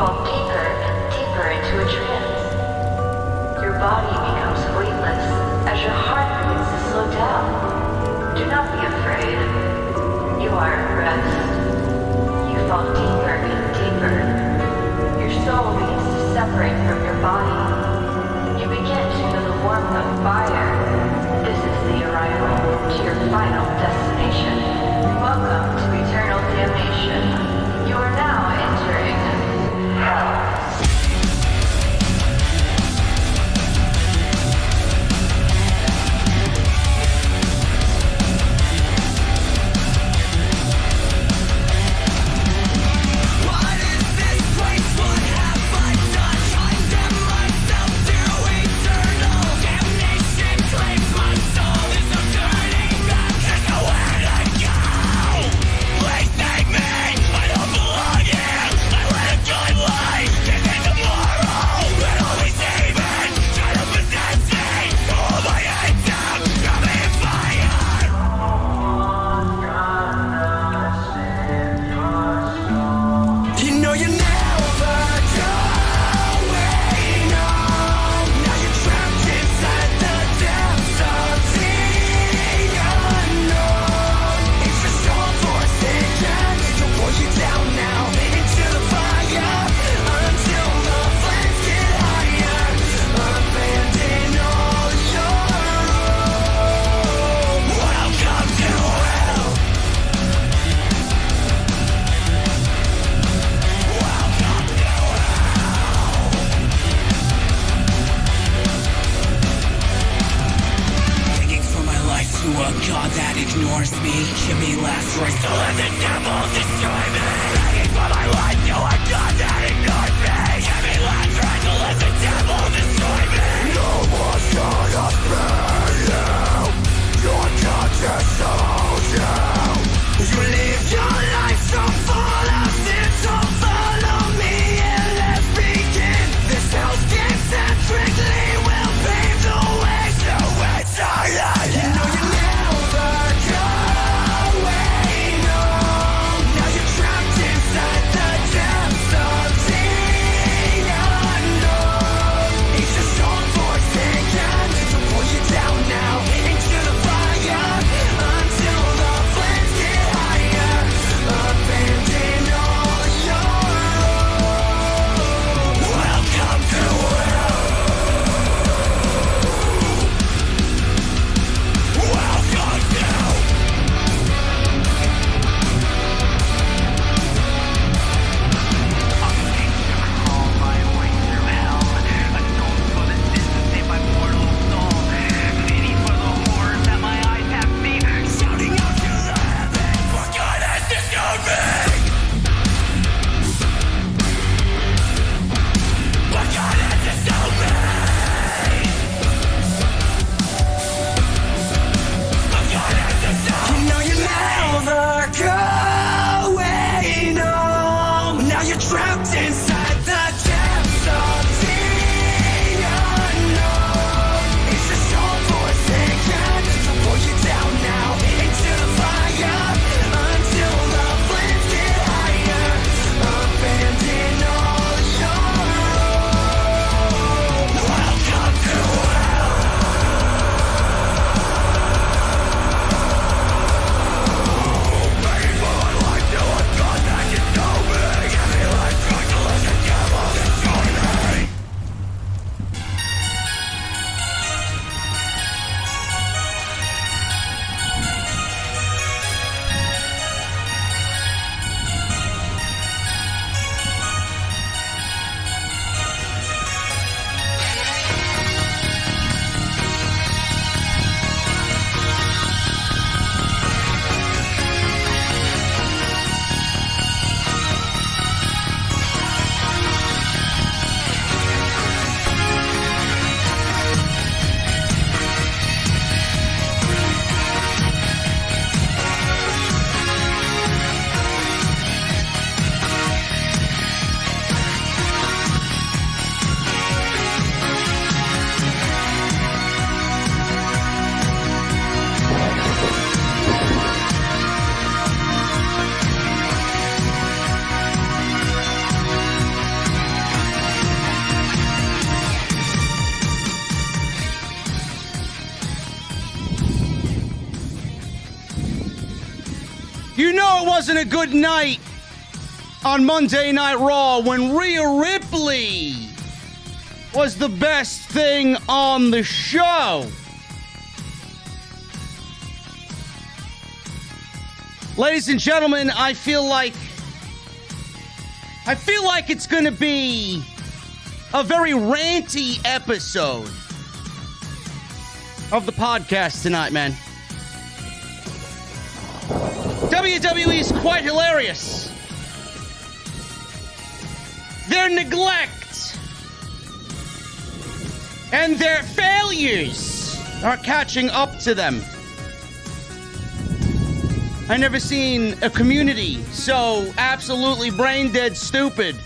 fall deeper and deeper into a trance. Your body becomes weightless as your heart begins to slow down. Do not be afraid. You are at rest. You fall deeper and deeper. Your soul begins to separate from your body. You begin to feel the warmth of fire. This is the arrival to your final destination. Welcome to eternal damnation. You are now entering hell. Pull you You know it wasn't a good night on Monday Night Raw when Rhea Ripley was the best thing on the show. Ladies and gentlemen, I feel like it's going to be a very ranty episode of the podcast tonight, man. WWE is quite hilarious. Their neglect and their failures are catching up to them. I never seen a community so absolutely brain dead stupid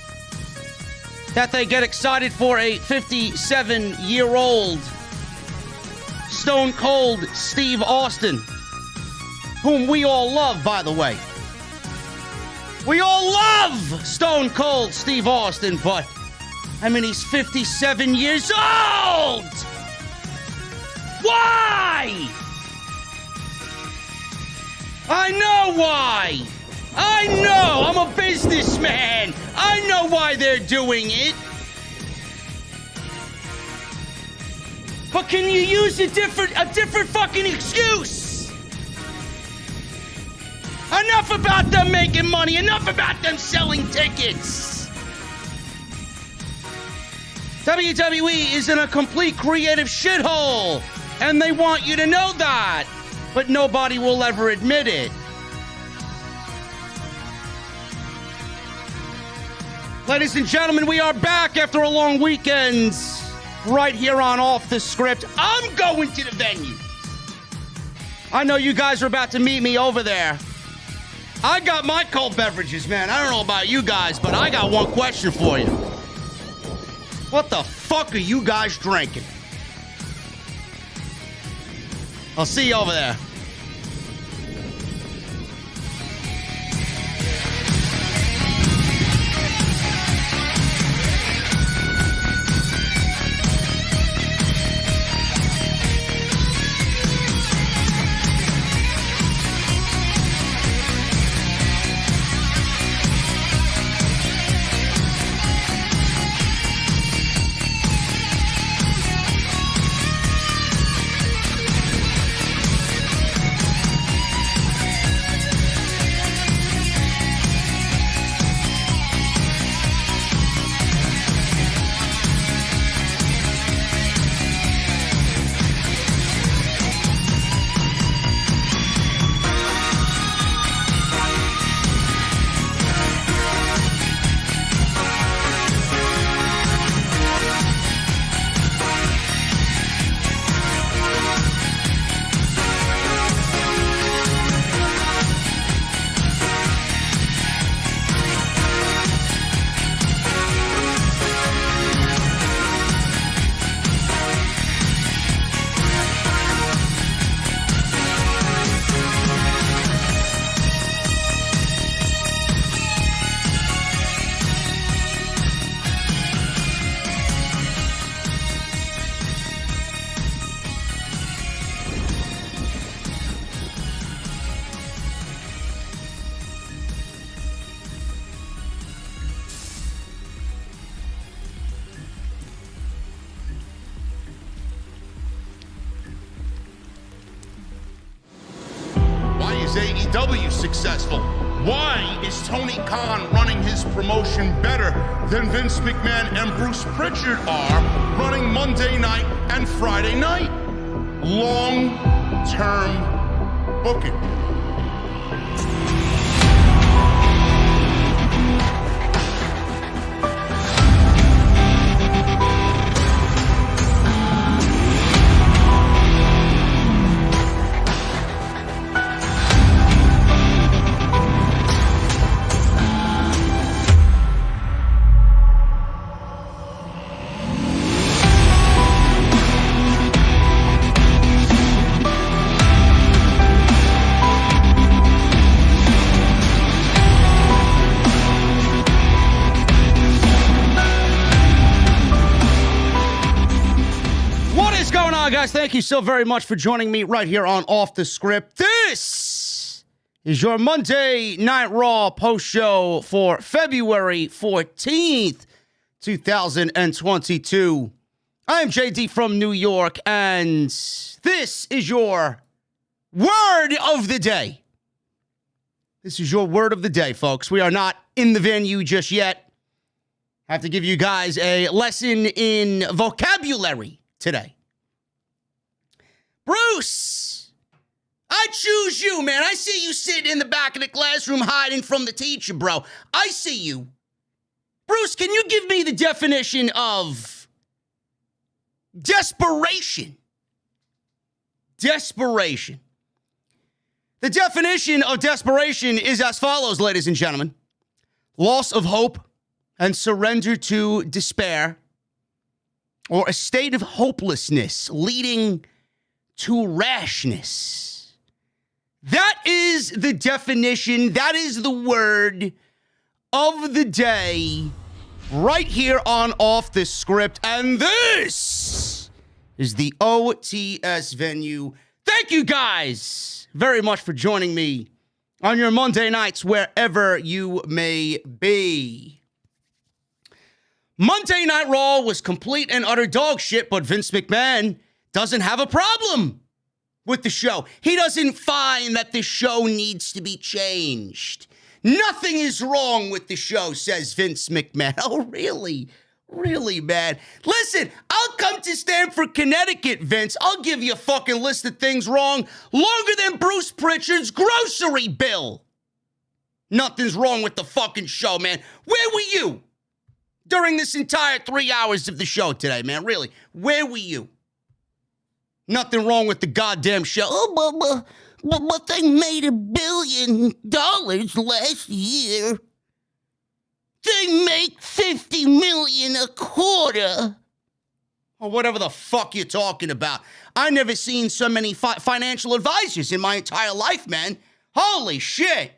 that they get excited for a 57-year-old Stone Cold Steve Austin, whom we all love, by the way. We all love Stone Cold Steve Austin, but I mean, he's 57 years old! Why? I know why. I know. I'm a businessman. I know why they're doing it. But can you use a different fucking excuse? Enough about them making money. Enough about them selling tickets. WWE is in a complete creative shithole, and they want you to know that. But nobody will ever admit it. Ladies and gentlemen, we are back after a long weekend right here on Off the Script. I'm going to the venue. I know you guys are about to meet me over there. I got my cold beverages, man. I don't know about you guys, but I got one question for you. What the fuck are you guys drinking? I'll see you over there. AEW successful? Why is Tony Khan running his promotion better than Vince McMahon and Bruce Pritchard are running Monday night and Friday night? Long-term booking. Guys, thank you so very much for joining me right here on Off the Script. This is your Monday Night Raw post-show for February 14th, 2022. I am JD from New York, and this is your word of the day. This is your word of the day, folks. We are not in the venue just yet. I have to give you guys a lesson in vocabulary today. Bruce, I choose you, man. I see you sitting in the back of the classroom hiding from the teacher, bro. I see you. Bruce, can you give me the definition of desperation? Desperation. The definition of desperation is as follows, ladies and gentlemen. Loss of hope and surrender to despair, or a state of hopelessness leading to rashness. That is the definition. That is the word of the day right here on Off the Script. And this is the OTS venue. Thank you guys very much for joining me on your Monday nights, wherever you may be. Monday Night Raw was complete and utter dog shit, but Vince McMahon doesn't have a problem with the show. He doesn't find that the show needs to be changed. Nothing is wrong with the show, says Vince McMahon. Oh, really? Really, man? Listen, I'll come to Stamford, Connecticut, Vince. I'll give you a fucking list of things wrong longer than Bruce Pritchard's grocery bill. Nothing's wrong with the fucking show, man. Where were you during this entire 3 hours of the show today, man? Really, where were you? Nothing wrong with the goddamn show. Oh, but they made $1 billion last year. They make $50 million a quarter. Or whatever the fuck you're talking about. I never seen so many financial advisors in my entire life, man. Holy shit.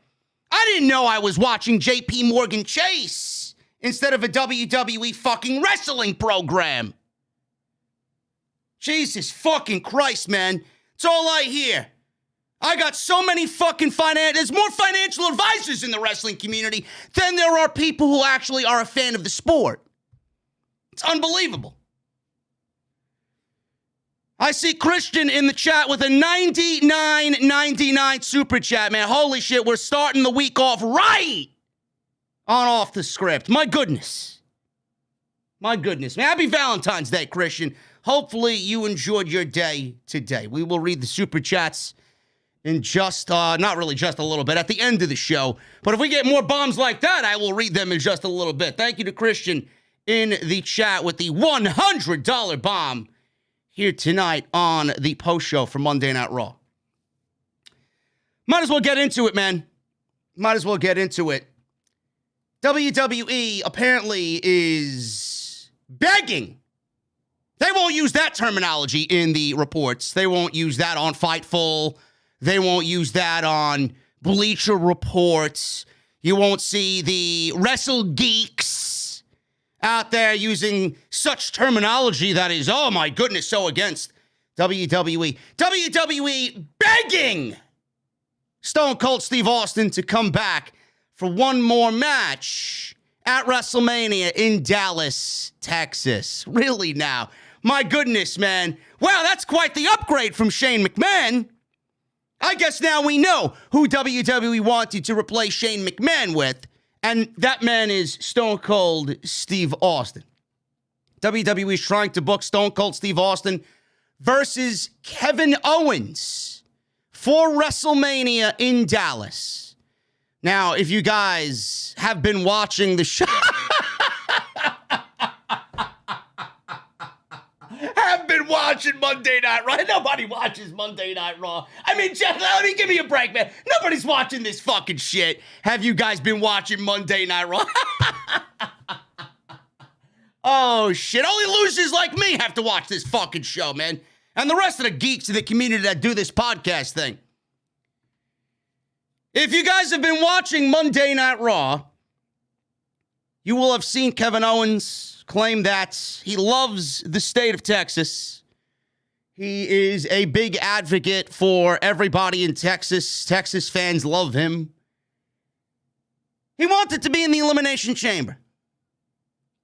I didn't know I was watching JP Morgan Chase instead of a WWE fucking wrestling program. Jesus fucking Christ, man. It's all I hear. I got so many fucking there's more financial advisors in the wrestling community than there are people who actually are a fan of the sport. It's unbelievable. I see Christian in the chat with a $99.99 super chat, man. Holy shit, we're starting the week off right on Off the Script. My goodness. My goodness, man. Happy Valentine's Day, Christian. Hopefully you enjoyed your day today. We will read the super chats in just, not really just a little bit, at the end of the show. But if we get more bombs like that, I will read them in just a little bit. Thank you to Christian in the chat with the $100 bomb here tonight on the post show for Monday Night Raw. Might as well get into it, man. Might as well get into it. WWE apparently is begging. They won't use that terminology in the reports. They won't use that on Fightful. They won't use that on Bleacher Reports. You won't see the Wrestle Geeks out there using such terminology that is, oh my goodness, so against WWE. WWE begging Stone Cold Steve Austin to come back for one more match at WrestleMania in Dallas, Texas. Really now? My goodness, man. Wow, that's quite the upgrade from Shane McMahon. I guess now we know who WWE wanted to replace Shane McMahon with, and that man is Stone Cold Steve Austin. WWE is trying to book Stone Cold Steve Austin versus Kevin Owens for WrestleMania in Dallas. Now, if you guys have been watching the show... watching Monday Night Raw. Nobody watches Monday Night Raw. I mean, just, give me a break, man. Nobody's watching this fucking shit. Have you guys been watching Monday Night Raw? Oh, shit. Only losers like me have to watch this fucking show, man. And the rest of the geeks in the community that do this podcast thing. If you guys have been watching Monday Night Raw, you will have seen Kevin Owens claim that he loves the state of Texas. He is a big advocate for everybody in Texas. Texas fans love him. He wanted to be in the Elimination Chamber.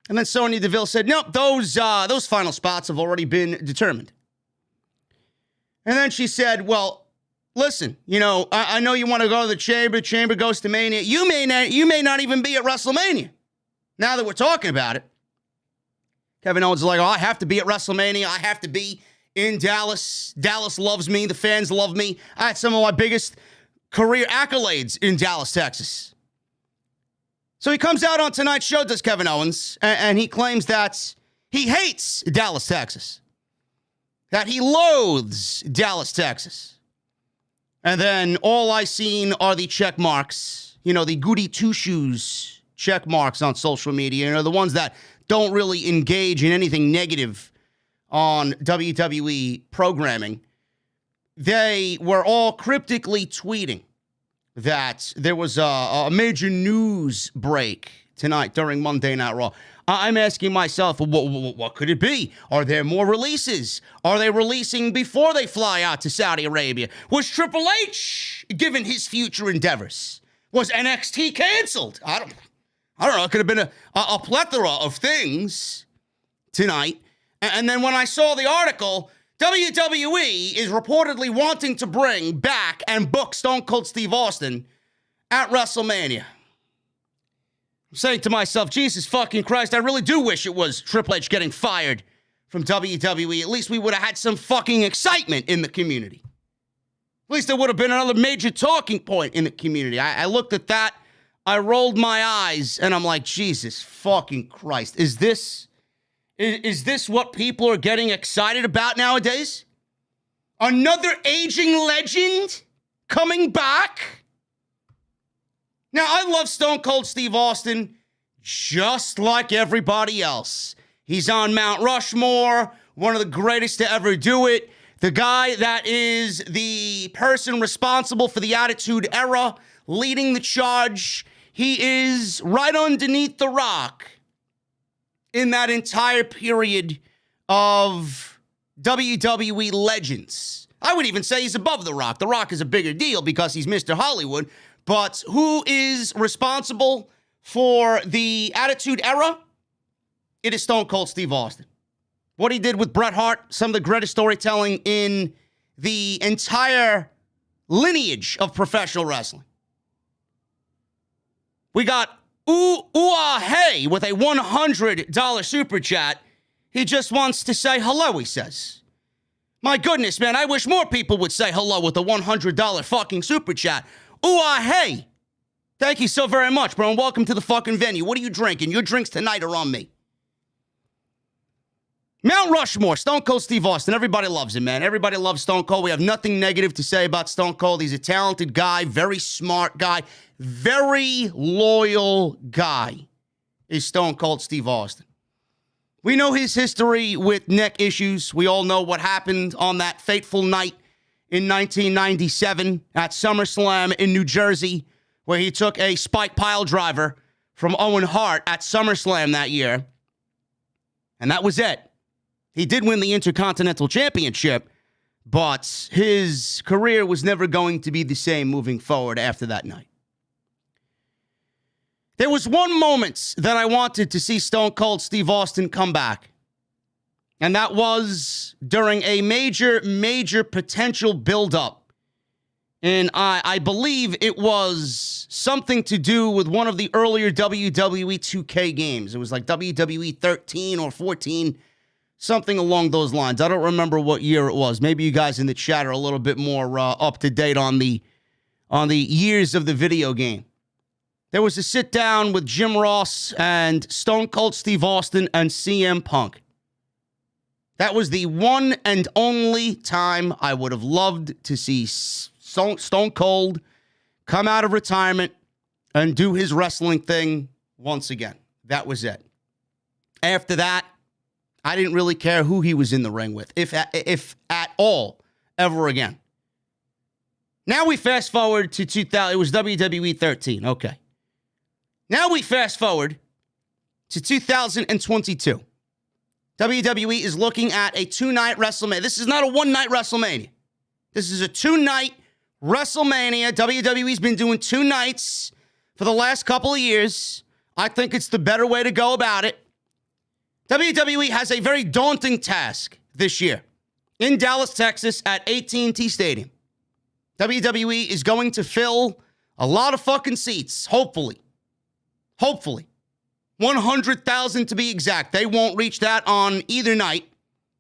And then Sonya Deville said, nope, those final spots have already been determined. And then she said, well, listen, I know you want to go to the Chamber. Chamber goes to Mania. You may not even be at WrestleMania. Now that we're talking about it. Kevin Owens is like, I have to be at WrestleMania. I have to be in Dallas. Dallas loves me. The fans love me. I had some of my biggest career accolades in Dallas, Texas. So he comes out on tonight's show, does Kevin Owens, and he claims that he hates Dallas, Texas. That he loathes Dallas, Texas. And then all I seen are the check marks, the goody two-shoes check marks on social media, the ones that don't really engage in anything negative on WWE programming. They were all cryptically tweeting that there was a major news break tonight during Monday Night Raw. I'm asking myself, what could it be? Are there more releases? Are they releasing before they fly out to Saudi Arabia? Was Triple H given his future endeavors? Was NXT canceled? I don't know. It could have been a plethora of things tonight. And then when I saw the article, WWE is reportedly wanting to bring back and book Stone Cold Steve Austin at WrestleMania. I'm saying to myself, Jesus fucking Christ, I really do wish it was Triple H getting fired from WWE. At least we would have had some fucking excitement in the community. At least there would have been another major talking point in the community. I looked at that, I rolled my eyes, and I'm like, Jesus fucking Christ. Is this what people are getting excited about nowadays? Another aging legend coming back? Now, I love Stone Cold Steve Austin just like everybody else. He's on Mount Rushmore, one of the greatest to ever do it. The guy that is the person responsible for the Attitude Era, leading the charge. He is right underneath The Rock in that entire period of WWE legends. I would even say he's above The Rock. The Rock is a bigger deal because he's Mr. Hollywood. But who is responsible for the Attitude Era? It is Stone Cold Steve Austin. What he did with Bret Hart, some of the greatest storytelling in the entire lineage of professional wrestling. We got Hey with a $100 super chat. He just wants to say hello, he says. My goodness, man, I wish more people would say hello with a $100 fucking super chat. Hey. Thank you so very much, bro, and welcome to the fucking venue. What are you drinking? Your drinks tonight are on me. Mount Rushmore, Stone Cold Steve Austin. Everybody loves him, man. Everybody loves Stone Cold. We have nothing negative to say about Stone Cold. He's a talented guy, very smart guy, very loyal guy is Stone Cold Steve Austin. We know his history with neck issues. We all know what happened on that fateful night in 1997 at SummerSlam in New Jersey, where he took a spike pile driver from Owen Hart at SummerSlam that year. And that was it. He did win the Intercontinental Championship, but his career was never going to be the same moving forward after that night. There was one moment that I wanted to see Stone Cold Steve Austin come back, and that was during a major potential buildup. And I believe it was something to do with one of the earlier WWE 2K games. It was like WWE 13 or 14, something along those lines. I don't remember what year it was. Maybe you guys in the chat are a little bit more up to date on the years of the video game. There was a sit down with Jim Ross and Stone Cold Steve Austin and CM Punk. That was the one and only time I would have loved to see Stone Cold come out of retirement and do his wrestling thing once again. That was it. After that, I didn't really care who he was in the ring with, if at all, ever again. Now we fast forward to 2000. It was WWE 13. Okay. Now we fast forward to 2022. WWE is looking at a 2-night WrestleMania. This is not a 1-night WrestleMania. This is a 2-night WrestleMania. WWE's been doing 2 nights for the last couple of years. I think it's the better way to go about it. WWE has a very daunting task this year in Dallas, Texas at AT&T Stadium. WWE is going to fill a lot of fucking seats, hopefully. Hopefully. 100,000 to be exact. They won't reach that on either night,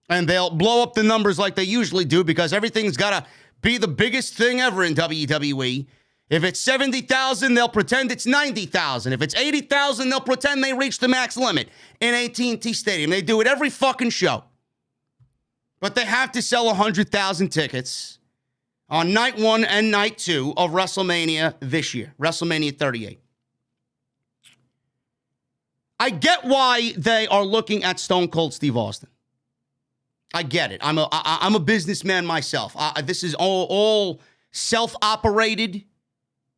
and they'll blow up the numbers like they usually do because everything's got to be the biggest thing ever in WWE. If it's 70,000, they'll pretend it's 90,000. If it's 80,000, they'll pretend they reached the max limit in AT&T Stadium. They do it every fucking show. But they have to sell 100,000 tickets on night 1 and night 2 of WrestleMania this year, WrestleMania 38. I get why they are looking at Stone Cold Steve Austin. I get it. I'm a businessman myself. This is all self-operated.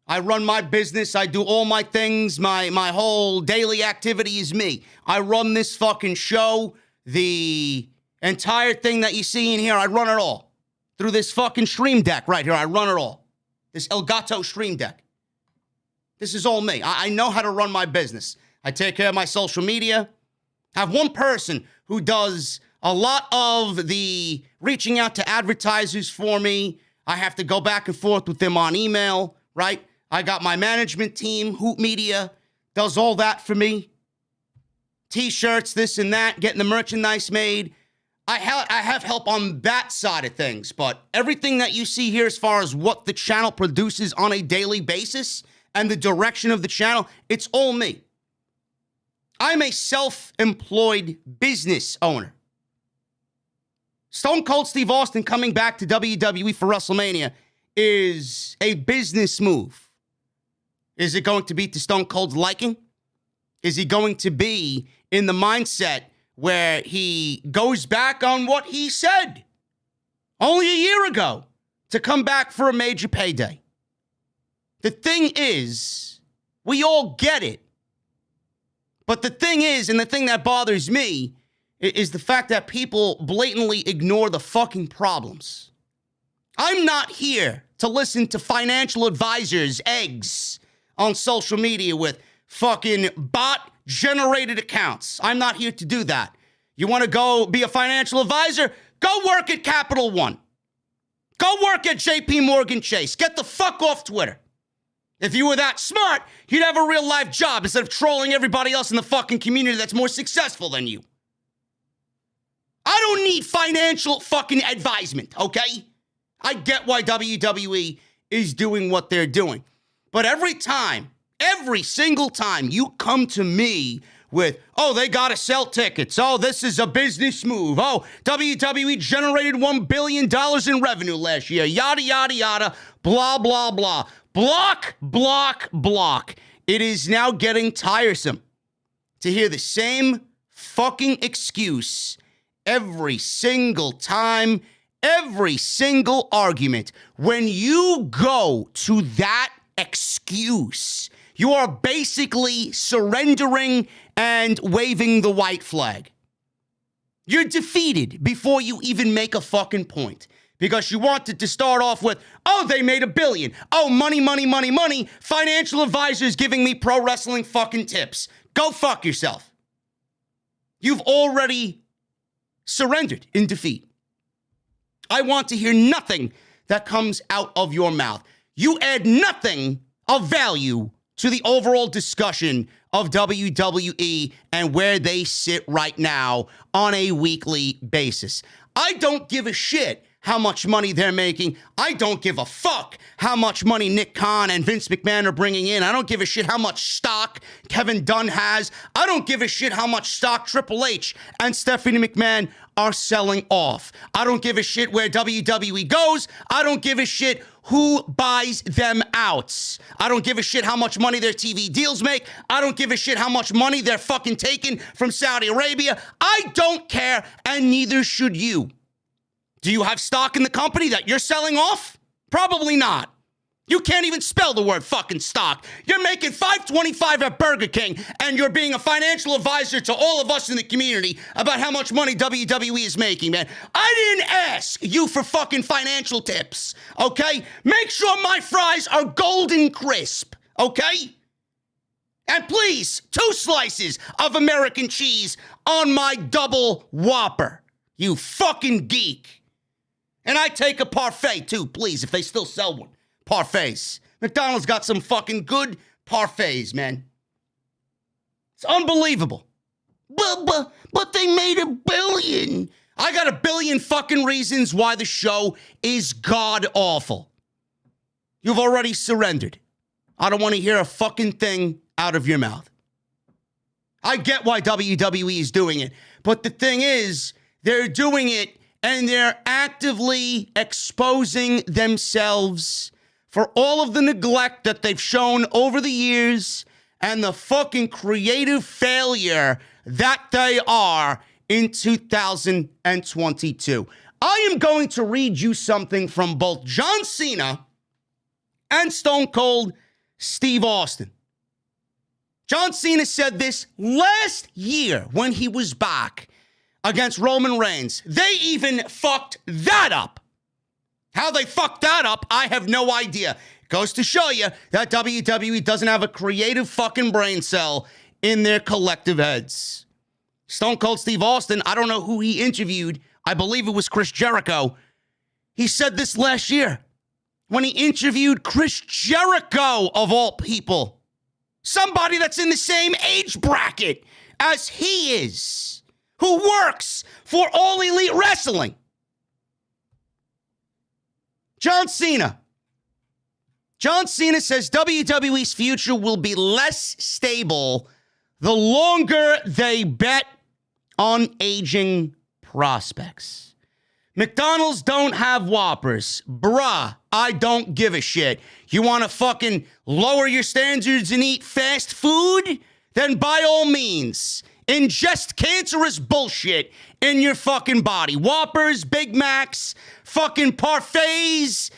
I run my business. I do all my things. My whole daily activity is me. I run this fucking show. The entire thing that you see in here, I run it all. Through this fucking stream deck right here, I run it all. This Elgato stream deck. This is all me. I know how to run my business. I take care of my social media. I have one person who does a lot of the reaching out to advertisers for me. I have to go back and forth with them on email, right? I got my management team, Hoop Media, does all that for me. T-shirts, this and that, getting the merchandise made. I have help on that side of things, but everything that you see here as far as what the channel produces on a daily basis and the direction of the channel, it's all me. I'm a self-employed business owner. Stone Cold Steve Austin coming back to WWE for WrestleMania is a business move. Is it going to be to Stone Cold's liking? Is he going to be in the mindset where he goes back on what he said only a year ago to come back for a major payday? The thing is, we all get it. But the thing is, and the thing that bothers me, is the fact that people blatantly ignore the fucking problems. I'm not here to listen to financial advisors' eggs on social media with fucking bot-generated accounts. I'm not here to do that. You want to go be a financial advisor? Go work at Capital One. Go work at JP Morgan Chase. Get the fuck off Twitter. If you were that smart, you'd have a real-life job instead of trolling everybody else in the fucking community that's more successful than you. I don't need financial fucking advisement, okay? I get why WWE is doing what they're doing. But every single time you come to me with, oh, they got to sell tickets. Oh, this is a business move. Oh, WWE generated $1 billion in revenue last year. Yada, yada, yada. Blah, blah, blah. Block, block, block. It is now getting tiresome to hear the same fucking excuse every single time, every single argument. When you go to that excuse, you are basically surrendering and waving the white flag. You're defeated before you even make a fucking point. Because you wanted to start off with, oh, they made $1 billion. Oh, money, money, money, money. Financial advisors giving me pro wrestling fucking tips. Go fuck yourself. You've already surrendered in defeat. I want to hear nothing that comes out of your mouth. You add nothing of value to the overall discussion of WWE and where they sit right now on a weekly basis. I don't give a shit how much money they're making. I don't give a fuck how much money Nick Khan and Vince McMahon are bringing in. I don't give a shit how much stock Kevin Dunn has. I don't give a shit how much stock Triple H and Stephanie McMahon are selling off. I don't give a shit where WWE goes. I don't give a shit who buys them out. I don't give a shit how much money their TV deals make. I don't give a shit how much money they're fucking taking from Saudi Arabia. I don't care, and neither should you. Do you have stock in the company that you're selling off? Probably not. You can't even spell the word fucking stock. You're making $5.25 at Burger King, and you're being a financial advisor to all of us in the community about how much money WWE is making, man. I didn't ask you for fucking financial tips, okay? Make sure my fries are golden crisp, okay? And please, 2 slices of American cheese on my double Whopper, you fucking geek. And I take a parfait, too, please, if they still sell one. Parfaits. McDonald's got some fucking good parfaits, man. It's unbelievable. But they made $1 billion. I got $1 billion fucking reasons why the show is god-awful. You've already surrendered. I don't want to hear a fucking thing out of your mouth. I get why WWE is doing it. But the thing is, they're doing it and they're actively exposing themselves for all of the neglect that they've shown over the years and the fucking creative failure that they are in 2022. I am going to read you something from both John Cena and Stone Cold Steve Austin. John Cena said this last year when he was back against Roman Reigns. They even fucked that up. How they fucked that up, I have no idea. Goes to show you that WWE doesn't have a creative fucking brain cell in their collective heads. Stone Cold Steve Austin, I don't know who he interviewed. I believe it was Chris Jericho. He said this last year when he interviewed Chris Jericho, of all people. Somebody that's in the same age bracket as he is, who works for All Elite Wrestling. John Cena says WWE's future will be less stable the longer they bet on aging prospects. McDonald's don't have Whoppers. Bruh, I don't give a shit. You want to fucking lower your standards and eat fast food? Then by all means, ingest cancerous bullshit in your fucking body. Whoppers, Big Macs, fucking parfaits,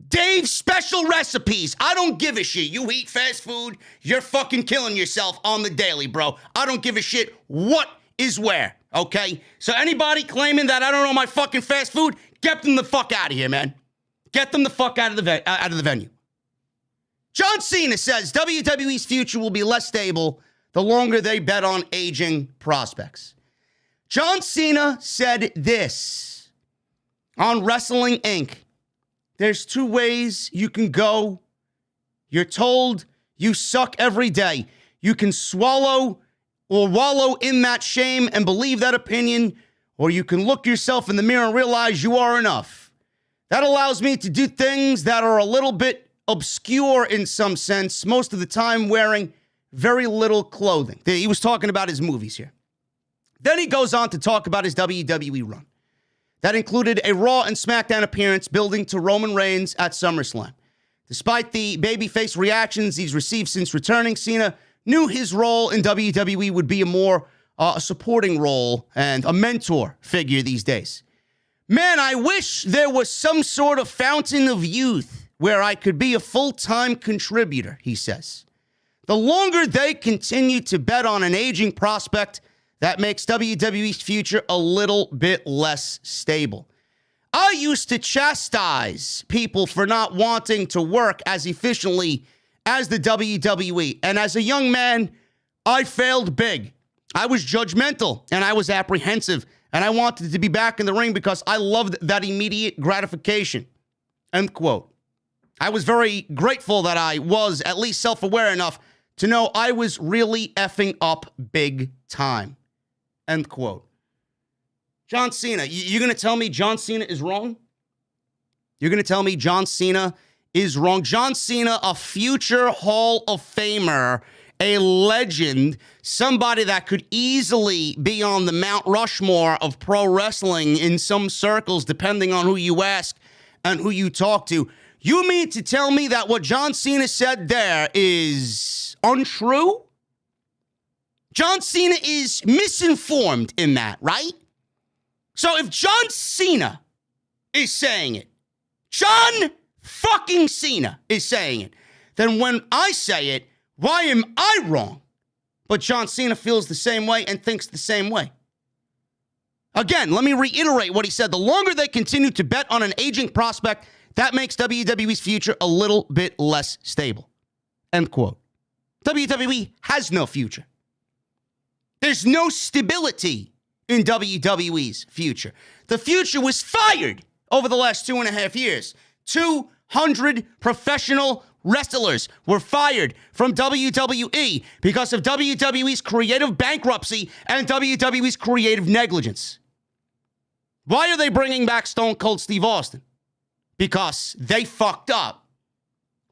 Dave's special recipes. I don't give a shit. You eat fast food, you're fucking killing yourself on the daily, bro. I don't give a shit what is where, okay? So anybody claiming that I don't know my fucking fast food, get them the fuck out of here, man. Get them the fuck out of the venue. John Cena says WWE's future will be less stable the longer they bet on aging prospects. John Cena said this on Wrestling Inc. There's 2 ways you can go. You're told you suck every day. You can swallow or wallow in that shame and believe that opinion, or you can look yourself in the mirror and realize you are enough. That allows me to do things that are a little bit obscure in some sense, most of the time wearing very little clothing. He was talking about his movies here. Then he goes on to talk about his WWE run. That included a Raw and SmackDown appearance building to Roman Reigns at SummerSlam. Despite the babyface reactions he's received since returning, Cena knew his role in WWE would be a more supporting role and a mentor figure these days. Man, I wish there was some sort of fountain of youth where I could be a full-time contributor, he says. The longer they continue to bet on an aging prospect, that makes WWE's future a little bit less stable. I used to chastise people for not wanting to work as efficiently as the WWE. And as a young man, I failed big. I was judgmental and I was apprehensive. And I wanted to be back in the ring because I loved that immediate gratification. End quote. I was very grateful that I was at least self-aware enough to know I was really effing up big time. End quote. John Cena, you're going to tell me John Cena is wrong? You're going to tell me John Cena is wrong? John Cena, a future Hall of Famer, a legend, somebody that could easily be on the Mount Rushmore of pro wrestling in some circles, depending on who you ask and who you talk to. You mean to tell me that what John Cena said there is untrue? John Cena is misinformed in that, right? So if John Cena is saying it, John fucking fucking Cena is saying it, then when I say it, why am I wrong? But John Cena feels the same way and thinks the same way. Again, let me reiterate what he said. The longer they continue to bet on an aging prospect, that makes WWE's future a little bit less stable. End quote. WWE has no future. There's no stability in WWE's future. The future was fired over the last 2.5 years. 200 professional wrestlers were fired from WWE because of WWE's creative bankruptcy and WWE's creative negligence. Why are they bringing back Stone Cold Steve Austin? Because they fucked up.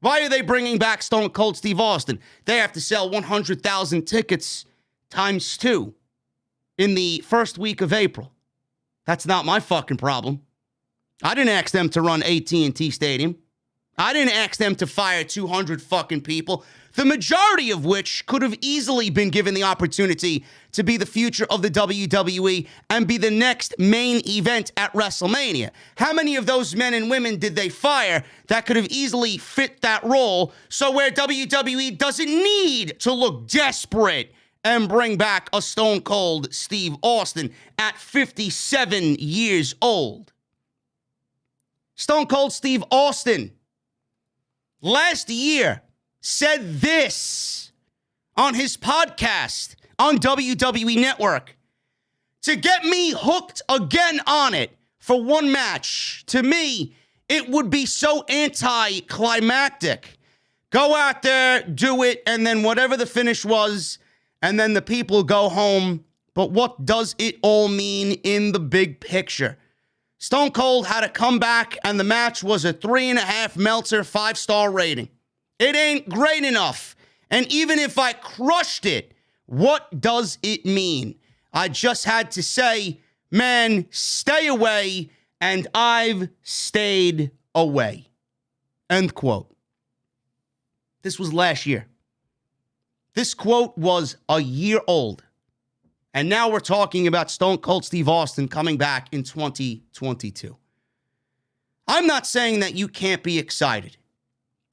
Why are they bringing back Stone Cold Steve Austin? They have to sell 100,000 tickets times 2 in the first week of April. That's not my fucking problem. I didn't ask them to run AT&T Stadium. I didn't ask them to fire 200 fucking people, the majority of which could have easily been given the opportunity to be the future of the WWE and be the next main event at WrestleMania. How many of those men and women did they fire that could have easily fit that role, so where WWE doesn't need to look desperate and bring back a Stone Cold Steve Austin at 57 years old? Stone Cold Steve Austin last year said this on his podcast on WWE Network. To get me hooked again on it for one match, to me, it would be so anticlimactic. Go out there, do it, and then whatever the finish was, and then the people go home. But what does it all mean in the big picture? Stone Cold had a comeback, and the match was a 3.5 Meltzer 5-star rating. It ain't great enough. And even if I crushed it, what does it mean? I just had to say, man, stay away, and I've stayed away. End quote. This was last year. This quote was a year old. And now we're talking about Stone Cold Steve Austin coming back in 2022. I'm not saying that you can't be excited.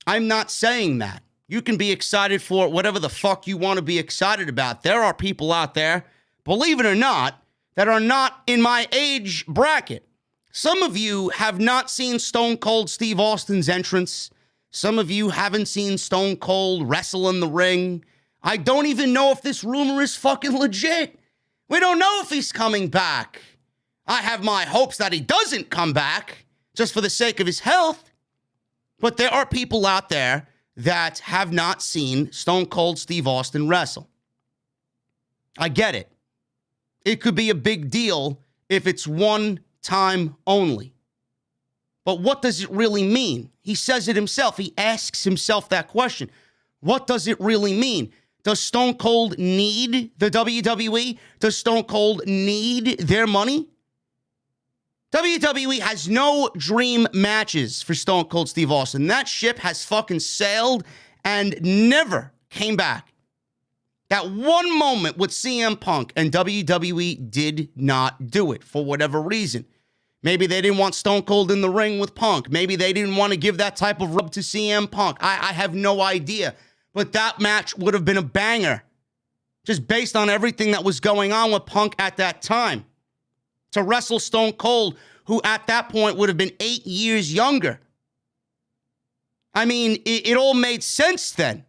I'm not saying that. You can be excited for whatever the fuck you want to be excited about. There are people out there, believe it or not, that are not in my age bracket. Some of you have not seen Stone Cold Steve Austin's entrance. Some of you haven't seen Stone Cold wrestle in the ring. I don't even know if this rumor is fucking legit. We don't know if he's coming back. I have my hopes that he doesn't come back just for the sake of his health. But there are people out there that have not seen Stone Cold Steve Austin wrestle. I get it. It could be a big deal if it's one time only. But what does it really mean? He says it himself. He asks himself that question. What does it really mean? Does Stone Cold need the WWE? Does Stone Cold need their money? WWE has no dream matches for Stone Cold Steve Austin. That ship has fucking sailed and never came back. That one moment with CM Punk, and WWE did not do it for whatever reason. Maybe they didn't want Stone Cold in the ring with Punk. Maybe they didn't want to give that type of rub to CM Punk. I have no idea. But that match would have been a banger, just based on everything that was going on with Punk at that time. To wrestle Stone Cold, who at that point would have been 8 years younger. I mean, it all made sense then.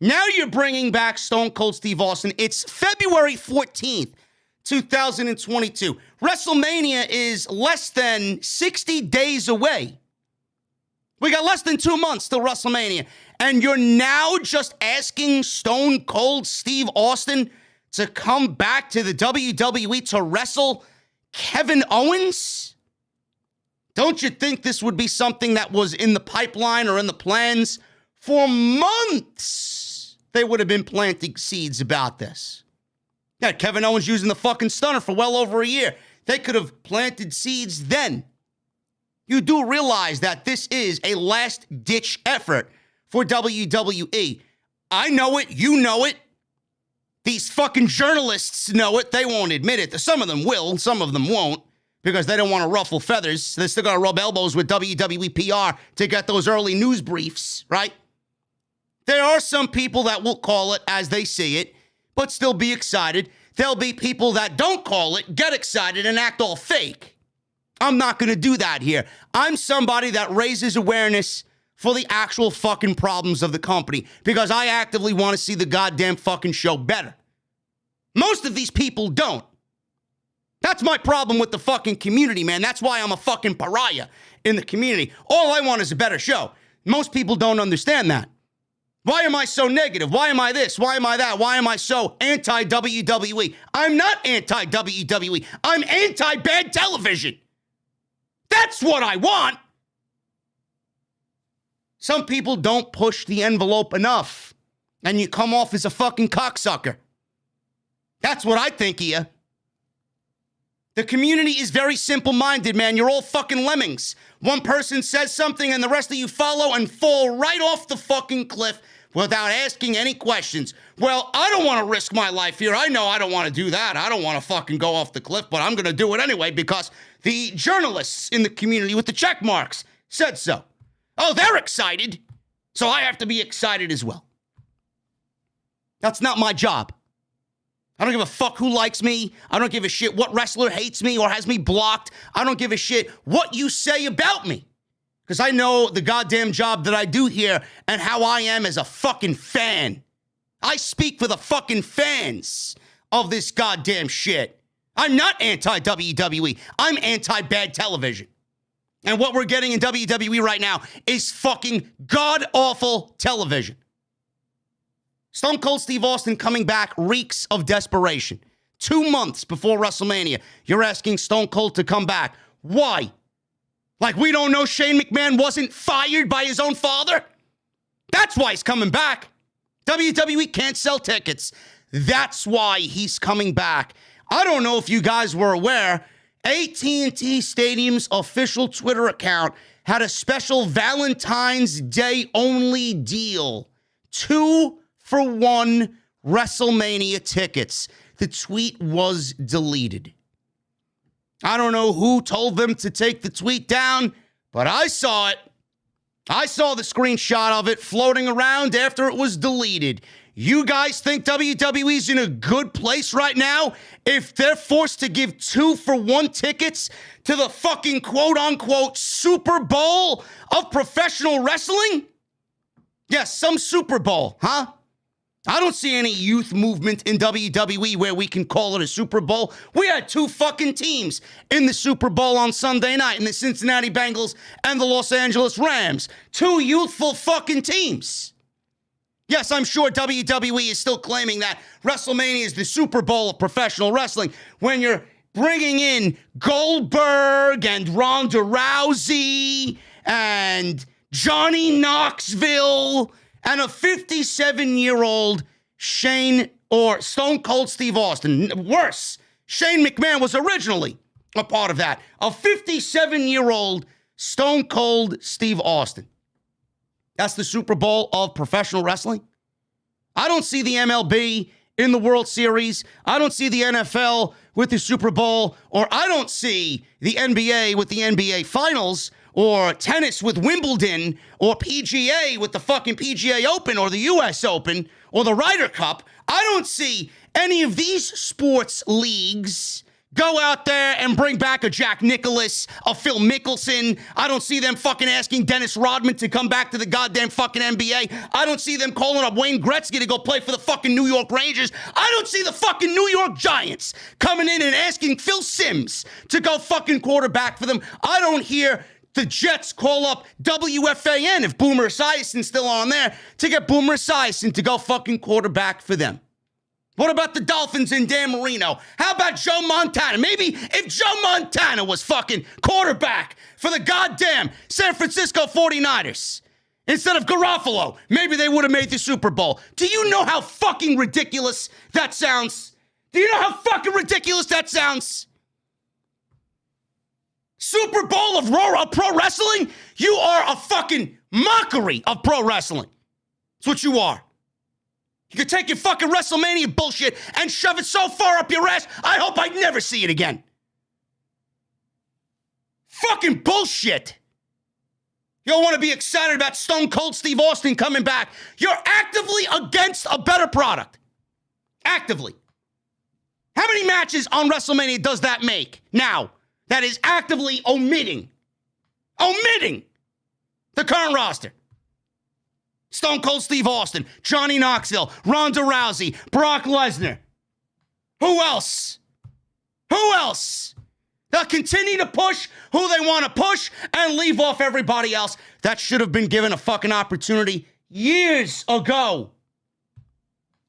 Now you're bringing back Stone Cold Steve Austin. It's February 14th, 2022. WrestleMania is less than 60 days away. We got less than 2 months till WrestleMania. And you're now just asking Stone Cold Steve Austin to come back to the WWE to wrestle Kevin Owens? Don't you think this would be something that was in the pipeline or in the plans for months? They would have been planting seeds about this. Yeah, Kevin Owens using the fucking stunner for well over a year. They could have planted seeds then. You do realize that this is a last-ditch effort for WWE. I know it. You know it. These fucking journalists know it. They won't admit it. Some of them will. Some of them won't. because they don't want to ruffle feathers. They're still going to rub elbows with WWE PR to get those early news briefs, right? There are some people that will call it as they see it, but still be excited. There'll be people that don't call it, get excited, and act all fake. I'm not going to do that here. I'm somebody that raises awareness for the actual fucking problems of the company because I actively want to see the goddamn fucking show better. Most of these people don't. That's my problem with the fucking community, man. That's why I'm a fucking pariah in the community. All I want is a better show. Most people don't understand that. Why am I so negative? Why am I this? Why am I that? Why am I so anti-WWE? I'm not anti-WWE. I'm anti-bad television. That's what I want. Some people don't push the envelope enough, and you come off as a fucking cocksucker. That's what I think of you. The community is very simple-minded, man. You're all fucking lemmings. One person says something, and the rest of you follow and fall right off the fucking cliff without asking any questions. Well, I don't want to risk my life here. I know I don't want to do that. I don't want to fucking go off the cliff, but I'm going to do it anyway because the journalists in the community with the check marks said so. Oh, they're excited, so I have to be excited as well. That's not my job. I don't give a fuck who likes me. I don't give a shit what wrestler hates me or has me blocked. I don't give a shit what you say about me. Because I know the goddamn job that I do here and how I am as a fucking fan. I speak for the fucking fans of this goddamn shit. I'm not anti-WWE. I'm anti-bad television. And what we're getting in WWE right now is fucking god-awful television. Stone Cold Steve Austin coming back reeks of desperation. 2 months before WrestleMania, you're asking Stone Cold to come back. Why? Like we don't know Shane McMahon wasn't fired by his own father? That's why he's coming back. WWE can't sell tickets. That's why he's coming back. I don't know if you guys were aware, AT&T Stadium's official Twitter account had a special Valentine's Day only deal. 2-for-1 WrestleMania tickets. The tweet was deleted. I don't know who told them to take the tweet down, but I saw it. I saw the screenshot of it floating around after it was deleted. You guys think WWE's in a good place right now if they're forced to give 2-for-1 tickets to the fucking quote-unquote Super Bowl of professional wrestling? Yes, some Super Bowl, huh? I don't see any youth movement in WWE where we can call it a Super Bowl. We had 2 fucking teams in the Super Bowl on Sunday night in the Cincinnati Bengals and the Los Angeles Rams. 2 youthful fucking teams. Yes, I'm sure WWE is still claiming that WrestleMania is the Super Bowl of professional wrestling when you're bringing in Goldberg and Ronda Rousey and Johnny Knoxville and a 57-year-old Shane or Stone Cold Steve Austin. Worse, Shane McMahon was originally a part of that. A 57-year-old Stone Cold Steve Austin. That's the Super Bowl of professional wrestling. I don't see the MLB in the World Series. I don't see the NFL with the Super Bowl, or I don't see the NBA with the NBA Finals, or tennis with Wimbledon, or PGA with the fucking PGA Open, or the US Open, or the Ryder Cup. I don't see any of these sports leagues go out there and bring back a Jack Nicklaus, a Phil Mickelson. I don't see them fucking asking Dennis Rodman to come back to the goddamn fucking NBA. I don't see them calling up Wayne Gretzky to go play for the fucking New York Rangers. I don't see the fucking New York Giants coming in and asking Phil Simms to go fucking quarterback for them. I don't hear the Jets call up WFAN, if Boomer Esiason's still on there, to get Boomer Esiason to go fucking quarterback for them. What about the Dolphins and Dan Marino? How about Joe Montana? Maybe if Joe Montana was fucking quarterback for the goddamn San Francisco 49ers instead of Garofalo, maybe they would have made the Super Bowl. Do you know how fucking ridiculous that sounds? Do you know how fucking ridiculous that sounds? Super Bowl of pro wrestling? You are a fucking mockery of pro wrestling. That's what you are. You can take your fucking WrestleMania bullshit and shove it so far up your ass, I hope I never see it again. Fucking bullshit. You don't want to be excited about Stone Cold Steve Austin coming back. You're actively against a better product. Actively. How many matches on WrestleMania does that make now that is actively omitting the current roster? Stone Cold Steve Austin, Johnny Knoxville, Ronda Rousey, Brock Lesnar. Who else? Who else? They'll continue to push who they want to push and leave off everybody else. That should have been given a fucking opportunity years ago.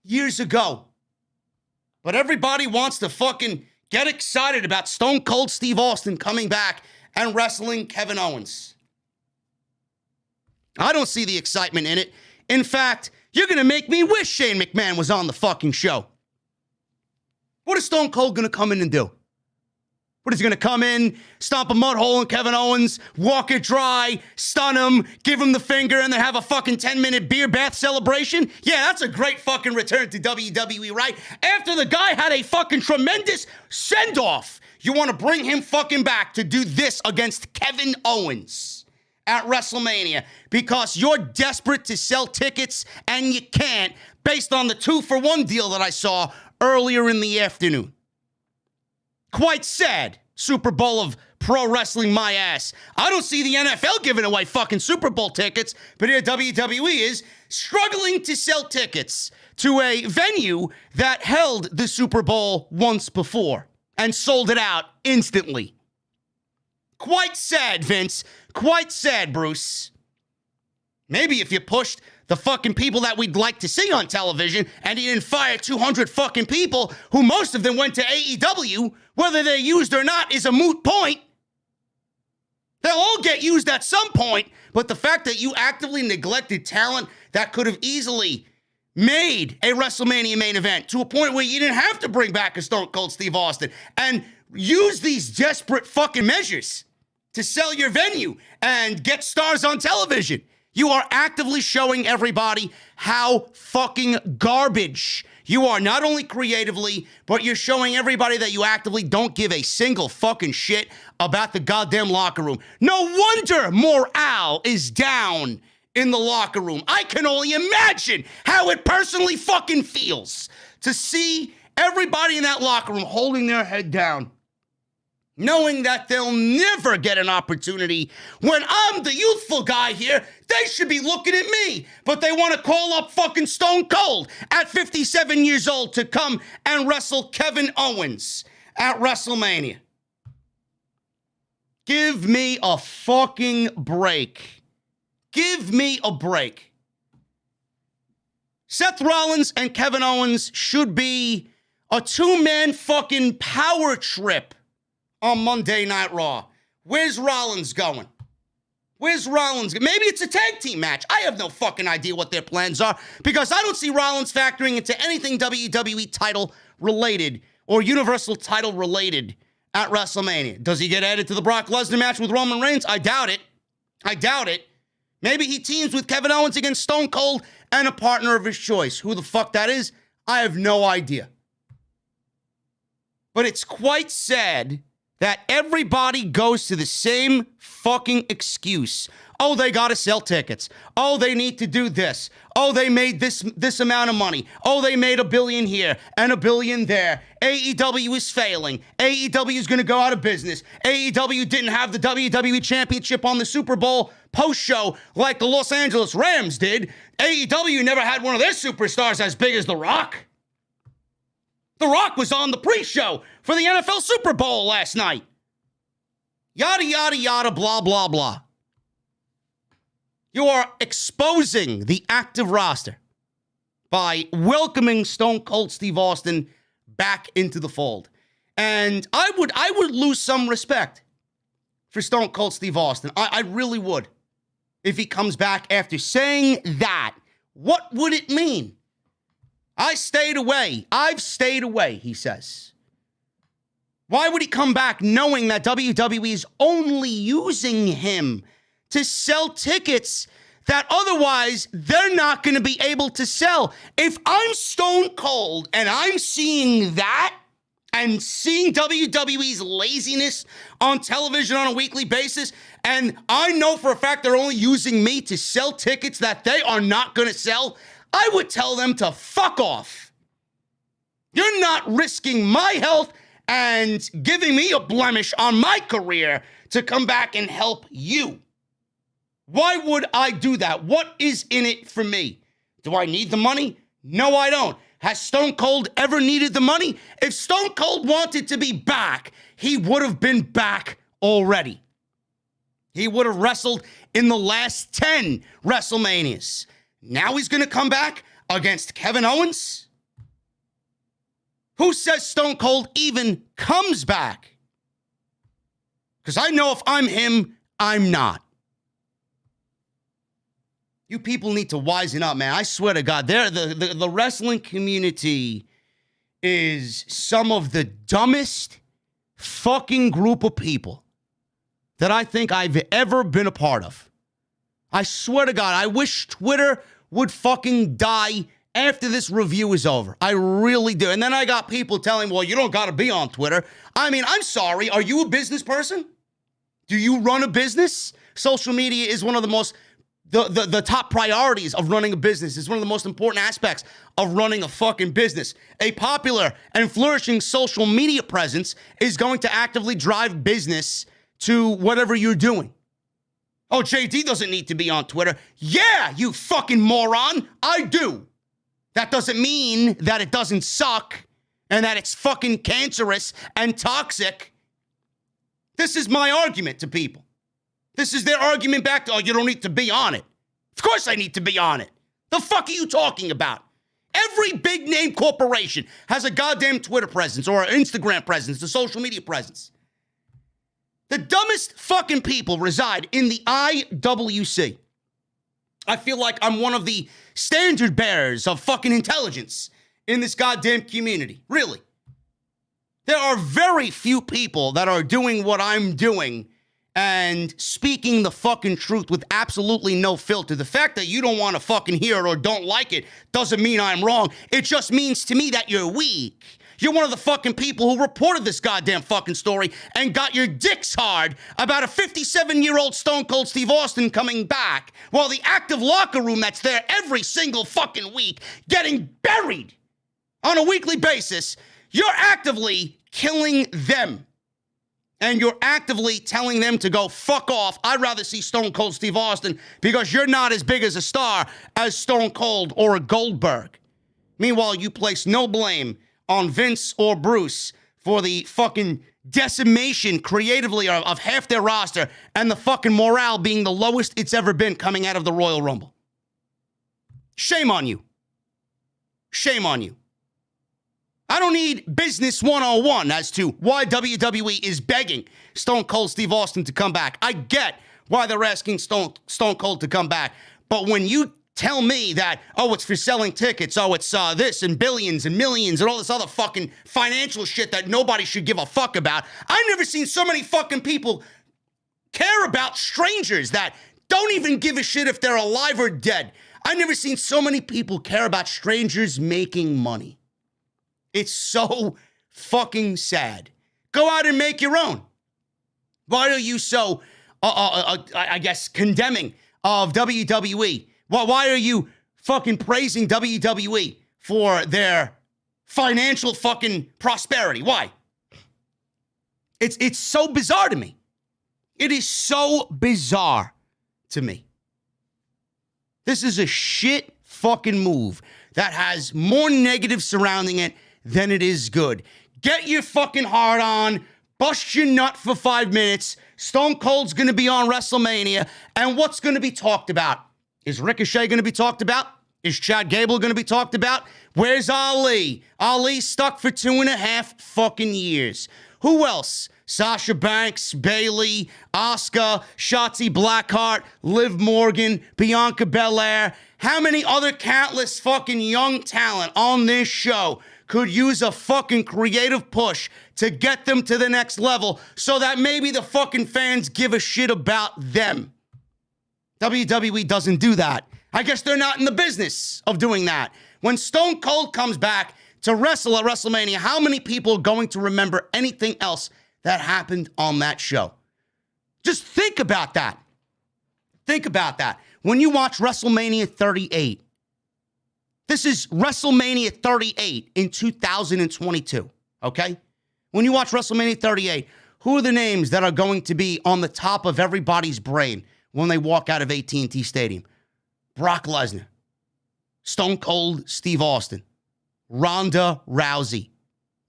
Years ago. But everybody wants to fucking get excited about Stone Cold Steve Austin coming back and wrestling Kevin Owens. I don't see the excitement in it. In fact, you're going to make me wish Shane McMahon was on the fucking show. What is Stone Cold going to come in and do? What is he going to come in, stomp a mud hole in Kevin Owens, walk it dry, stun him, give him the finger, and then have a fucking 10-minute beer bath celebration? Yeah, that's a great fucking return to WWE, right? After the guy had a fucking tremendous send-off, you want to bring him fucking back to do this against Kevin Owens at WrestleMania because you're desperate to sell tickets and you can't based on the 2-for-1 deal that I saw earlier in the afternoon. Quite sad. Super Bowl of pro wrestling my ass. I don't see the NFL giving away fucking Super Bowl tickets, but here WWE is struggling to sell tickets to a venue that held the Super Bowl once before and sold it out instantly. Quite sad, Vince. Quite sad, Bruce. Maybe if you pushed the fucking people that we'd like to see on television and you didn't fire 200 fucking people who most of them went to AEW, whether they're used or not is a moot point. They'll all get used at some point, but the fact that you actively neglected talent that could have easily made a WrestleMania main event to a point where you didn't have to bring back a Stone Cold Steve Austin and use these desperate fucking measures to sell your venue and get stars on television. You are actively showing everybody how fucking garbage you are, not only creatively, but you're showing everybody that you actively don't give a single fucking shit about the goddamn locker room. No wonder morale is down in the locker room. I can only imagine how it personally fucking feels to see everybody in that locker room holding their head down, knowing that they'll never get an opportunity. When I'm the youthful guy here, they should be looking at me, but they want to call up fucking Stone Cold at 57 years old to come and wrestle Kevin Owens at WrestleMania. Give me a fucking break. Give me a break. Seth Rollins and Kevin Owens should be a two-man fucking power trip on Monday Night Raw. Where's Rollins going? Where's Rollins? Maybe it's a tag team match. I have no fucking idea what their plans are because I don't see Rollins factoring into anything WWE title related or Universal title related at WrestleMania. Does he get added to the Brock Lesnar match with Roman Reigns? I doubt it. I doubt it. Maybe he teams with Kevin Owens against Stone Cold and a partner of his choice. Who the fuck that is, I have no idea. But it's quite sad that everybody goes to the same fucking excuse. Oh, they gotta sell tickets. Oh, they need to do this. Oh, they made this amount of money. Oh, they made $1 billion here and $1 billion there. AEW is failing. AEW is gonna go out of business. AEW didn't have the WWE Championship on the Super Bowl post-show like the Los Angeles Rams did. AEW never had one of their superstars as big as The Rock. The Rock was on the pre-show for the NFL Super Bowl last night. Yada, yada, yada, blah, blah, blah. You are exposing the active roster by welcoming Stone Cold Steve Austin back into the fold. And I would lose some respect for Stone Cold Steve Austin. I really would. If he comes back after saying that, what would it mean? I stayed away. I've stayed away, he says. Why would he come back knowing that WWE is only using him to sell tickets that otherwise they're not going to be able to sell? If I'm Stone Cold and I'm seeing that and seeing WWE's laziness on television on a weekly basis, and I know for a fact they're only using me to sell tickets that they are not going to sell, I would tell them to fuck off. You're not risking my health and giving me a blemish on my career to come back and help you. Why would I do that? What is in it for me? Do I need the money? No, I don't. Has Stone Cold ever needed the money? If Stone Cold wanted to be back, he would have been back already. He would have wrestled in the last 10 WrestleManias. Now he's going to come back against Kevin Owens? Who says Stone Cold even comes back? Because I know if I'm him, I'm not. You people need to wisen up, man. I swear to God, the wrestling community is some of the dumbest fucking group of people that I think I've ever been a part of. I swear to God, I wish Twitter would fucking die after this review is over. I really do. And then I got people telling, well, you don't got to be on Twitter. I mean, I'm sorry. Are you a business person? Do you run a business? Social media is one of the most, the top priorities of running a business. It's one of the most important aspects of running a fucking business. A popular and flourishing social media presence is going to actively drive business to whatever you're doing. Oh, JD doesn't need to be on Twitter. Yeah, you fucking moron. I do. That doesn't mean that it doesn't suck and that it's fucking cancerous and toxic. This is my argument to people. This is their argument back to, oh, you don't need to be on it. Of course I need to be on it. The fuck are you talking about? Every big name corporation has a goddamn Twitter presence or an Instagram presence, a social media presence. The dumbest fucking people reside in the IWC. I feel like I'm one of the standard bearers of fucking intelligence in this goddamn community. Really. There are very few people that are doing what I'm doing and speaking the fucking truth with absolutely no filter. The fact that you don't want to fucking hear it or don't like it doesn't mean I'm wrong. It just means to me that you're weak. You're one of the fucking people who reported this goddamn fucking story and got your dicks hard about a 57-year-old Stone Cold Steve Austin coming back while the active locker room that's there every single fucking week getting buried on a weekly basis. You're actively killing them. And you're actively telling them to go fuck off. I'd rather see Stone Cold Steve Austin because you're not as big as a star as Stone Cold or a Goldberg. Meanwhile, you place no blame on Vince or Bruce for the fucking decimation creatively of half their roster and the fucking morale being the lowest it's ever been coming out of the Royal Rumble. Shame on you. Shame on you. I don't need business 101 as to why WWE is begging Stone Cold Steve Austin to come back. I get why they're asking Stone Cold to come back. But when you tell me that, oh, it's for selling tickets, oh, it's this and billions and millions and all this other fucking financial shit that nobody should give a fuck about, I've never seen so many fucking people care about strangers that don't even give a shit if they're alive or dead. I've never seen so many people care about strangers making money. It's so fucking sad. Go out and make your own. Why are you so, I guess, condemning of WWE? Why are you fucking praising WWE for their financial fucking prosperity? Why? It's so bizarre to me. It is so bizarre to me. This is a shit fucking move that has more negative surrounding it than it is good. Get your fucking heart on, bust your nut for 5 minutes. Stone Cold's gonna be on WrestleMania, and what's gonna be talked about? Is Ricochet gonna be talked about? Is Chad Gable gonna be talked about? Where's Ali? Ali stuck for 2.5 fucking years. Who else? Sasha Banks, Bayley, Asuka, Shotzi Blackheart, Liv Morgan, Bianca Belair. How many other countless fucking young talent on this show could use a fucking creative push to get them to the next level so that maybe the fucking fans give a shit about them? WWE doesn't do that. I guess they're not in the business of doing that. When Stone Cold comes back, to wrestle at WrestleMania, how many people are going to remember anything else that happened on that show? Just think about that. Think about that. When you watch WrestleMania 38, this is WrestleMania 38 in 2022, okay? When you watch WrestleMania 38, who are the names that are going to be on the top of everybody's brain when they walk out of AT&T Stadium? Brock Lesnar, Stone Cold Steve Austin, Ronda Rousey,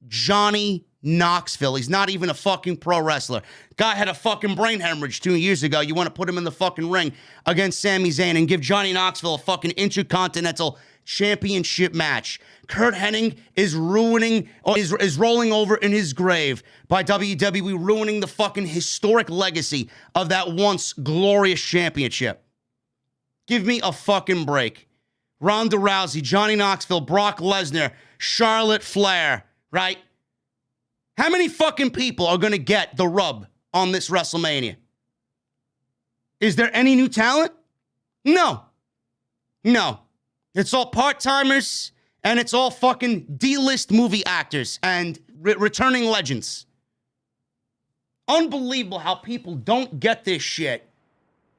Johnny Knoxville. He's not even a fucking pro wrestler. Guy had a fucking brain hemorrhage 2 years ago. You want to put him in the fucking ring against Sami Zayn and give Johnny Knoxville a fucking Intercontinental Championship match. Kurt Hennig is ruining, or is rolling over in his grave by WWE ruining the fucking historic legacy of that once glorious championship. Give me a fucking break. Ronda Rousey, Johnny Knoxville, Brock Lesnar, Charlotte Flair, right? How many fucking people are going to get the rub on this WrestleMania? Is there any new talent? No. No. It's all part-timers, and it's all fucking D-list movie actors and returning legends. Unbelievable how people don't get this shit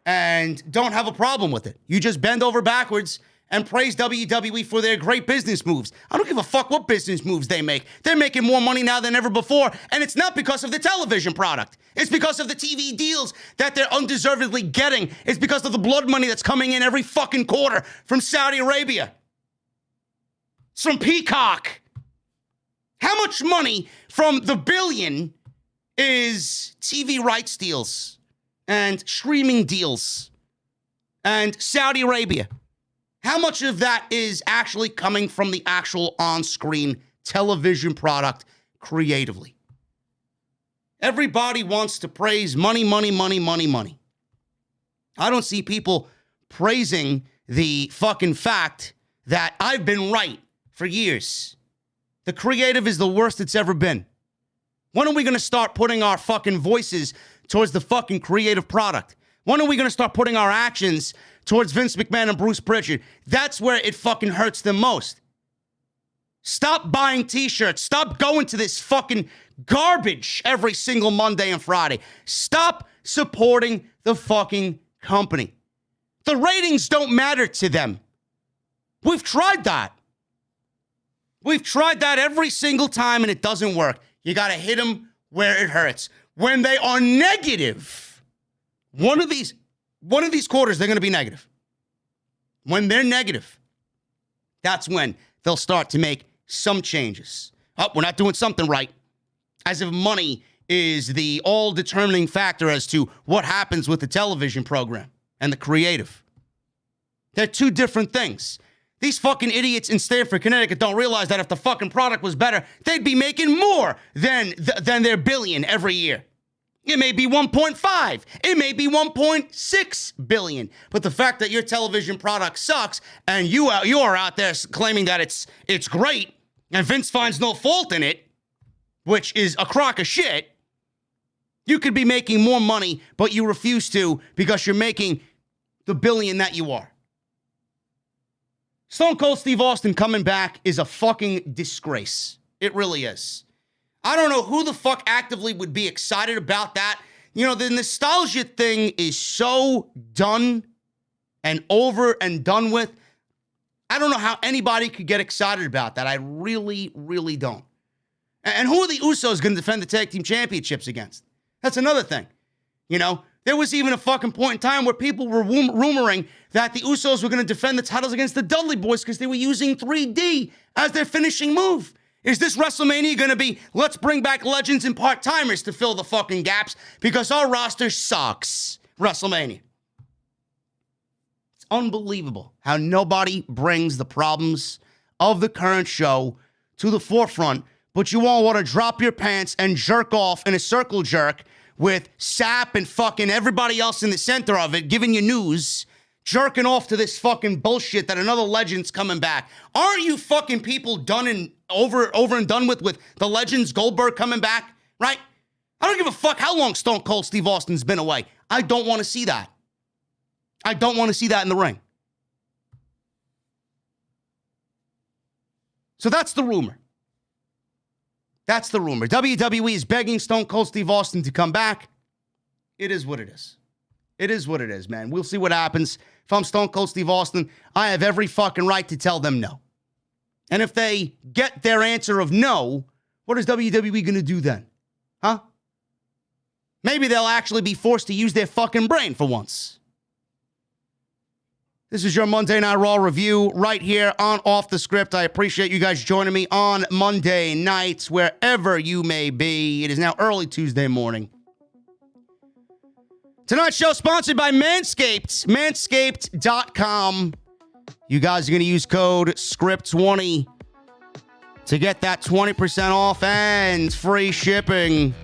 and don't have a problem with it. You just bend over backwards and praise WWE for their great business moves. I don't give a fuck what business moves they make. They're making more money now than ever before, and it's not because of the television product. It's because of the TV deals that they're undeservedly getting. It's because of the blood money that's coming in every fucking quarter from Saudi Arabia. It's from Peacock. How much money from the billion is TV rights deals and streaming deals and Saudi Arabia? How much of that is actually coming from the actual on-screen television product creatively? Everybody wants to praise money, money, money, money, money. I don't see people praising the fucking fact that I've been right for years. The creative is the worst it's ever been. When are we going to start putting our fucking voices towards the fucking creative product? When are we going to start putting our actions towards Vince McMahon and Bruce Pritchard? That's where it fucking hurts them most. Stop buying t-shirts. Stop going to this fucking garbage every single Monday and Friday. Stop supporting the fucking company. The ratings don't matter to them. We've tried that. We've tried that every single time and it doesn't work. You got to hit them where it hurts. When they are negative, one of these quarters, they're going to be negative. When they're negative, that's when they'll start to make some changes. Oh, we're not doing something right. As if money is the all-determining factor as to what happens with the television program and the creative. They're two different things. These fucking idiots in Stamford, Connecticut don't realize that if the fucking product was better, they'd be making more than their billion every year. It may be 1.5. It may be 1.6 billion. But the fact that your television product sucks and you are out there claiming that it's great and Vince finds no fault in it, which is a crock of shit, you could be making more money, but you refuse to because you're making the billion that you are. Stone Cold Steve Austin coming back is a fucking disgrace. It really is. I don't know who the fuck actively would be excited about that. You know, the nostalgia thing is so done and over and done with. I don't know how anybody could get excited about that. I really, really don't. And who are the Usos going to defend the tag team championships against? That's another thing. You know, there was even a fucking point in time where people were rumoring that the Usos were going to defend the titles against the Dudley Boys because they were using 3D as their finishing move. Is this WrestleMania going to be, let's bring back legends and part-timers to fill the fucking gaps because our roster sucks? WrestleMania. It's unbelievable how nobody brings the problems of the current show to the forefront, but you all want to drop your pants and jerk off in a circle jerk with Sap and fucking everybody else in the center of it giving you news, jerking off to this fucking bullshit that another legend's coming back. Aren't you fucking people done and over and done with the legends Goldberg coming back, right? I don't give a fuck how long Stone Cold Steve Austin's been away. I don't want to see that. I don't want to see that in the ring. So that's the rumor. That's the rumor. WWE is begging Stone Cold Steve Austin to come back. It is what it is. It is what it is, man. We'll see what happens. If I'm Stone Cold Steve Austin, I have every fucking right to tell them no. And if they get their answer of no, what is WWE going to do then? Huh? Maybe they'll actually be forced to use their fucking brain for once. This is your Monday Night Raw review right here on Off the Script. I appreciate you guys joining me on Monday nights, wherever you may be. It is now early Tuesday morning. Tonight's show sponsored by Manscaped, manscaped.com. You guys are going to use code SCRIPT20 to get that 20% off and free shipping.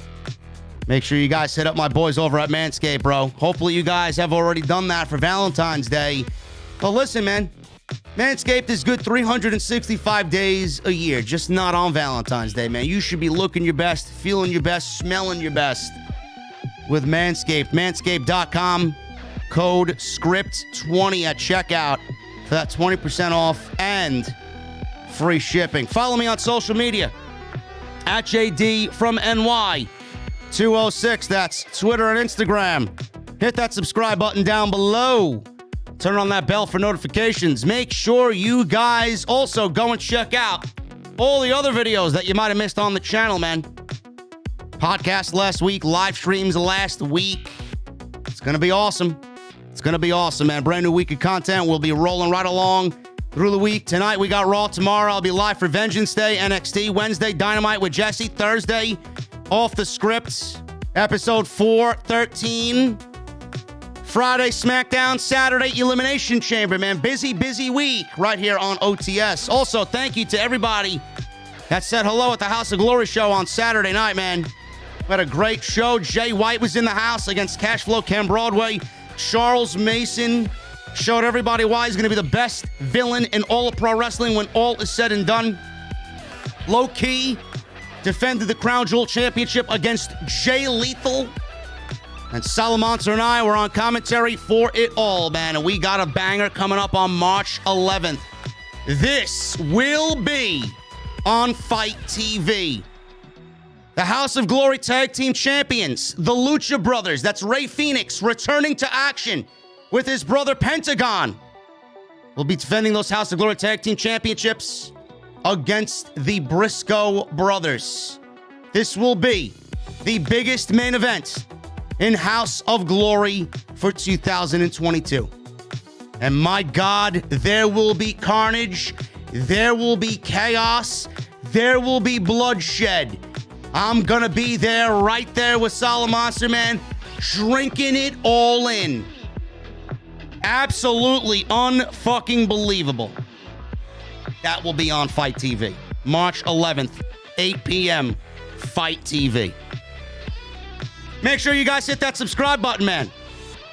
Make sure you guys hit up my boys over at Manscaped, bro. Hopefully you guys have already done that for Valentine's Day. But listen, man, Manscaped is good 365 days a year, just not on Valentine's Day, man. You should be looking your best, feeling your best, smelling your best with Manscaped. Manscaped.com, code SCRIPT20 at checkout for that 20% off and free shipping. Follow me on social media at JDfromNY 206. That's Twitter and Instagram. Hit that subscribe button down below. Turn on that bell for notifications. Make sure you guys also go and check out all the other videos that you might have missed on the channel, man. Podcast last week, live streams last week. It's going to be awesome. It's going to be awesome, man. Brand new week of content. We'll be rolling right along through the week. Tonight, we got Raw. Tomorrow, I'll be live for Vengeance Day, NXT. Wednesday, Dynamite with Jesse. Thursday, Off the Script, episode 413. Friday, SmackDown. Saturday, Elimination Chamber, man. Busy, busy week right here on OTS. Also, thank you to everybody that said hello at the House of Glory show on Saturday night, man. We had a great show. Jay White was in the house against Cashflow Ken Broadway. Charles Mason showed everybody why he's going to be the best villain in all of pro wrestling when all is said and done. Low Key defended the Crown Jewel Championship against Jay Lethal. And Salamancer and I were on commentary for it all, man. And we got a banger coming up on March 11th. This will be on Fight TV. The House of Glory Tag Team Champions, the Lucha Brothers. That's Rey Fenix returning to action with his brother Pentagon. We'll be defending those House of Glory Tag Team Championships against the Briscoe Brothers. This will be the biggest main event in House of Glory for 2022. And my God, there will be carnage, there will be chaos, there will be bloodshed. I'm gonna be there, right there with Salamancer, man, drinking it all in. Absolutely unfucking believable. That will be on Fight TV. March 11th, 8 p.m., Fight TV. Make sure you guys hit that subscribe button, man.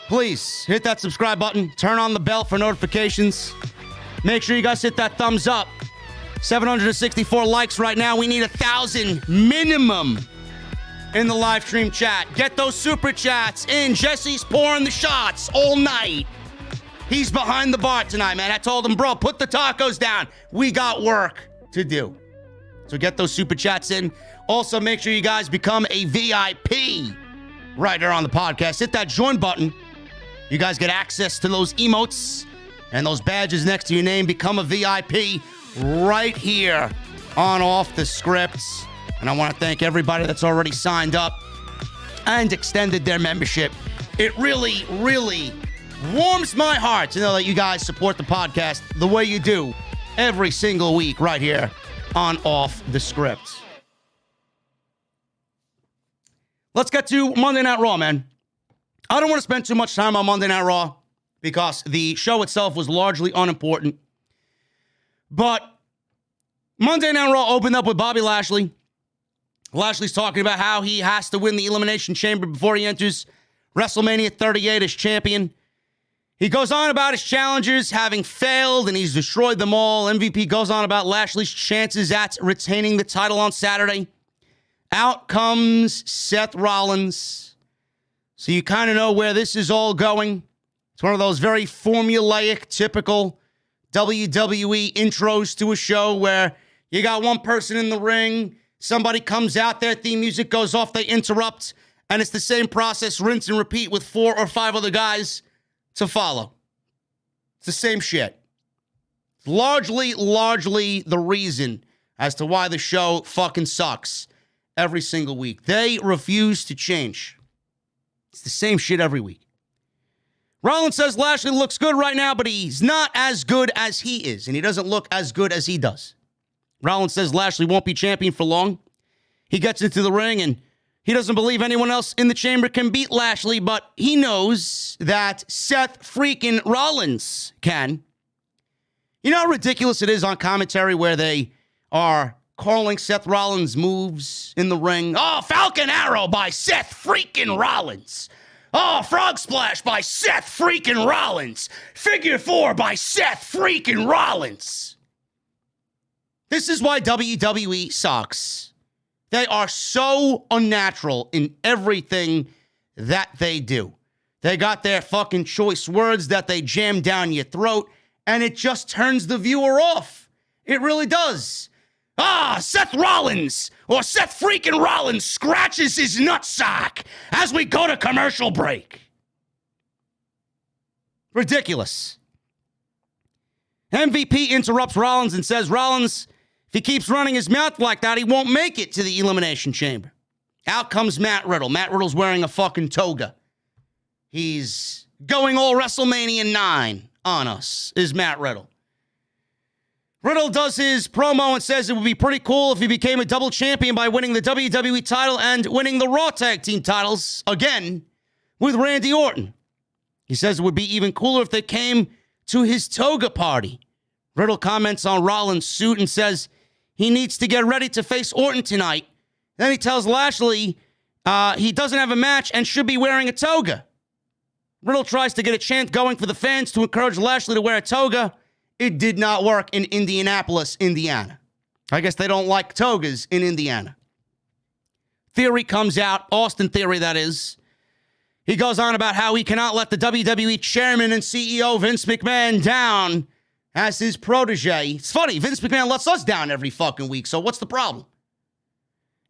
Please hit that subscribe button. Turn on the bell for notifications. Make sure you guys hit that thumbs up. 764 likes right now. We need 1,000 minimum in the live stream chat. Get those super chats in. Jesse's pouring the shots all night. He's behind the bar tonight, man. I told him, bro, put the tacos down. We got work to do. So get those super chats in. Also, make sure you guys become a VIP right there on the podcast. Hit that join button. You guys get access to those emotes and those badges next to your name. Become a VIP right here on Off the Scripts. And I want to thank everybody that's already signed up and extended their membership. It really, really warms my heart to know that you guys support the podcast the way you do every single week right here on Off the Script. Let's get to Monday Night Raw, man. I don't want to spend too much time on Monday Night Raw because the show itself was largely unimportant. But Monday Night Raw opened up with Bobby Lashley. Lashley's talking about how he has to win the Elimination Chamber before he enters WrestleMania 38 as champion. He goes on about his challengers having failed and he's destroyed them all. MVP goes on about Lashley's chances at retaining the title on Saturday. Out comes Seth Rollins. So you kind of know where this is all going. It's one of those very formulaic, typical WWE intros to a show where You got one person in the ring, somebody comes out, their theme music goes off, they interrupt, and it's the same process, rinse and repeat with 4 or 5 other guys to follow. It's the same shit. Largely the reason as to why the show fucking sucks every single week. They refuse to change. It's the same shit every week. Rollins says Lashley looks good right now, but he's not as good as he is, and he doesn't look as good as he does. Rollins says Lashley won't be champion for long. He gets into the ring, and he doesn't believe anyone else in the chamber can beat Lashley, but he knows that Seth freaking Rollins can. You know how ridiculous it is on commentary where they are calling Seth Rollins' moves in the ring? Oh, Falcon Arrow by Seth freaking Rollins. Oh, Frog Splash by Seth freaking Rollins. Figure 4 by Seth freaking Rollins. This is why WWE sucks. They are so unnatural in everything that they do. They got their fucking choice words that they jam down your throat, and it just turns the viewer off. It really does. Ah, Seth Rollins, or Seth freaking Rollins scratches his nutsack as we go to commercial break. Ridiculous. MVP interrupts Rollins and says, Rollins, if he keeps running his mouth like that, he won't make it to the Elimination Chamber. Out comes Matt Riddle. Matt Riddle's wearing a fucking toga. He's going all WrestleMania 9 on us, is Matt Riddle. Riddle does his promo and says it would be pretty cool if he became a double champion by winning the WWE title and winning the Raw Tag Team titles again with Randy Orton. He says it would be even cooler if they came to his toga party. Riddle comments on Rollins' suit and says he needs to get ready to face Orton tonight. Then he tells Lashley he doesn't have a match and should be wearing a toga. Riddle tries to get a chant going for the fans to encourage Lashley to wear a toga. It did not work in Indianapolis, Indiana. I guess they don't like togas in Indiana. Theory comes out, Austin Theory, that is. He goes on about how he cannot let the WWE chairman and CEO Vince McMahon down as his protege. It's funny, Vince McMahon lets us down every fucking week, so what's the problem?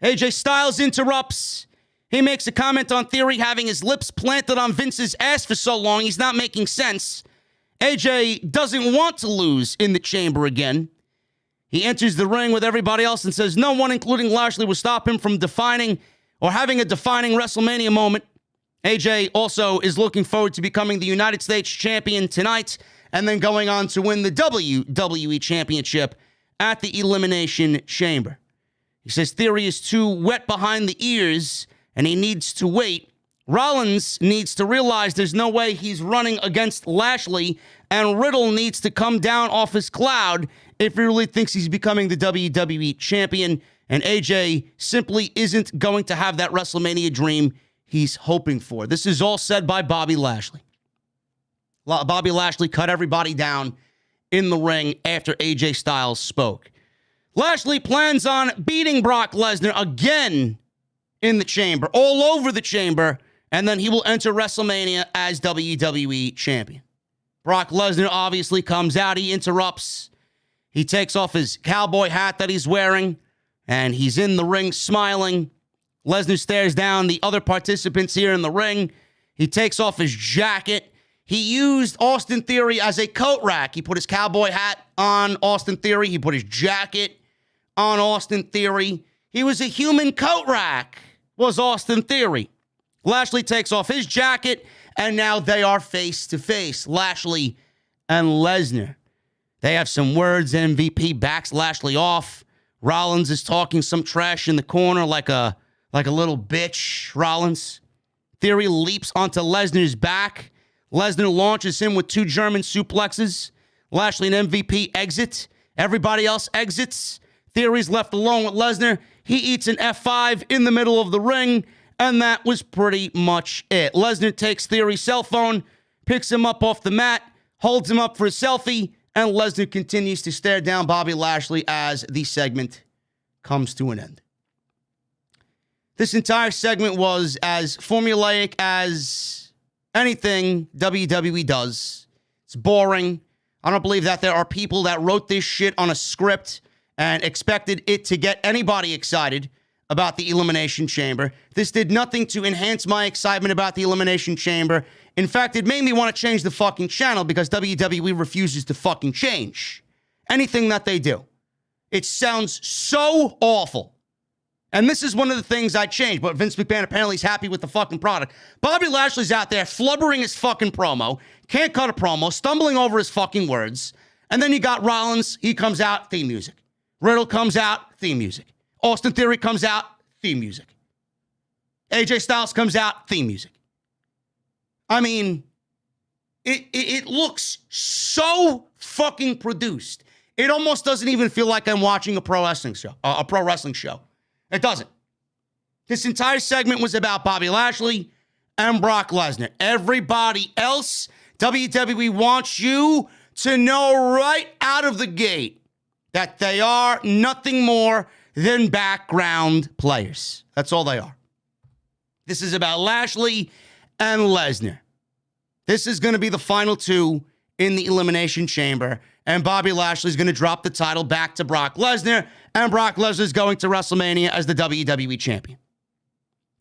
AJ Styles interrupts. He makes a comment on Theory having his lips planted on Vince's ass for so long, he's not making sense. AJ doesn't want to lose in the chamber again. He enters the ring with everybody else and says no one, including Lashley, will stop him from defining or having a defining WrestleMania moment. AJ also is looking forward to becoming the United States champion tonight and then going on to win the WWE Championship at the Elimination Chamber. He says Theory is too wet behind the ears and he needs to wait. Rollins needs to realize there's no way he's running against Lashley, and Riddle needs to come down off his cloud if he really thinks he's becoming the WWE champion, and AJ simply isn't going to have that WrestleMania dream he's hoping for. This is all said by Bobby Lashley. Bobby Lashley cut everybody down in the ring after AJ Styles spoke. Lashley plans on beating Brock Lesnar again in the chamber, all over the chamber, and then he will enter WrestleMania as WWE champion. Brock Lesnar obviously comes out. He interrupts. He takes off his cowboy hat that he's wearing, and he's in the ring smiling. Lesnar stares down the other participants here in the ring. He takes off his jacket. He used Austin Theory as a coat rack. He put his cowboy hat on Austin Theory. He put his jacket on Austin Theory. He was a human coat rack, was Austin Theory. Lashley takes off his jacket, and now they are face-to-face, Lashley and Lesnar. They have some words. MVP backs Lashley off. Rollins is talking some trash in the corner like a little bitch, Rollins. Theory leaps onto Lesnar's back. Lesnar launches him with 2 German suplexes. Lashley and MVP exit. Everybody else exits. Theory's left alone with Lesnar. He eats an F5 in the middle of the ring, and that was pretty much it. Lesnar takes Theory's cell phone, picks him up off the mat, holds him up for a selfie, and Lesnar continues to stare down Bobby Lashley as the segment comes to an end. This entire segment was as formulaic as anything WWE does. It's boring. I don't believe that there are people that wrote this shit on a script and expected it to get anybody excited about the Elimination Chamber. This did nothing to enhance my excitement about the Elimination Chamber. In fact, it made me want to change the fucking channel because WWE refuses to fucking change anything that they do. It sounds so awful. And this is one of the things I changed, but Vince McMahon apparently is happy with the fucking product. Bobby Lashley's out there flubbering his fucking promo, can't cut a promo, stumbling over his fucking words. And then you got Rollins, he comes out, theme music. Riddle comes out, theme music. Austin Theory comes out, theme music. AJ Styles comes out, theme music. I mean, it looks so fucking produced. It almost doesn't even feel like I'm watching a pro wrestling show. It doesn't. This entire segment was about Bobby Lashley and Brock Lesnar. Everybody else, WWE wants you to know right out of the gate that they are nothing more than background players. That's all they are. This is about Lashley and Lesnar. This is going to be the final two in the Elimination Chamber, and Bobby Lashley's going to drop the title back to Brock Lesnar, and Brock Lesnar's going to WrestleMania as the WWE Champion.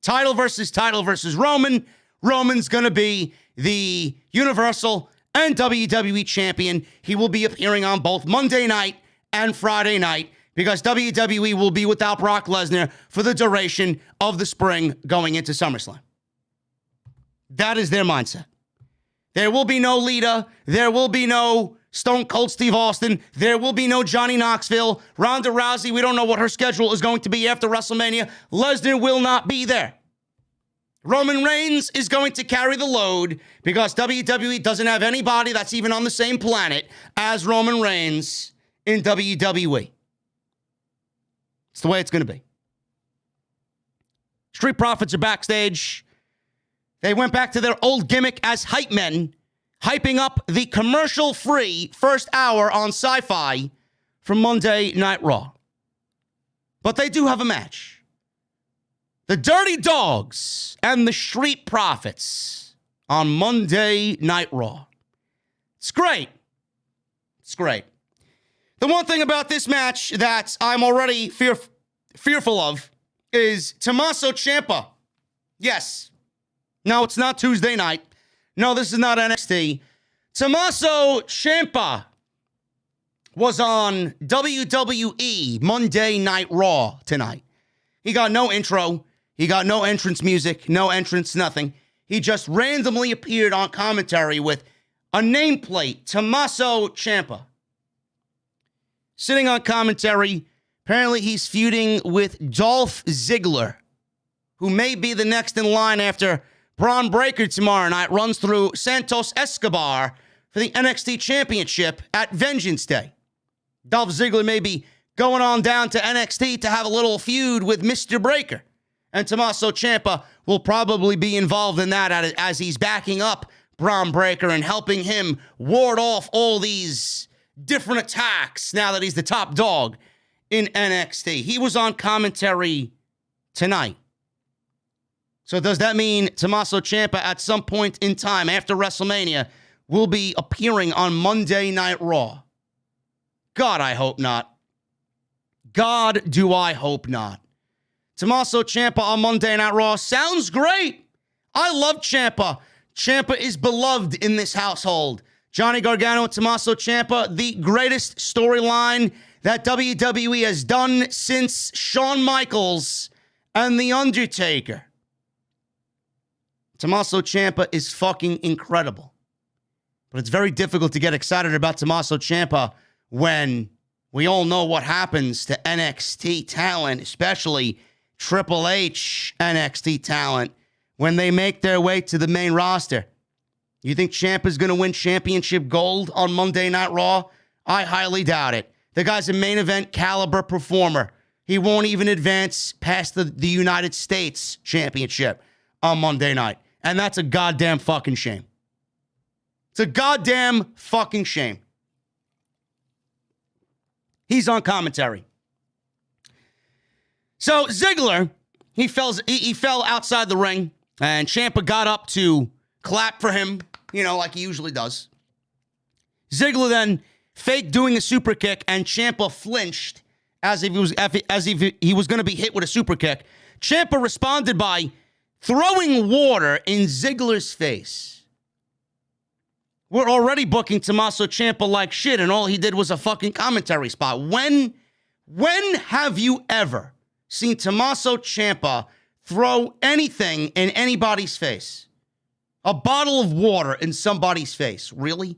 Title versus Roman. Roman's going to be the Universal and WWE Champion. He will be appearing on both Monday night and Friday night because WWE will be without Brock Lesnar for the duration of the spring going into SummerSlam. That is their mindset. There will be no Lita. There will be no Stone Cold Steve Austin. There will be no Johnny Knoxville. Ronda Rousey, we don't know what her schedule is going to be after WrestleMania. Lesnar will not be there. Roman Reigns is going to carry the load because WWE doesn't have anybody that's even on the same planet as Roman Reigns in WWE. It's the way it's going to be. Street Profits are backstage. They went back to their old gimmick as hype men, hyping up the commercial-free first hour on Sci-Fi from Monday Night Raw. But they do have a match. The Dirty Dogs and the Street Profits on Monday Night Raw. It's great. It's great. The one thing about this match that I'm already fearful of is Tommaso Ciampa. Yes. No, it's not Tuesday night. No, this is not NXT. Tommaso Ciampa was on WWE Monday Night Raw tonight. He got no intro. He got no entrance music, no entrance, nothing. He just randomly appeared on commentary with a nameplate, Tommaso Ciampa. Sitting on commentary, apparently he's feuding with Dolph Ziggler, who may be the next in line after Braun Breaker tomorrow night runs through Santos Escobar for the NXT Championship at Vengeance Day. Dolph Ziggler may be going on down to NXT to have a little feud with Mr. Breaker. And Tommaso Ciampa will probably be involved in that as he's backing up Braun Breaker and helping him ward off all these different attacks now that he's the top dog in NXT. He was on commentary tonight. So does that mean Tommaso Ciampa at some point in time after WrestleMania will be appearing on Monday Night Raw? God, I hope not. God, do I hope not. Tommaso Ciampa on Monday Night Raw sounds great. I love Ciampa. Ciampa is beloved in this household. Johnny Gargano and Tommaso Ciampa, the greatest storyline that WWE has done since Shawn Michaels and The Undertaker. Tommaso Ciampa is fucking incredible. But it's very difficult to get excited about Tommaso Ciampa when we all know what happens to NXT talent, especially Triple H NXT talent, when they make their way to the main roster. You think Ciampa's going to win championship gold on Monday Night Raw? I highly doubt it. The guy's a main event caliber performer. He won't even advance past the United States Championship on Monday night. And that's a goddamn fucking shame. It's a goddamn fucking shame. He's on commentary. So Ziggler, he fell outside the ring, and Ciampa got up to clap for him, like he usually does. Ziggler then faked doing a super kick, and Ciampa flinched as if he was going to be hit with a super kick. Ciampa responded by throwing water in Ziggler's face. We're already booking Tommaso Ciampa like shit, and all he did was a fucking commentary spot. When have you ever seen Tommaso Ciampa throw anything in anybody's face? A bottle of water in somebody's face. Really?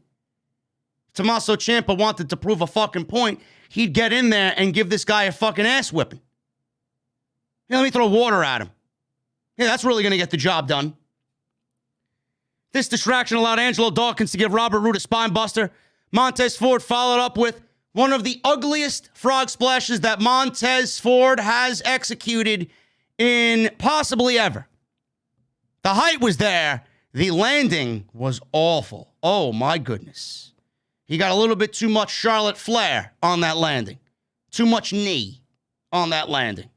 Tommaso Ciampa wanted to prove a fucking point. He'd get in there and give this guy a fucking ass whipping. Yeah, let me throw water at him. Yeah, that's really going to get the job done. This distraction allowed Angelo Dawkins to give Robert Roode a spine buster. Montez Ford followed up with one of the ugliest frog splashes that Montez Ford has executed in possibly ever. The height was there. The landing was awful. Oh, my goodness. He got a little bit too much Charlotte Flair on that landing. Too much knee on that landing.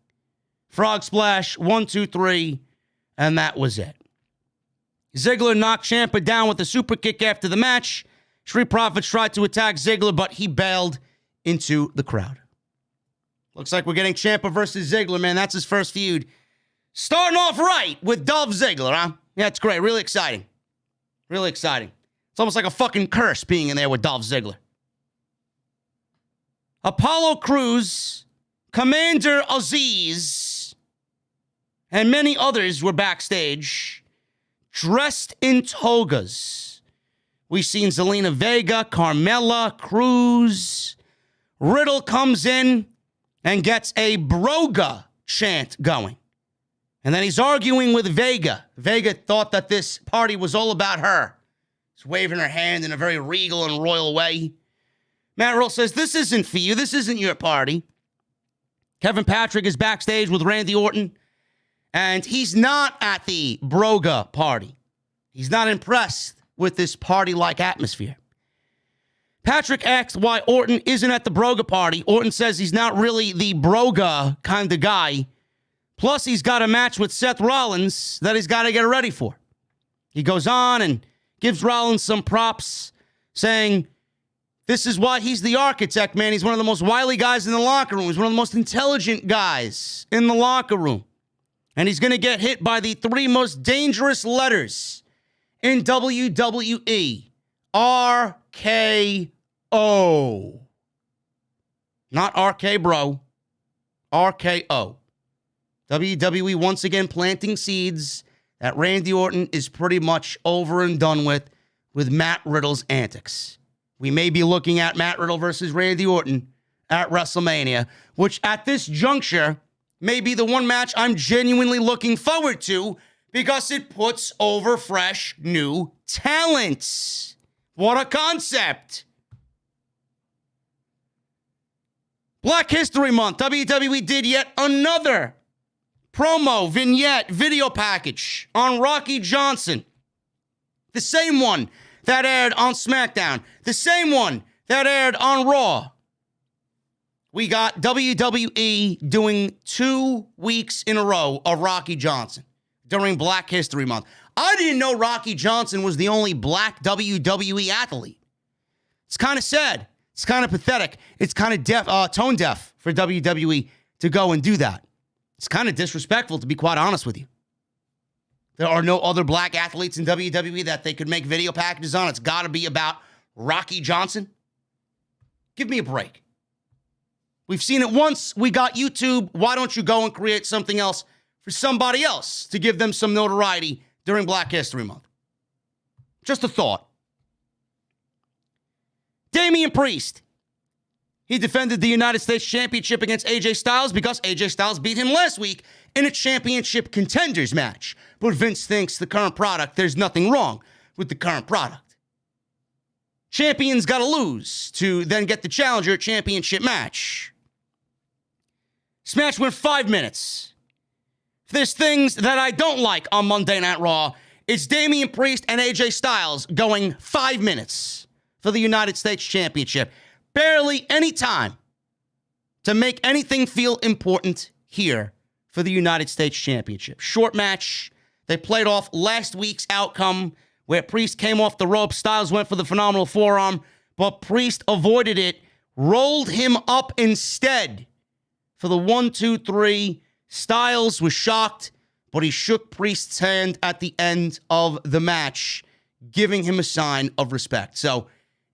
Frog splash, 1, 2, 3, and that was it. Ziggler knocked Ciampa down with a super kick after the match. Street Profits tried to attack Ziggler, but he bailed into the crowd. Looks like we're getting Ciampa versus Ziggler, man. That's his first feud. Starting off right with Dolph Ziggler, huh? Yeah, it's great. Really exciting. Really exciting. It's almost like a fucking curse being in there with Dolph Ziggler. Apollo Crews, Commander Aziz, and many others were backstage, dressed in togas. We've seen Zelina Vega, Carmella, Cruz. Riddle comes in and gets a Broga chant going. And then he's arguing with Vega. Vega thought that this party was all about her. She's waving her hand in a very regal and royal way. Matt Riddle says, this isn't for you. This isn't your party. Kevin Patrick is backstage with Randy Orton. And he's not at the Broga party. He's not impressed with this party-like atmosphere. Patrick asks why Orton isn't at the Broga party. Orton says he's not really the Broga kind of guy. Plus, he's got a match with Seth Rollins that he's got to get ready for. He goes on and gives Rollins some props, saying, this is why he's the architect, man. He's one of the most wily guys in the locker room. He's one of the most intelligent guys in the locker room. And he's going to get hit by the 3 most dangerous letters in WWE. RKO. Not RK, bro. RKO. WWE once again planting seeds that Randy Orton is pretty much over and done with Matt Riddle's antics. We may be looking at Matt Riddle versus Randy Orton at WrestleMania, which at this juncture may be the one match I'm genuinely looking forward to because it puts over fresh new talent. What a concept. Black History Month. WWE did yet another promo, vignette, video package on Rocky Johnson. The same one that aired on SmackDown. The same one that aired on Raw. We got WWE doing 2 weeks in a row of Rocky Johnson during Black History Month. I didn't know Rocky Johnson was the only black WWE athlete. It's kind of sad. It's kind of pathetic. It's kind of tone deaf for WWE to go and do that. It's kind of disrespectful, to be quite honest with you. There are no other black athletes in WWE that they could make video packages on. It's got to be about Rocky Johnson. Give me a break. We've seen it once. We got YouTube. Why don't you go and create something else for somebody else to give them some notoriety during Black History Month? Just a thought. Damian Priest. He defended the United States Championship against AJ Styles because AJ Styles beat him last week in a championship contenders match. But Vince thinks the current product, there's nothing wrong with the current product. Champions got to lose to then get the challenger championship match. This match went 5 minutes. If there's things that I don't like on Monday Night Raw, it's Damian Priest and AJ Styles going 5 minutes for the United States Championship. Barely any time to make anything feel important here for the United States Championship. Short match. They played off last week's outcome where Priest came off the rope. Styles went for the phenomenal forearm, but Priest avoided it, rolled him up instead, for the 1, 2, 3. Styles was shocked, but he shook Priest's hand at the end of the match, giving him a sign of respect. So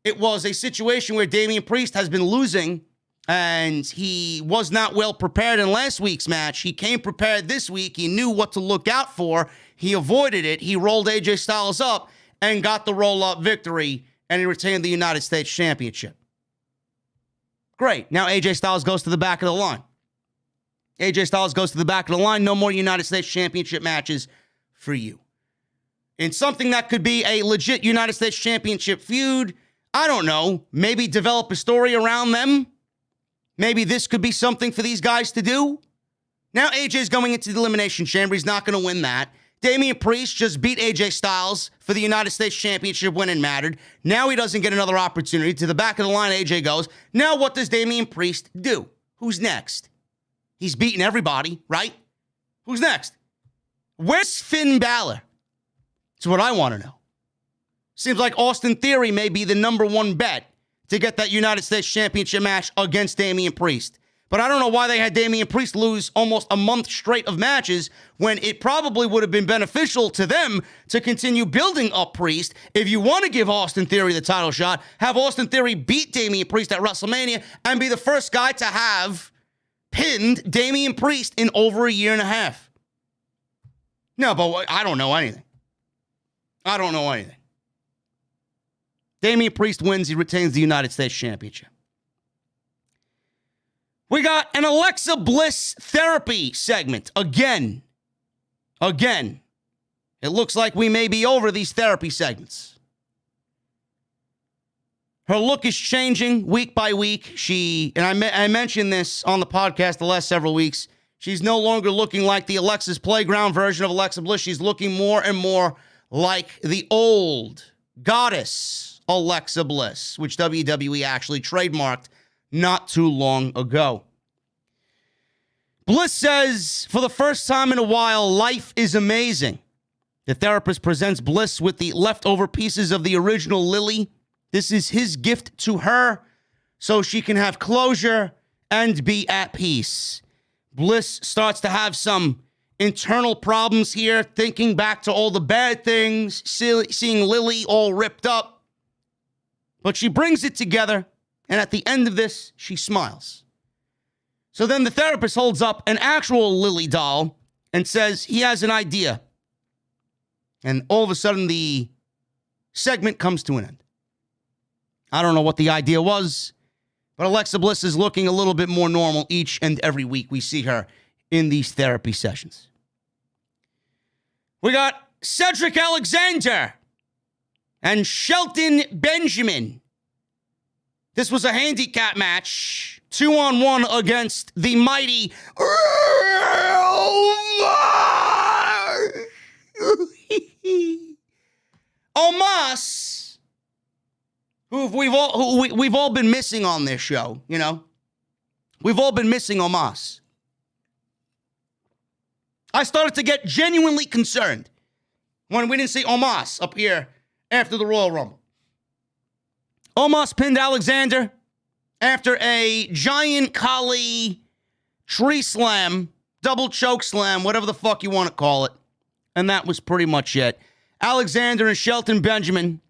it was a situation where Damian Priest has been losing, and he was not well prepared in last week's match. He came prepared this week. He knew what to look out for. He avoided it. He rolled AJ Styles up and got the roll-up victory, and he retained the United States Championship. Great. Now AJ Styles goes to the back of the line. AJ Styles goes to the back of the line. No more United States Championship matches for you. In something that could be a legit United States Championship feud, I don't know, maybe develop a story around them. Maybe this could be something for these guys to do. Now AJ's going into the Elimination Chamber. He's not going to win that. Damian Priest just beat AJ Styles for the United States Championship when it mattered. Now he doesn't get another opportunity. To the back of the line, AJ goes. Now what does Damian Priest do? Who's next? He's beaten everybody, right? Who's next? Where's Finn Balor? That's what I want to know. Seems like Austin Theory may be the number one bet to get that United States Championship match against Damian Priest. But I don't know why they had Damian Priest lose almost a month straight of matches when it probably would have been beneficial to them to continue building up Priest. If you want to give Austin Theory the title shot, have Austin Theory beat Damian Priest at WrestleMania and be the first guy to have pinned Damian Priest in over a year and a half. No, but I don't know anything. I don't know anything. Damian Priest wins. He retains the United States Championship. We got an Alexa Bliss therapy segment. Again. It looks like we may be over these therapy segments. Her look is changing week by week. I mentioned this on the podcast the last several weeks. She's no longer looking like the Alexa's Playground version of Alexa Bliss. She's looking more and more like the old goddess Alexa Bliss, which WWE actually trademarked not too long ago. Bliss says, for the first time in a while, life is amazing. The therapist presents Bliss with the leftover pieces of the original Lily. This is his gift to her so she can have closure and be at peace. Bliss starts to have some internal problems here, thinking back to all the bad things, seeing Lily all ripped up. But she brings it together, and at the end of this, she smiles. So then the therapist holds up an actual Lily doll and says he has an idea. And all of a sudden, the segment comes to an end. I don't know what the idea was, but Alexa Bliss is looking a little bit more normal each and every week we see her in these therapy sessions. We got Cedric Alexander and Shelton Benjamin. This was a handicap match, 2-on-1 against the mighty Omos, who we've all been missing on this show, you know? We've all been missing Omos. I started to get genuinely concerned when we didn't see Omos up here after the Royal Rumble. Omos pinned Alexander after a giant Kali tree slam, double choke slam, whatever the fuck you want to call it. And that was pretty much it. Alexander and Shelton Benjamin,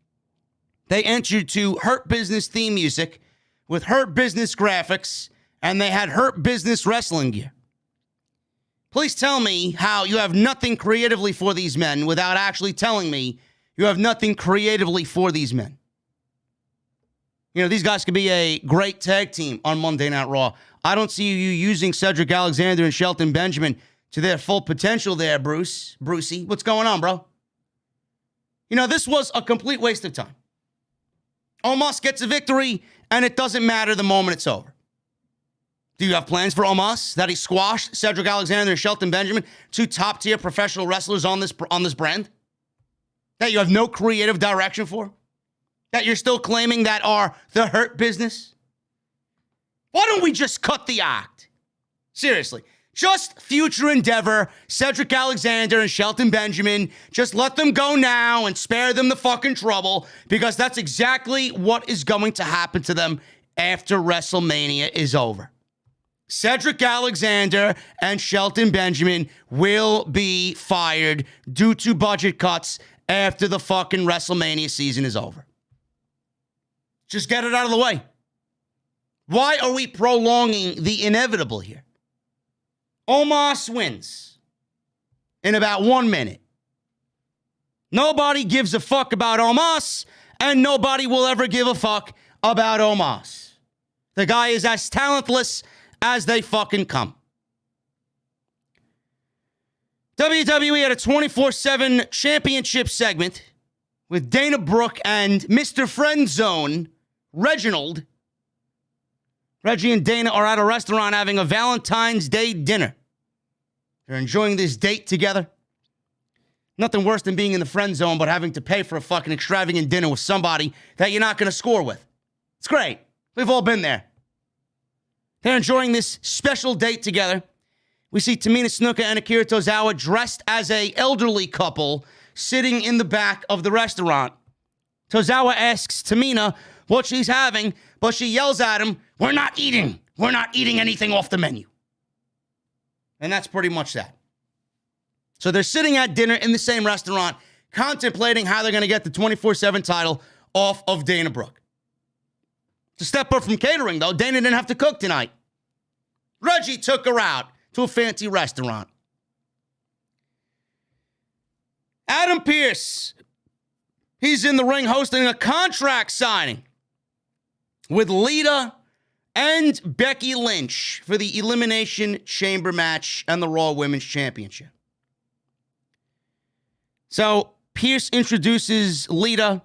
they entered to Hurt Business theme music with Hurt Business graphics, and they had Hurt Business wrestling gear. Please tell me how you have nothing creatively for these men without actually telling me you have nothing creatively for these men. You know, these guys could be a great tag team on Monday Night Raw. I don't see you using Cedric Alexander and Shelton Benjamin to their full potential there, Brucey. What's going on, bro? You know, this was a complete waste of time. Omos gets a victory, and it doesn't matter the moment it's over. Do you have plans for Omos that he squashed Cedric Alexander and Shelton Benjamin, two top-tier professional wrestlers on this brand? That you have no creative direction for? That you're still claiming that are the Hurt Business? Why don't we just cut the act? Seriously. Just future endeavor, Cedric Alexander and Shelton Benjamin. Just let them go now and spare them the fucking trouble, because that's exactly what is going to happen to them after WrestleMania is over. Cedric Alexander and Shelton Benjamin will be fired due to budget cuts after the fucking WrestleMania season is over. Just get it out of the way. Why are we prolonging the inevitable here? Omos wins in about 1 minute. Nobody gives a fuck about Omos, and nobody will ever give a fuck about Omos. The guy is as talentless as they fucking come. WWE had a 24/7 championship segment with Dana Brooke and Mr. Friendzone, Reginald. Reggie and Dana are at a restaurant having a Valentine's Day dinner. They're enjoying this date together. Nothing worse than being in the friend zone, but having to pay for a fucking extravagant dinner with somebody that you're not going to score with. It's great. We've all been there. They're enjoying this special date together. We see Tamina Snuka and Akira Tozawa dressed as a elderly couple sitting in the back of the restaurant. Tozawa asks Tamina what she's having, but she yells at him, "We're not eating. We're not eating anything off the menu." And that's pretty much that. So they're sitting at dinner in the same restaurant, contemplating how they're going to get the 24/7 title off of Dana Brooke. To step up from catering, though, Dana didn't have to cook tonight. Reggie took her out to a fancy restaurant. Adam Pearce, he's in the ring hosting a contract signing with Lita and Becky Lynch for the Elimination Chamber match and the Raw Women's Championship. So Pearce introduces Lita.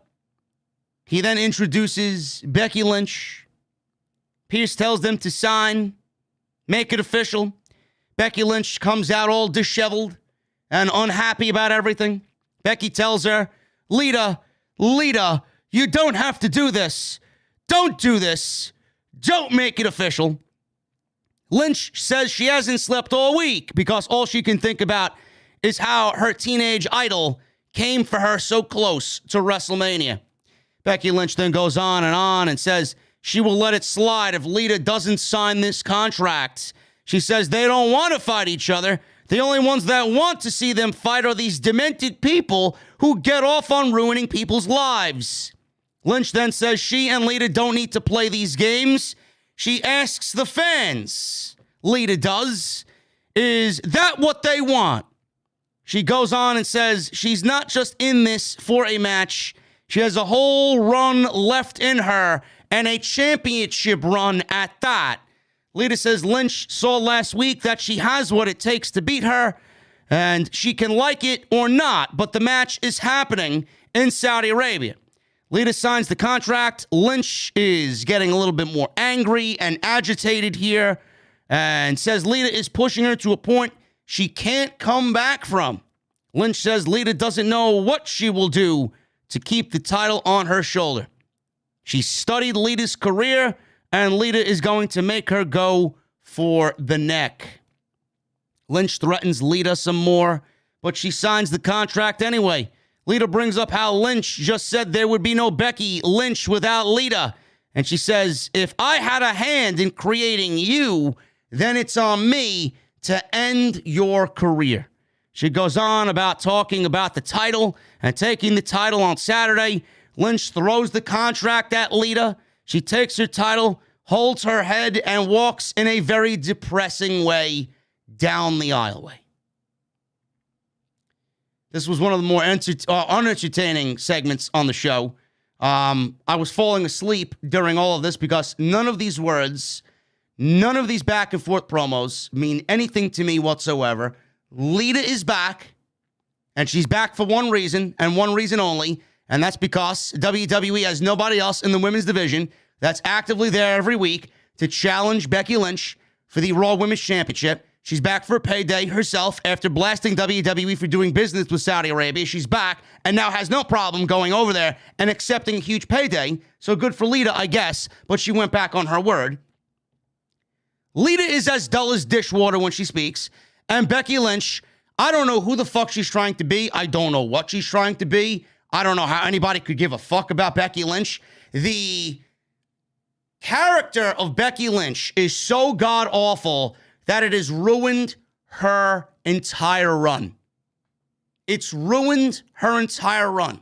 He then introduces Becky Lynch. Pearce tells them to sign, make it official. Becky Lynch comes out all disheveled and unhappy about everything. Becky tells her, Lita, you don't have to do this. Don't do this. Don't make it official. Lynch says she hasn't slept all week because all she can think about is how her teenage idol came for her so close to WrestleMania. Becky Lynch then goes on and says she will let it slide if Lita doesn't sign this contract. She says they don't want to fight each other. The only ones that want to see them fight are these demented people who get off on ruining people's lives. Lynch then says she and Lita don't need to play these games. She asks the fans, Lita does, is that what they want? She goes on and says she's not just in this for a match. She has a whole run left in her and a championship run at that. Lita says Lynch saw last week that she has what it takes to beat her, and she can like it or not, but the match is happening in Saudi Arabia. Lita signs the contract. Lynch is getting a little bit more angry and agitated here and says Lita is pushing her to a point she can't come back from. Lynch says Lita doesn't know what she will do to keep the title on her shoulder. She studied Lita's career, and Lita is going to make her go for the neck. Lynch threatens Lita some more, but she signs the contract anyway. Lita brings up how Lynch just said there would be no Becky Lynch without Lita. And she says, if I had a hand in creating you, then it's on me to end your career. She goes on about talking about the title and taking the title on Saturday. Lynch throws the contract at Lita. She takes her title, holds her head, and walks in a very depressing way down the aisleway. This was one of the more unentertaining segments on the show. I was falling asleep during all of this because none of these words, none of these back and forth promos mean anything to me whatsoever. Lita is back, and she's back for one reason and one reason only, and that's because WWE has nobody else in the women's division that's actively there every week to challenge Becky Lynch for the Raw Women's Championship. She's back for a payday herself after blasting WWE for doing business with Saudi Arabia. She's back and now has no problem going over there and accepting a huge payday. So good for Lita, I guess, but she went back on her word. Lita is as dull as dishwater when she speaks. And Becky Lynch, I don't know who the fuck she's trying to be. I don't know what she's trying to be. I don't know how anybody could give a fuck about Becky Lynch. The character of Becky Lynch is so god-awful that it has ruined her entire run. It's ruined her entire run.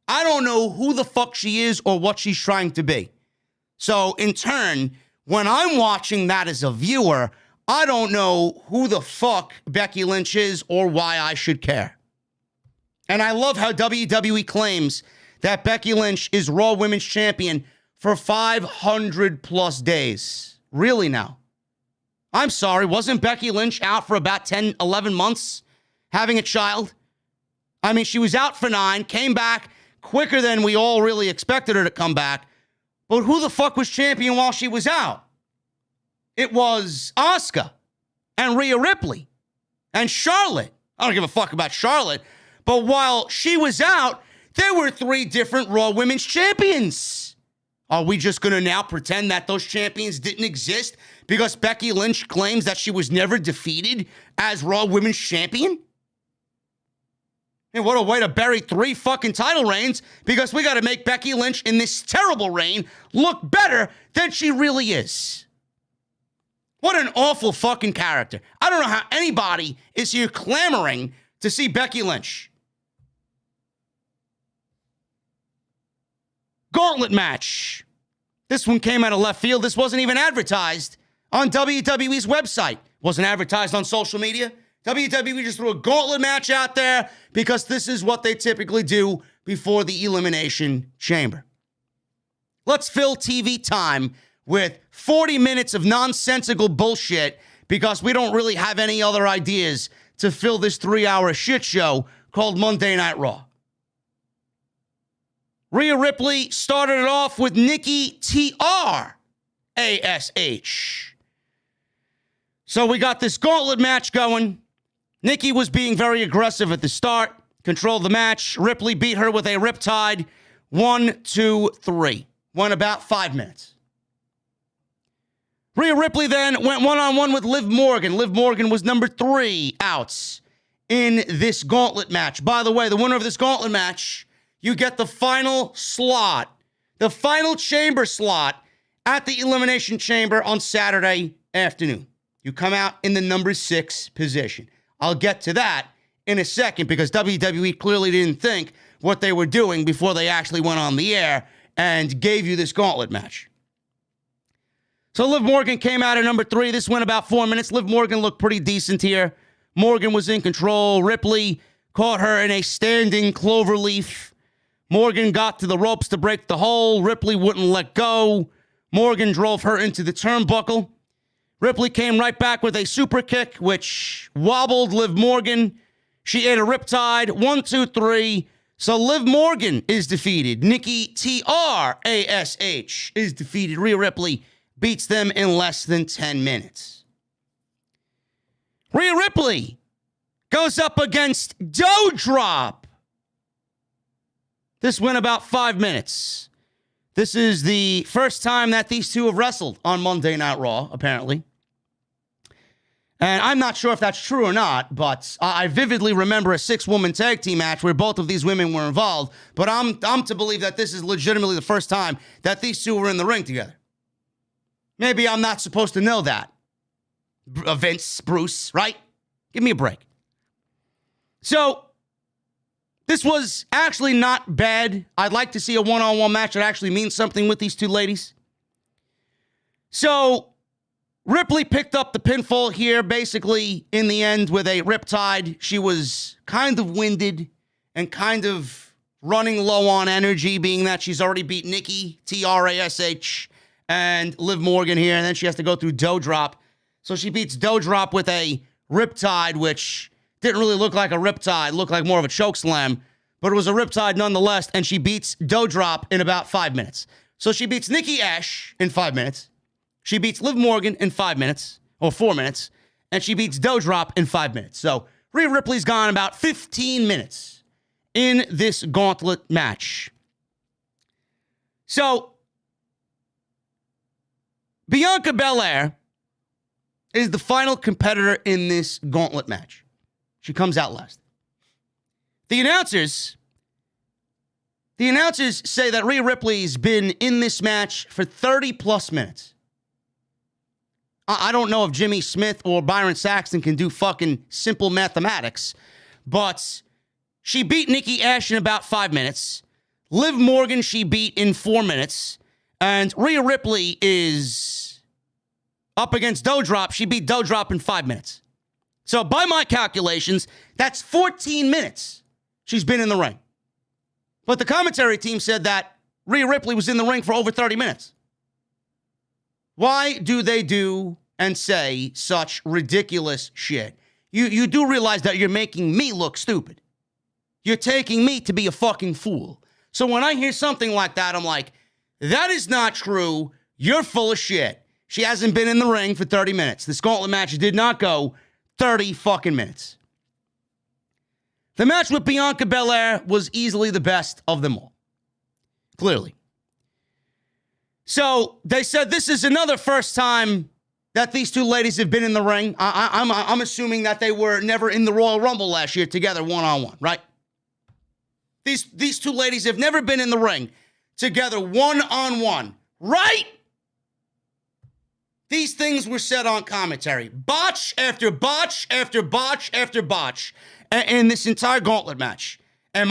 I don't know who the fuck she is or what she's trying to be. So, in turn, when I'm watching that as a viewer, I don't know who the fuck Becky Lynch is or why I should care. And I love how WWE claims that Becky Lynch is Raw Women's Champion for 500 plus days. Really now? I'm sorry, wasn't Becky Lynch out for about 10, 11 months having a child? I mean, she was out for 9, came back quicker than we all really expected her to come back. But who the fuck was champion while she was out? It was Asuka and Rhea Ripley and Charlotte. I don't give a fuck about Charlotte. But while she was out, there were 3 different Raw Women's Champions. Are we just going to now pretend that those champions didn't exist because Becky Lynch claims that she was never defeated as Raw Women's Champion? And what a way to bury 3 fucking title reigns, because we got to make Becky Lynch in this terrible reign look better than she really is. What an awful fucking character. I don't know how anybody is here clamoring to see Becky Lynch. Gauntlet match. This one came out of left field. This wasn't even advertised on WWE's website. Wasn't advertised on social media. WWE just threw a gauntlet match out there because this is what they typically do before the Elimination Chamber. Let's fill TV time with 40 minutes of nonsensical bullshit because we don't really have any other ideas to fill this 3-hour shit show called Monday Night Raw. Rhea Ripley started it off with Nikki T.R.A.S.H. So we got this gauntlet match going. Nikki was being very aggressive at the start, controlled the match. Ripley beat her with a riptide. 1, 2, 3. Went about 5 minutes. Rhea Ripley then went one-on-one with Liv Morgan. Liv Morgan was number 3 outs in this gauntlet match. By the way, the winner of this gauntlet match, you get the final slot, the final chamber slot at the Elimination Chamber on Saturday afternoon. You come out in the number 6 position. I'll get to that in a second because WWE clearly didn't think what they were doing before they actually went on the air and gave you this gauntlet match. So Liv Morgan came out at number 3. This went about 4 minutes. Liv Morgan looked pretty decent here. Morgan was in control. Ripley caught her in a standing cloverleaf. Morgan got to the ropes to break the hold. Ripley wouldn't let go. Morgan drove her into the turnbuckle. Ripley came right back with a super kick, which wobbled Liv Morgan. She ate a riptide. 1, 2, 3. So Liv Morgan is defeated. Nikki T.R.A.S.H. is defeated. Rhea Ripley beats them in less than 10 minutes. Rhea Ripley goes up against Doudrop. This went about 5 minutes. This is the first time that these two have wrestled on Monday Night Raw, apparently. And I'm not sure if that's true or not, but I vividly remember a 6-woman tag team match where both of these women were involved. But I'm to believe that this is legitimately the first time that these two were in the ring together. Maybe I'm not supposed to know that. Vince, Bruce, right? Give me a break. So, this was actually not bad. I'd like to see a one-on-one match that actually means something with these two ladies. So, Ripley picked up the pinfall here, basically, in the end, with a riptide. She was kind of winded and kind of running low on energy, being that she's already beat Nikki, T.R.A.S.H., and Liv Morgan here, and then she has to go through Doudrop. So she beats Doudrop with a riptide, which didn't really look like a riptide, looked like more of a chokeslam, but it was a riptide nonetheless, and she beats Doudrop in about 5 minutes. So she beats Nikki Ash in 5 minutes. She beats Liv Morgan in 5 minutes, or 4 minutes, and she beats Doudrop in 5 minutes. So Rhea Ripley's gone about 15 minutes in this gauntlet match. So Bianca Belair is the final competitor in this gauntlet match. She comes out last. The announcers The announcers say that Rhea Ripley's been in this match for 30 plus minutes. I don't know if Jimmy Smith or Byron Saxton can do fucking simple mathematics, but she beat Nikki Ash in about 5 minutes. Liv Morgan she beat in 4 minutes. And Rhea Ripley is up against Doudrop. She beat Doudrop in 5 minutes. So by my calculations, that's 14 minutes she's been in the ring. But the commentary team said that Rhea Ripley was in the ring for over 30 minutes. Why do they do and say such ridiculous shit? You do realize that you're making me look stupid. You're taking me to be a fucking fool. So when I hear something like that, I'm like, that is not true. You're full of shit. She hasn't been in the ring for 30 minutes. This gauntlet match did not go 30 fucking minutes. The match with Bianca Belair was easily the best of them all. Clearly. So they said this is another first time that these two ladies have been in the ring. I'm assuming that they were never in the Royal Rumble last year together one-on-one, right? These two ladies have never been in the ring together one-on-one, right? These things were said on commentary. Botch after botch after botch after botch in this entire gauntlet match. Do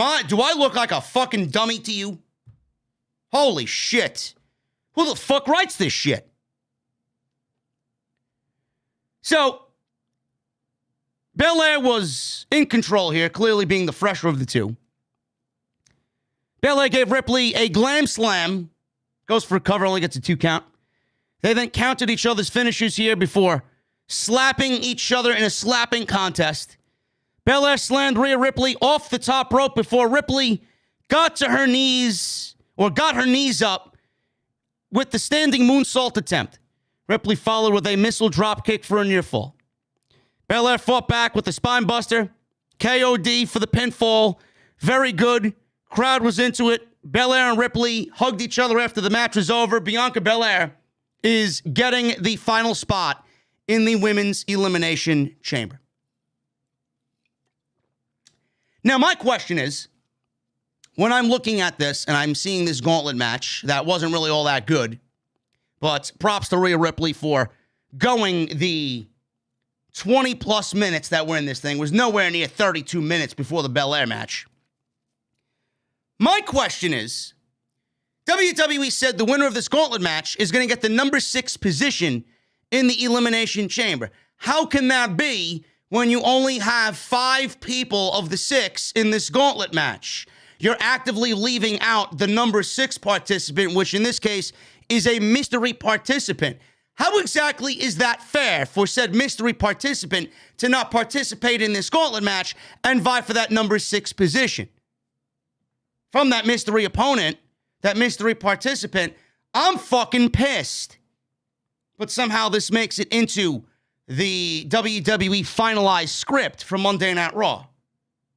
I look like a fucking dummy to you? Holy shit. Who the fuck writes this shit? So, Belair was in control here, clearly being the fresher of the two. Belair gave Ripley a glam slam. Goes for a cover, only gets a 2 count. They then counted each other's finishers here before slapping each other in a slapping contest. Belair slammed Rhea Ripley off the top rope before Ripley got her knees up with the standing moonsault attempt. Ripley followed with a missile drop kick for a near fall. Belair fought back with a spine buster. KOD for the pinfall. Very good. Crowd was into it. Belair and Ripley hugged each other after the match was over. Bianca Belair is getting the final spot in the Women's Elimination Chamber. Now, my question is, when I'm looking at this and I'm seeing this gauntlet match that wasn't really all that good, but props to Rhea Ripley for going the 20-plus minutes that were in this thing. Was nowhere near 32 minutes before the Belair match. My question is, WWE said the winner of this gauntlet match is going to get the number 6 position in the Elimination Chamber. How can that be when you only have 5 people of the 6 in this gauntlet match? You're actively leaving out the number 6 participant, which in this case is a mystery participant. How exactly is that fair for said mystery participant to not participate in this gauntlet match and vie for that number 6 position? From that mystery opponent, that mystery participant, I'm fucking pissed. But somehow this makes it into the WWE finalized script for Monday Night Raw.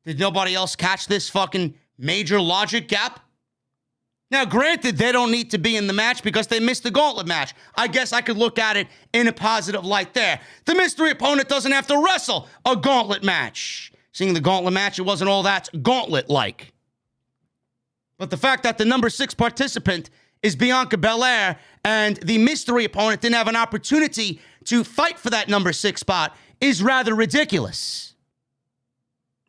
Did nobody else catch this fucking major logic gap? Now, granted, they don't need to be in the match because they missed the gauntlet match. I guess I could look at it in a positive light there. The mystery opponent doesn't have to wrestle a gauntlet match. Seeing the gauntlet match, it wasn't all that gauntlet-like. But the fact that the number 6 participant is Bianca Belair and the mystery opponent didn't have an opportunity to fight for that number 6 spot is rather ridiculous.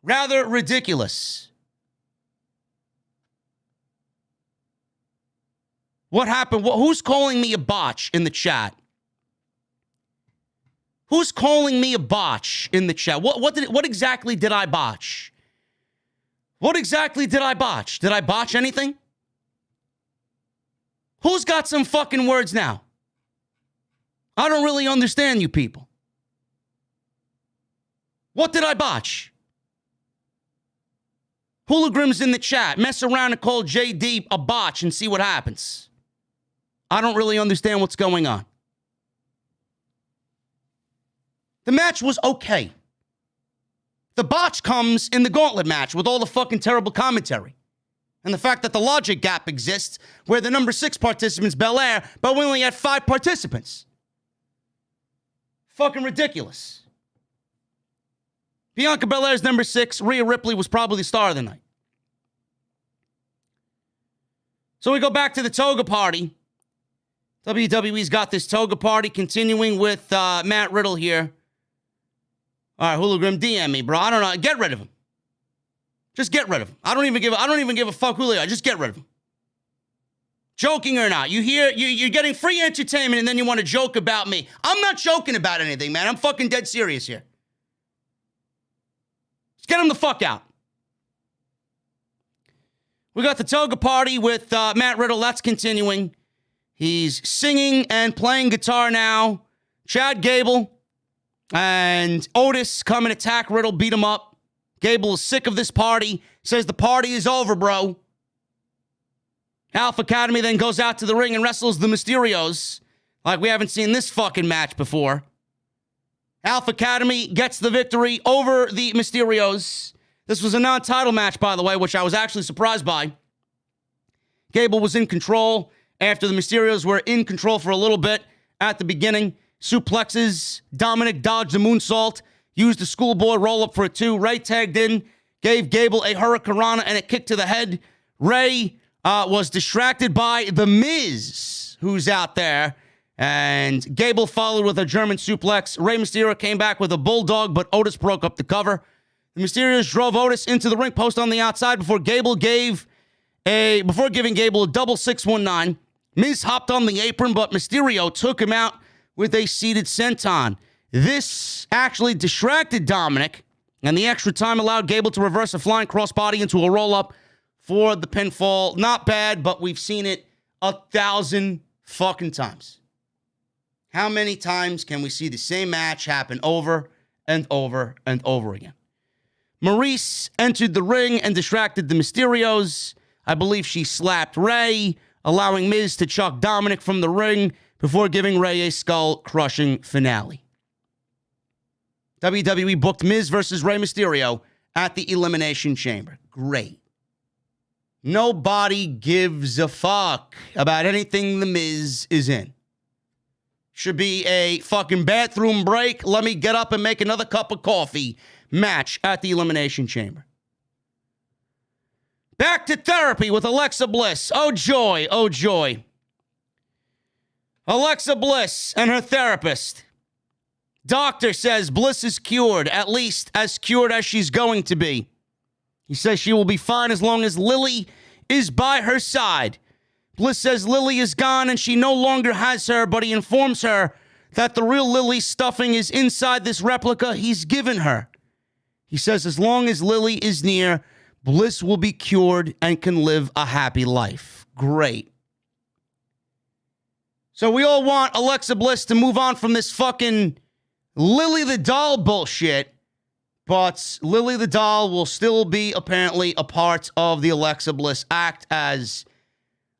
Rather ridiculous. What happened? Who's calling me a botch in the chat? Who's calling me a botch in the chat? What exactly did I botch? What exactly did I botch? Did I botch anything? Who's got some fucking words now? I don't really understand you people. What did I botch? Hooligrams in the chat. Mess around and call JD a botch and see what happens. I don't really understand what's going on. The match was okay. The botch comes in the gauntlet match with all the fucking terrible commentary. And the fact that the logic gap exists where the number 6 participant's Belair, but we only had 5 participants. Fucking ridiculous. Bianca Belair's number 6. Rhea Ripley was probably the star of the night. So we go back to the toga party. WWE's got this toga party continuing with Matt Riddle here. All right, Hologram, DM me, bro. I don't know. Get rid of him. Just get rid of him. I don't even give a fuck Julio. Just get rid of him. Joking or not, you're getting free entertainment and then you want to joke about me. I'm not joking about anything, man. I'm fucking dead serious here. Let's get him the fuck out. We got the toga party with Matt Riddle. That's continuing. He's singing and playing guitar now. Chad Gable and Otis come and attack Riddle, beat him up. Gable is sick of this party. Says the party is over, bro. Alpha Academy then goes out to the ring and wrestles the Mysterios. Like we haven't seen this fucking match before. Alpha Academy gets the victory over the Mysterios. This was a non-title match, by the way, which I was actually surprised by. Gable was in control after the Mysterios were in control for a little bit at the beginning. Suplexes. Dominic dodged the moonsault. Used the schoolboy roll-up for a 2. Ray tagged in. Gave Gable a hurricanrana and a kick to the head. Ray was distracted by The Miz, who's out there. And Gable followed with a German suplex. Rey Mysterio came back with a bulldog, but Otis broke up the cover. The Mysterios drove Otis into the ring post on the outside before giving Gable a double 619. Miz hopped on the apron, but Mysterio took him out with a seated senton. This actually distracted Dominic, and the extra time allowed Gable to reverse a flying crossbody into a roll-up for the pinfall. Not bad, but we've seen it 1,000 fucking times. How many times can we see the same match happen over and over and over again? Maurice entered the ring and distracted the Mysterios. I believe she slapped Ray, allowing Miz to chuck Dominic from the ring before giving Ray a skull-crushing finale. WWE booked Miz versus Rey Mysterio at the Elimination Chamber. Great. Nobody gives a fuck about anything The Miz is in. Should be a fucking bathroom break. Let me get up and make another cup of coffee match at the Elimination Chamber. Back to therapy with Alexa Bliss. Oh, joy. Oh, joy. Alexa Bliss and her therapist. Doctor says Bliss is cured, at least as cured as she's going to be. He says she will be fine as long as Lily is by her side. Bliss says Lily is gone and she no longer has her, but he informs her that the real Lily stuffing is inside this replica he's given her. He says as long as Lily is near, Bliss will be cured and can live a happy life. Great. So we all want Alexa Bliss to move on from this fucking Lily the Doll bullshit, but Lily the Doll will still be apparently a part of the Alexa Bliss act, as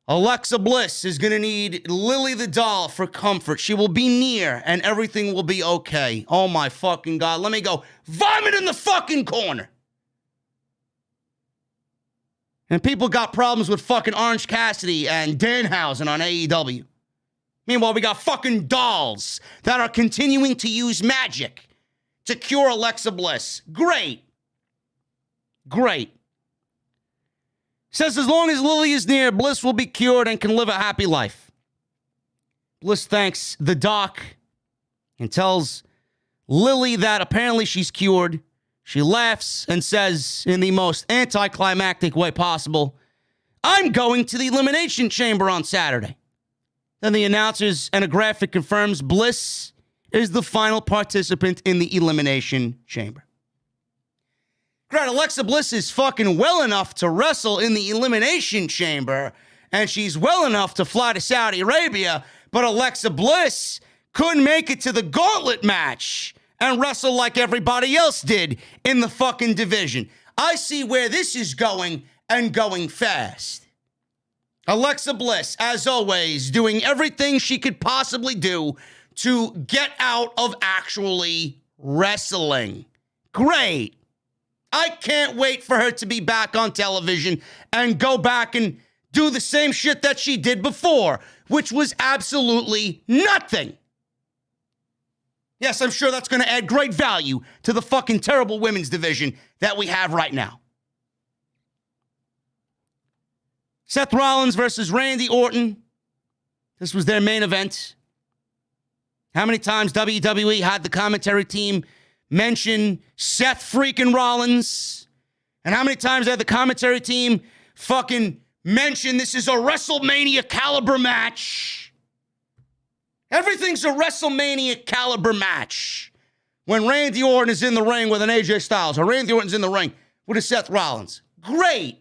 Alexa Bliss is going to need Lily the Doll for comfort. She will be near and everything will be okay. Oh my fucking God. Let me go vomit in the fucking corner. And people got problems with fucking Orange Cassidy and Danhausen on AEW. Meanwhile, we got fucking dolls that are continuing to use magic to cure Alexa Bliss. Great. Great. Says as long as Lily is near, Bliss will be cured and can live a happy life. Bliss thanks the doc and tells Lily that apparently she's cured. She laughs and says in the most anticlimactic way possible, I'm going to the Elimination Chamber on Saturday. Then the announcers and a graphic confirms Bliss is the final participant in the Elimination Chamber. Great, Alexa Bliss is fucking well enough to wrestle in the Elimination Chamber, and she's well enough to fly to Saudi Arabia, but Alexa Bliss couldn't make it to the Gauntlet match and wrestle like everybody else did in the fucking division. I see where this is going, and going fast. Alexa Bliss, as always, doing everything she could possibly do to get out of actually wrestling. Great. I can't wait for her to be back on television and go back and do the same shit that she did before, which was absolutely nothing. Yes, I'm sure that's going to add great value to the fucking terrible women's division that we have right now. Seth Rollins versus Randy Orton. This was their main event. How many times WWE had the commentary team mention Seth freaking Rollins? And how many times had the commentary team fucking mention this is a WrestleMania caliber match? Everything's a WrestleMania caliber match. When Randy Orton is in the ring with an AJ Styles, or Randy Orton's in the ring with a Seth Rollins. Great.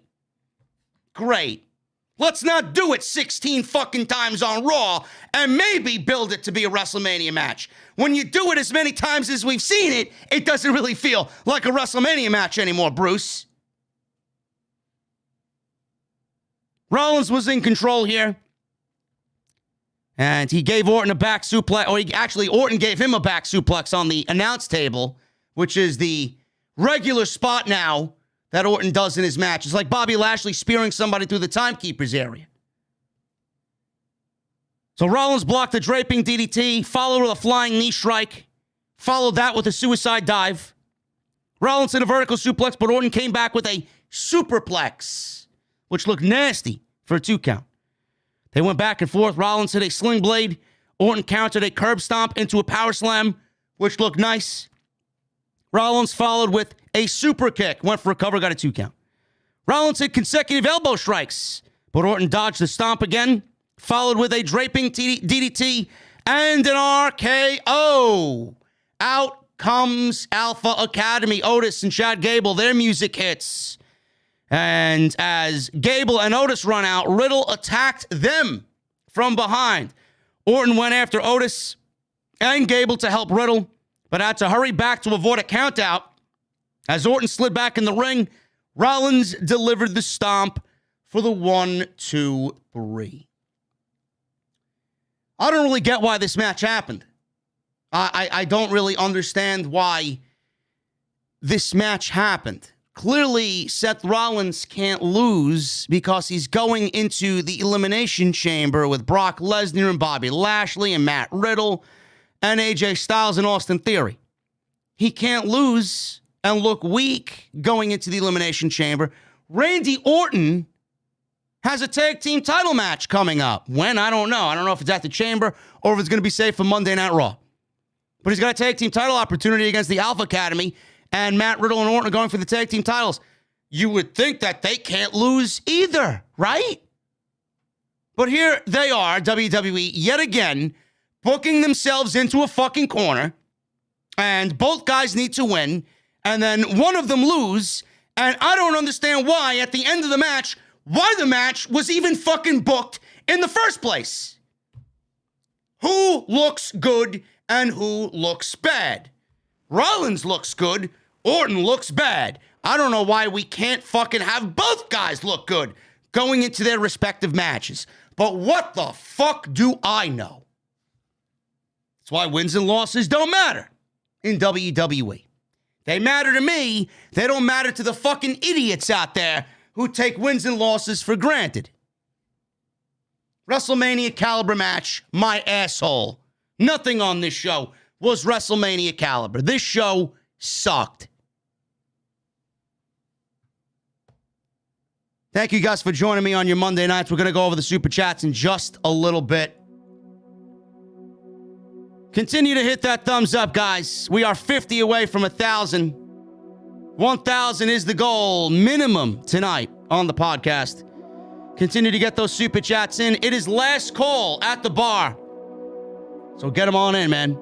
Let's not do it 16 fucking times on Raw and maybe build it to be a WrestleMania match. When you do it as many times as we've seen it, it doesn't really feel like a WrestleMania match anymore, Bruce. Rollins was in control here. And he gave Orton a back suplex, or Orton gave him a back suplex on the announce table, which is the regular spot now that Orton does in his match. It's like Bobby Lashley spearing somebody through the timekeeper's area. So Rollins blocked the draping DDT, followed with a flying knee strike, followed that with a suicide dive. Rollins hit a vertical suplex, but Orton came back with a superplex, which looked nasty for a 2 count. They went back and forth. Rollins hit a sling blade. Orton countered a curb stomp into a power slam, which looked nice. Rollins followed with a super kick. Went for a cover, got a 2 count. Rollins hit consecutive elbow strikes, but Orton dodged the stomp again, followed with a draping DDT and an RKO. Out comes Alpha Academy. Otis and Chad Gable, their music hits. And as Gable and Otis run out, Riddle attacked them from behind. Orton went after Otis and Gable to help Riddle, but had to hurry back to avoid a countout. As Orton slid back in the ring, Rollins delivered the stomp for the 1, 2, 3. I don't really get why this match happened. I don't really understand why this match happened. Clearly, Seth Rollins can't lose because he's going into the Elimination Chamber with Brock Lesnar and Bobby Lashley and Matt Riddle and AJ Styles and Austin Theory. He can't lose and look weak going into the Elimination Chamber. Randy Orton has a tag team title match coming up. When? I don't know. I don't know if it's at the Chamber or if it's going to be saved for Monday Night Raw. But he's got a tag team title opportunity against the Alpha Academy, and Matt Riddle and Orton are going for the tag team titles. You would think that they can't lose either, right? But here they are, WWE, yet again, booking themselves into a fucking corner, and both guys need to win, and then one of them lose, and I don't understand why, at the end of the match, why the match was even fucking booked in the first place. Who looks good and who looks bad? Rollins looks good. Orton looks bad. I don't know why we can't fucking have both guys look good going into their respective matches. But what the fuck do I know? That's why wins and losses don't matter in WWE. They matter to me. They don't matter to the fucking idiots out there who take wins and losses for granted. WrestleMania caliber match, my asshole. Nothing on this show was WrestleMania caliber. This show sucked. Thank you guys for joining me on your Monday nights. We're going to go over the super chats in just a little bit. Continue to hit that thumbs up, guys. We are 50 away from 1,000. 1,000 is the goal, minimum, tonight on the podcast. Continue to get those super chats in. It is last call at the bar. So get them on in, man.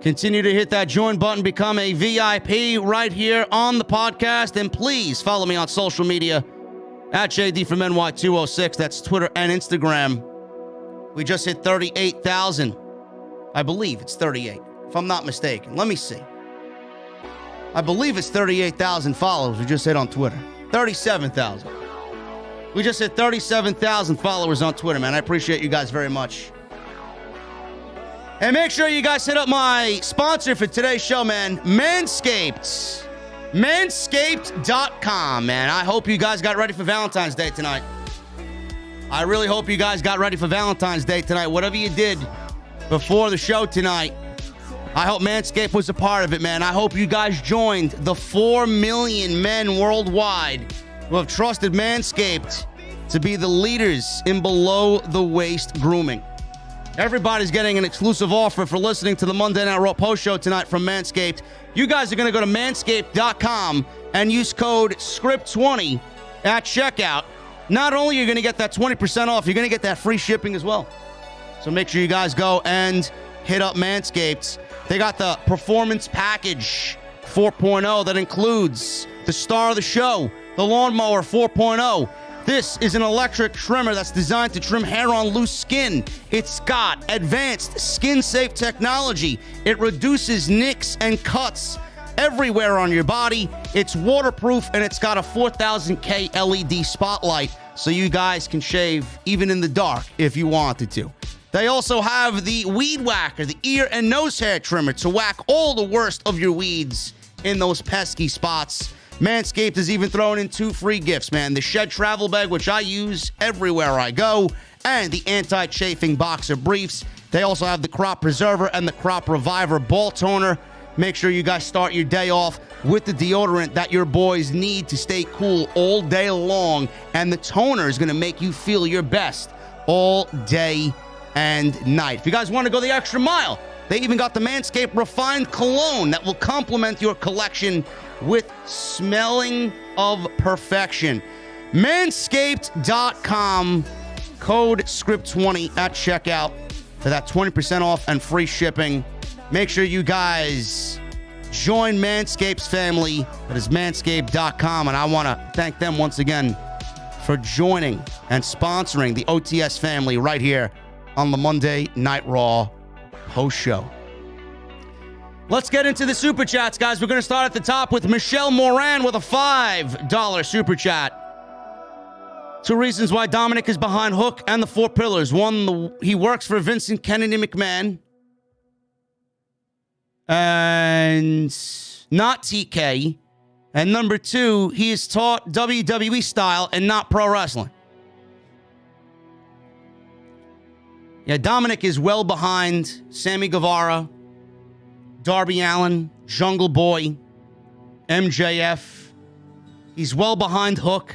Continue to hit that join button. Become a VIP right here on the podcast. And please follow me on social media at JDfromNY206. That's Twitter and Instagram. We just hit 38,000. I believe it's 38, if I'm not mistaken. Let me see. I believe it's 38,000 followers we just hit on Twitter. 37,000. We just hit 37,000 followers on Twitter, man. I appreciate you guys very much. And make sure you guys hit up my sponsor for today's show, man, Manscaped. Manscaped.com, man. I hope you guys got ready for Valentine's Day tonight. I really hope you guys got ready for Valentine's Day tonight. Whatever you did before the show tonight, I hope Manscaped was a part of it, man. I hope you guys joined the 4 million men worldwide who have trusted Manscaped to be the leaders in below-the-waist grooming. Everybody's getting an exclusive offer for listening to the Monday Night Raw post show tonight from Manscaped. You guys are going to go to manscaped.com and use code SCRIPT20 at checkout. Not only are you going to get that 20% off, you're going to get that free shipping as well. So make sure you guys go and hit up Manscaped. They got the Performance Package 4.0 that includes the star of the show, the Lawnmower 4.0. This is an electric trimmer that's designed to trim hair on loose skin. It's got advanced skin-safe technology. It reduces nicks and cuts everywhere on your body. It's waterproof, and it's got a 4000K LED spotlight, so you guys can shave even in the dark if you wanted to. They also have the Weed Whacker, the ear and nose hair trimmer to whack all the worst of your weeds in those pesky spots. Manscaped is even throwing in 2 free gifts, man. The Shed Travel Bag, which I use everywhere I go, and the Anti-Chafing Boxer Briefs. They also have the Crop Preserver and the Crop Reviver Ball Toner. Make sure you guys start your day off with the deodorant that your boys need to stay cool all day long. And the toner is going to make you feel your best all day and night. If you guys want to go the extra mile, they even got the Manscaped Refined Cologne that will complement your collection with smelling of perfection. Manscaped.com, code SCRIPT20 at checkout for that 20% off and free shipping. Make sure you guys join Manscaped's family. That is manscaped.com, and I want to thank them once again for joining and sponsoring the OTS family right here on the Monday Night Raw post show. Let's get into the super chats, guys. We're going to start at the top with Michelle Moran with a $5 super chat. 2 reasons why Dominic is behind Hook and the 4 pillars. 1, he works for Vincent Kennedy McMahon and not TK. And number 2, he is taught WWE style and not pro wrestling. Yeah, Dominic is well behind Sammy Guevara, Darby Allin, Jungle Boy, MJF. He's well behind Hook.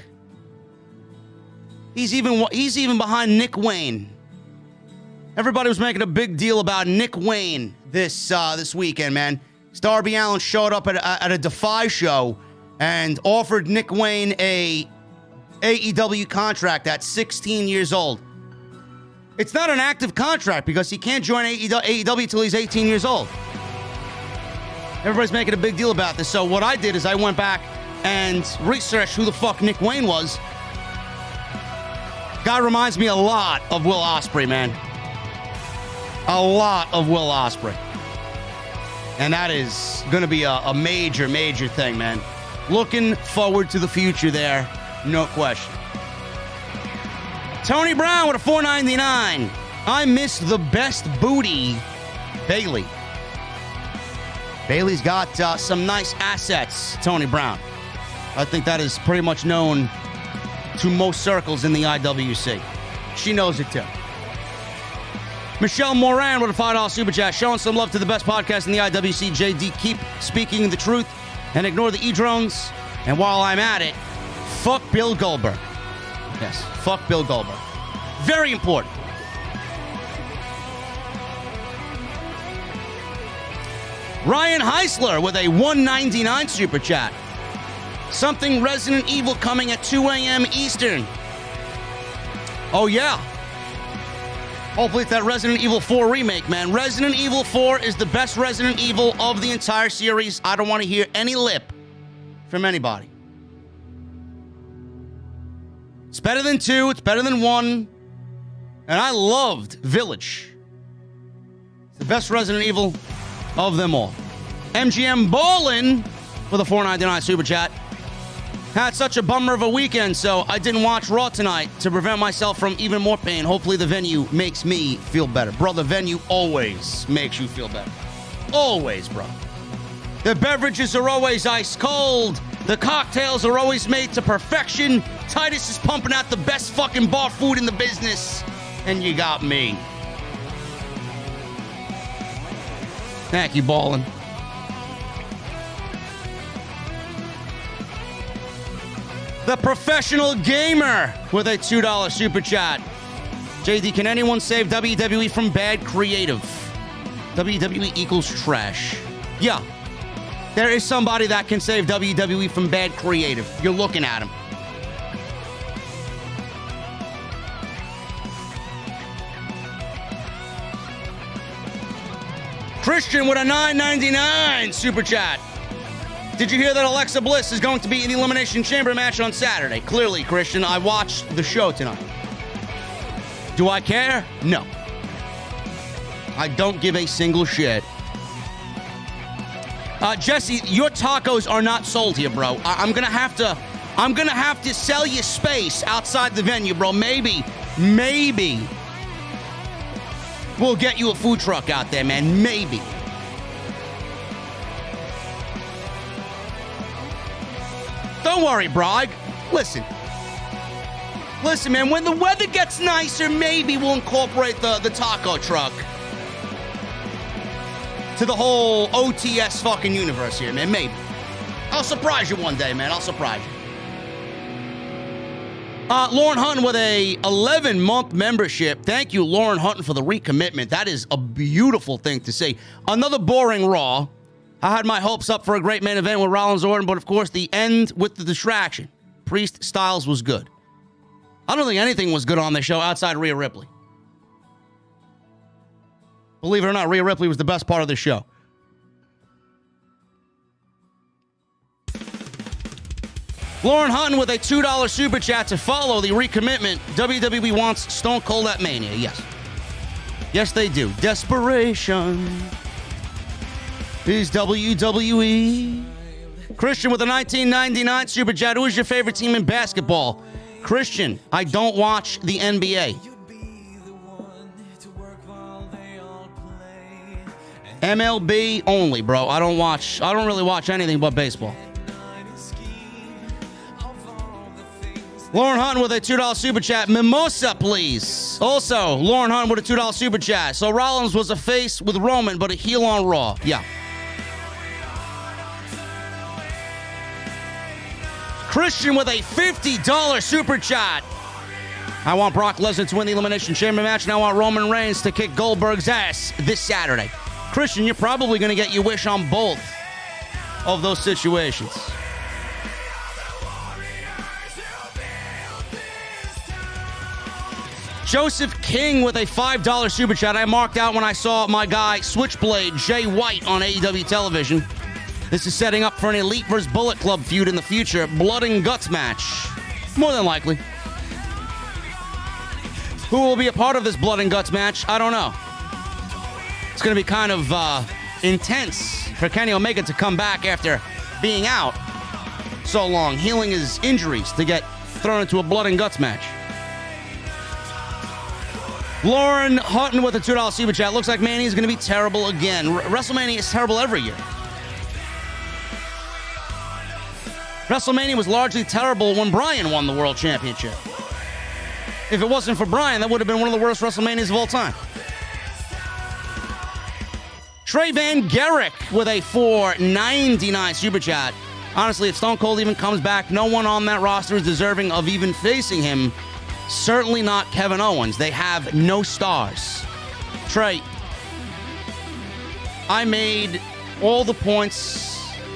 He's even behind Nick Wayne. Everybody was making a big deal about Nick Wayne this weekend, man. Darby Allin showed up at a Defy show and offered Nick Wayne a AEW contract at 16 years old. It's not an active contract because he can't join AEW till he's 18 years old. Everybody's making a big deal about this. So what I did is I went back and researched who the fuck Nick Wayne was. Guy reminds me a lot of Will Ospreay, man. A lot of Will Ospreay. And that is going to be a major, major thing, man. Looking forward to the future there. No question. Tony Brown with a $4.99. I miss the best booty, Bailey. Bailey's got some nice assets, Tony Brown. I think that is pretty much known to most circles in the IWC. She knows it too. Michelle Moran with a $5 super chat, showing some love to the best podcast in the IWC. JD, keep speaking the truth and ignore the e-drones. And while I'm at it, fuck Bill Goldberg. Yes, fuck Bill Goldberg. Very important. Ryan Heisler with a $1.99 super chat. Something Resident Evil coming at 2 a.m. Eastern. Oh, yeah. Hopefully it's that Resident Evil 4 remake, man. Resident Evil 4 is the best Resident Evil of the entire series. I don't want to hear any lip from anybody. It's better than 2. It's better than 1. And I loved Village. It's the best Resident Evil of them all. MGM Ballin with a $4.99 super chat. Had such a bummer of a weekend, so I didn't watch Raw tonight to prevent myself from even more pain. Hopefully the venue makes me feel better. Bro, the venue always makes you feel better. Always, bro. The beverages are always ice cold. The cocktails are always made to perfection. Titus is pumping out the best fucking bar food in the business. And you got me. Thank you, Ballin. The Professional Gamer with a $2 super chat. JD, can anyone save WWE from bad creative? WWE equals trash. Yeah. There is somebody that can save WWE from bad creative. You're looking at him. Christian with a $9.99 super chat. Did you hear that Alexa Bliss is going to be in the Elimination Chamber match on Saturday? Clearly, Christian, I watched the show tonight. Do I care? No. I don't give a single shit. Jesse, your tacos are not sold here, bro. I'm gonna have to sell you space outside the venue, bro. Maybe we'll get you a food truck out there, man. Maybe. Don't worry, bro. Listen, man. When the weather gets nicer, maybe we'll incorporate the taco truck to the whole OTS fucking universe here, man. Maybe. I'll surprise you one day, man. I'll surprise you. Lauren Hutton with a 11-month membership. Thank you, Lauren Hutton, for the recommitment. That is a beautiful thing to say. Another boring Raw. I had my hopes up for a great main event with Rollins Orton, but of course the end with the distraction. Priest Styles was good. I don't think anything was good on the show outside Rhea Ripley. Believe it or not, Rhea Ripley was the best part of the show. Lauren Hutton with a $2 super chat to follow the recommitment. WWE wants Stone Cold at Mania. Yes. Yes, they do. Desperation is WWE. Christian with a $19.99 super chat. Who is your favorite team in basketball? Christian, I don't watch the NBA. MLB only, bro. I don't really watch anything but baseball. Lauren Hunt with a $2 super chat. Mimosa, please. Also, Lauren Hunt with a $2 super chat. So Rollins was a face with Roman, but a heel on Raw. Yeah. Christian with a $50 super chat. I want Brock Lesnar to win the Elimination Chamber match, and I want Roman Reigns to kick Goldberg's ass this Saturday. Christian, you're probably going to get your wish on both of those situations. Joseph King with a $5 super chat. I marked out when I saw my guy Switchblade Jay White on AEW television. This is setting up for an Elite vs. Bullet Club feud in the future. Blood and guts match. More than likely. Who will be a part of this blood and guts match? I don't know. It's going to be kind of intense for Kenny Omega to come back after being out so long, healing his injuries, to get thrown into a blood and guts match. Lauren Hutton with a $2 super chat. Looks like Mania is going to be terrible again. WrestleMania is terrible every year. WrestleMania was largely terrible when Bryan won the World Championship. If it wasn't for Bryan, that would have been one of the worst WrestleManias of all time. Trey Van Garrick with a $4.99 super chat. Honestly, if Stone Cold even comes back, no one on that roster is deserving of even facing him. Certainly not Kevin Owens. They have no stars. Trey, I made all the points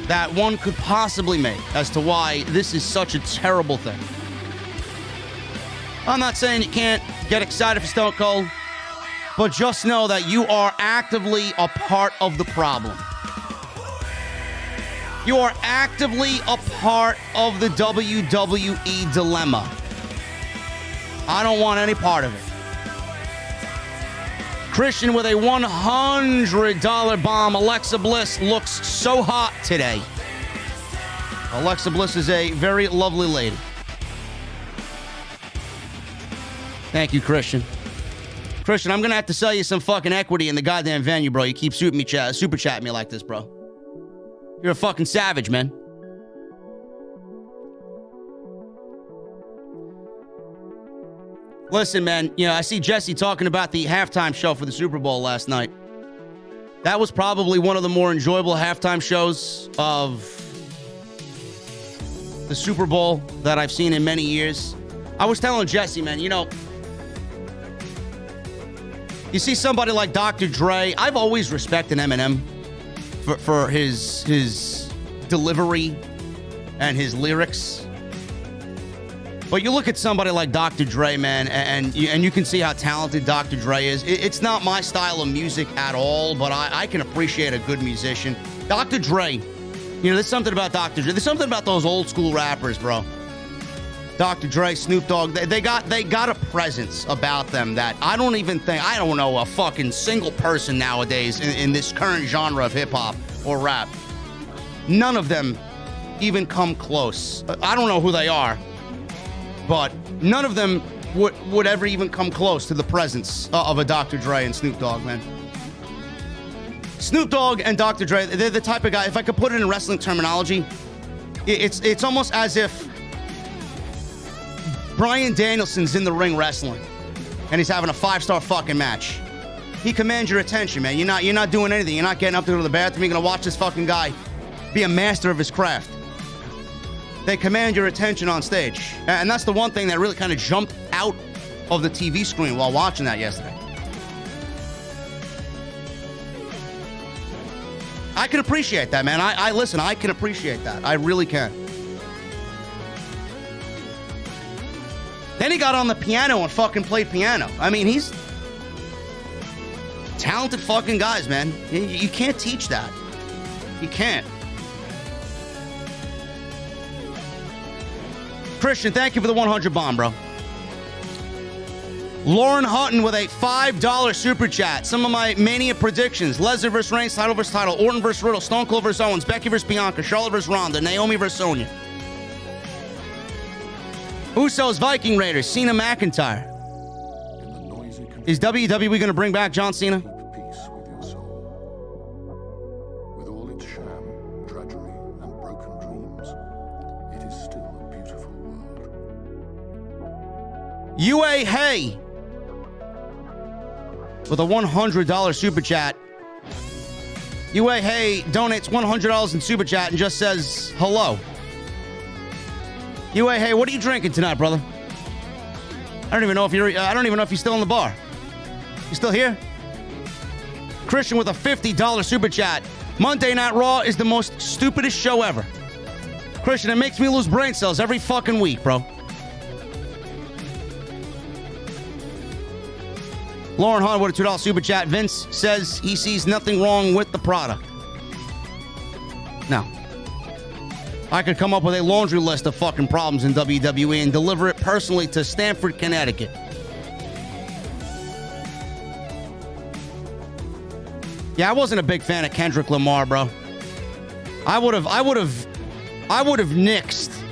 that one could possibly make as to why this is such a terrible thing. I'm not saying you can't get excited for Stone Cold, but just know that you are actively a part of the problem. You are actively a part of the WWE dilemma. I don't want any part of it. Christian with a $100 bomb. Alexa Bliss looks so hot today. Alexa Bliss is a very lovely lady. Thank you, Christian. Christian, I'm going to have to sell you some fucking equity in the goddamn venue, bro. You keep super chatting me like this, bro. You're a fucking savage, man. Listen, man, you know, I see Jesse talking about the halftime show for the Super Bowl last night. That was probably one of the more enjoyable halftime shows of the Super Bowl that I've seen in many years. I was telling Jesse, man, you know, you see somebody like Dr. Dre. I've always respected Eminem for his delivery and his lyrics. But you look at somebody like Dr. Dre, man, and you can see how talented Dr. Dre is. It's not my style of music at all, but I can appreciate a good musician. Dr. Dre, you know, there's something about Dr. Dre. There's something about those old school rappers, bro. Dr. Dre, Snoop Dogg, they got a presence about them that I don't know a fucking single person nowadays in this current genre of hip-hop or rap. None of them even come close. I don't know who they are, but none of them would ever even come close to the presence of a Dr. Dre and Snoop Dogg, man. Snoop Dogg and Dr. Dre, they're the type of guy, if I could put it in wrestling terminology, it's almost as if Bryan Danielson's in the ring wrestling and he's having a 5-star fucking match. He commands your attention, man. You're not doing anything. You're not getting up to go to the bathroom. You're going to watch this fucking guy be a master of his craft. They command your attention on stage. And that's the one thing that really kind of jumped out of the TV screen while watching that yesterday. I can appreciate that, man. Listen, I can appreciate that. I really can. Then he got on the piano and fucking played piano. I mean, he's talented fucking guys, man. You can't teach that. You can't. Christian, thank you for the 100 bomb, bro. Lauren Hutton with a $5 super chat. Some of my Mania predictions. Lesnar versus Reigns, title versus title. Orton versus Riddle. Stone Cold versus Owens. Becky versus Bianca. Charlotte versus Ronda. Naomi versus Sonya. Usos, Viking Raiders. Cena, McIntyre. Is WWE going to bring back John Cena? UA Hey with a $100 super chat. UA Hey donates $100 in super chat and just says hello. UA Hey, what are you drinking tonight, brother? I don't even know if you're still in the bar. You still here? Christian with a $50 super chat. Monday Night Raw is the most stupidest show ever. Christian, it makes me lose brain cells every fucking week, bro. Lauren Hunt with a $2 super chat. Vince says he sees nothing wrong with the product. Now, I could come up with a laundry list of fucking problems in WWE and deliver it personally to Stamford, Connecticut. Yeah, I wasn't a big fan of Kendrick Lamar, bro. I would have nixed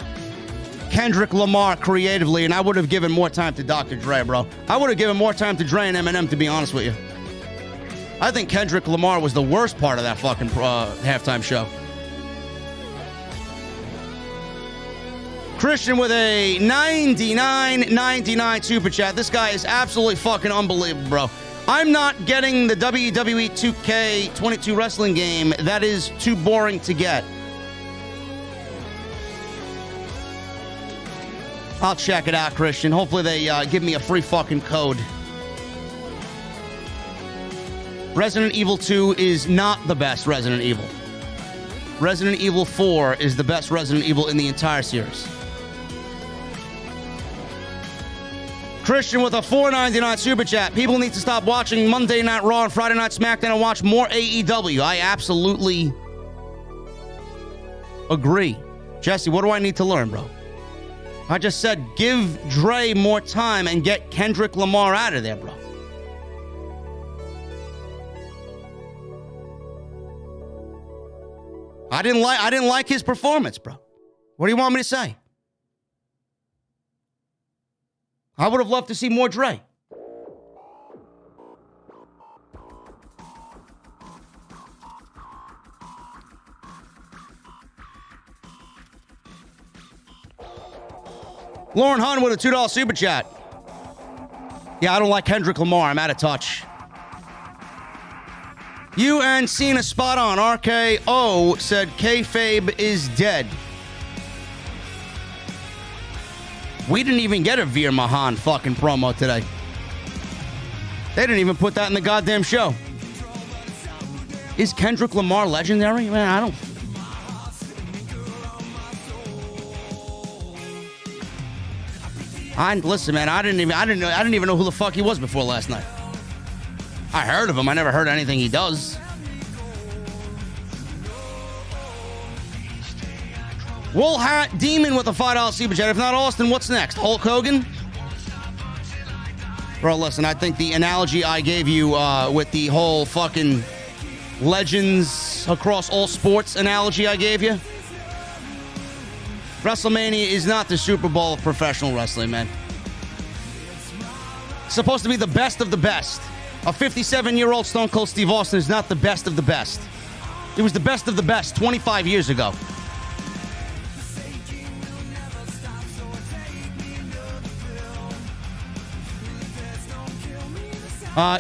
Kendrick Lamar creatively, and I would have given more time to Dr. Dre, bro. I would have given more time to Dre and Eminem, to be honest with you. I think Kendrick Lamar was the worst part of that fucking halftime show. Christian with a $99.99 super chat. This guy is absolutely fucking unbelievable, bro. I'm not getting the WWE 2K22 wrestling game. That is too boring to get. I'll check it out, Christian. Hopefully they give me a free fucking code. Resident Evil 2 is not the best Resident Evil. Resident Evil 4 is the best Resident Evil in the entire series. Christian with a $4.99 super chat. People need to stop watching Monday Night Raw and Friday Night SmackDown and watch more AEW. I absolutely agree. Jesse, what do I need to learn, bro? I just said give Dre more time and get Kendrick Lamar out of there, bro. I didn't like his performance, bro. What do you want me to say? I would have loved to see more Dre. Lauren Hunt with a $2 super chat. Yeah, I don't like Kendrick Lamar. I'm out of touch. You and Cena spot on. RKO said kayfabe is dead. We didn't even get a Veer Mahan fucking promo today. They didn't even put that in the goddamn show. Is Kendrick Lamar legendary? Man, I don't... Listen, man, I didn't even know who the fuck he was before last night. I heard of him. I never heard anything he does. Wool Hat Demon with a $5 super chat. If not Austin, what's next? Hulk Hogan? Bro, listen, I think the analogy I gave you with the whole fucking legends across all sports analogy I gave you. WrestleMania is not the Super Bowl of professional wrestling, man. It's supposed to be the best of the best. A 57-year-old Stone Cold Steve Austin is not the best of the best. It was the best of the best 25 years ago.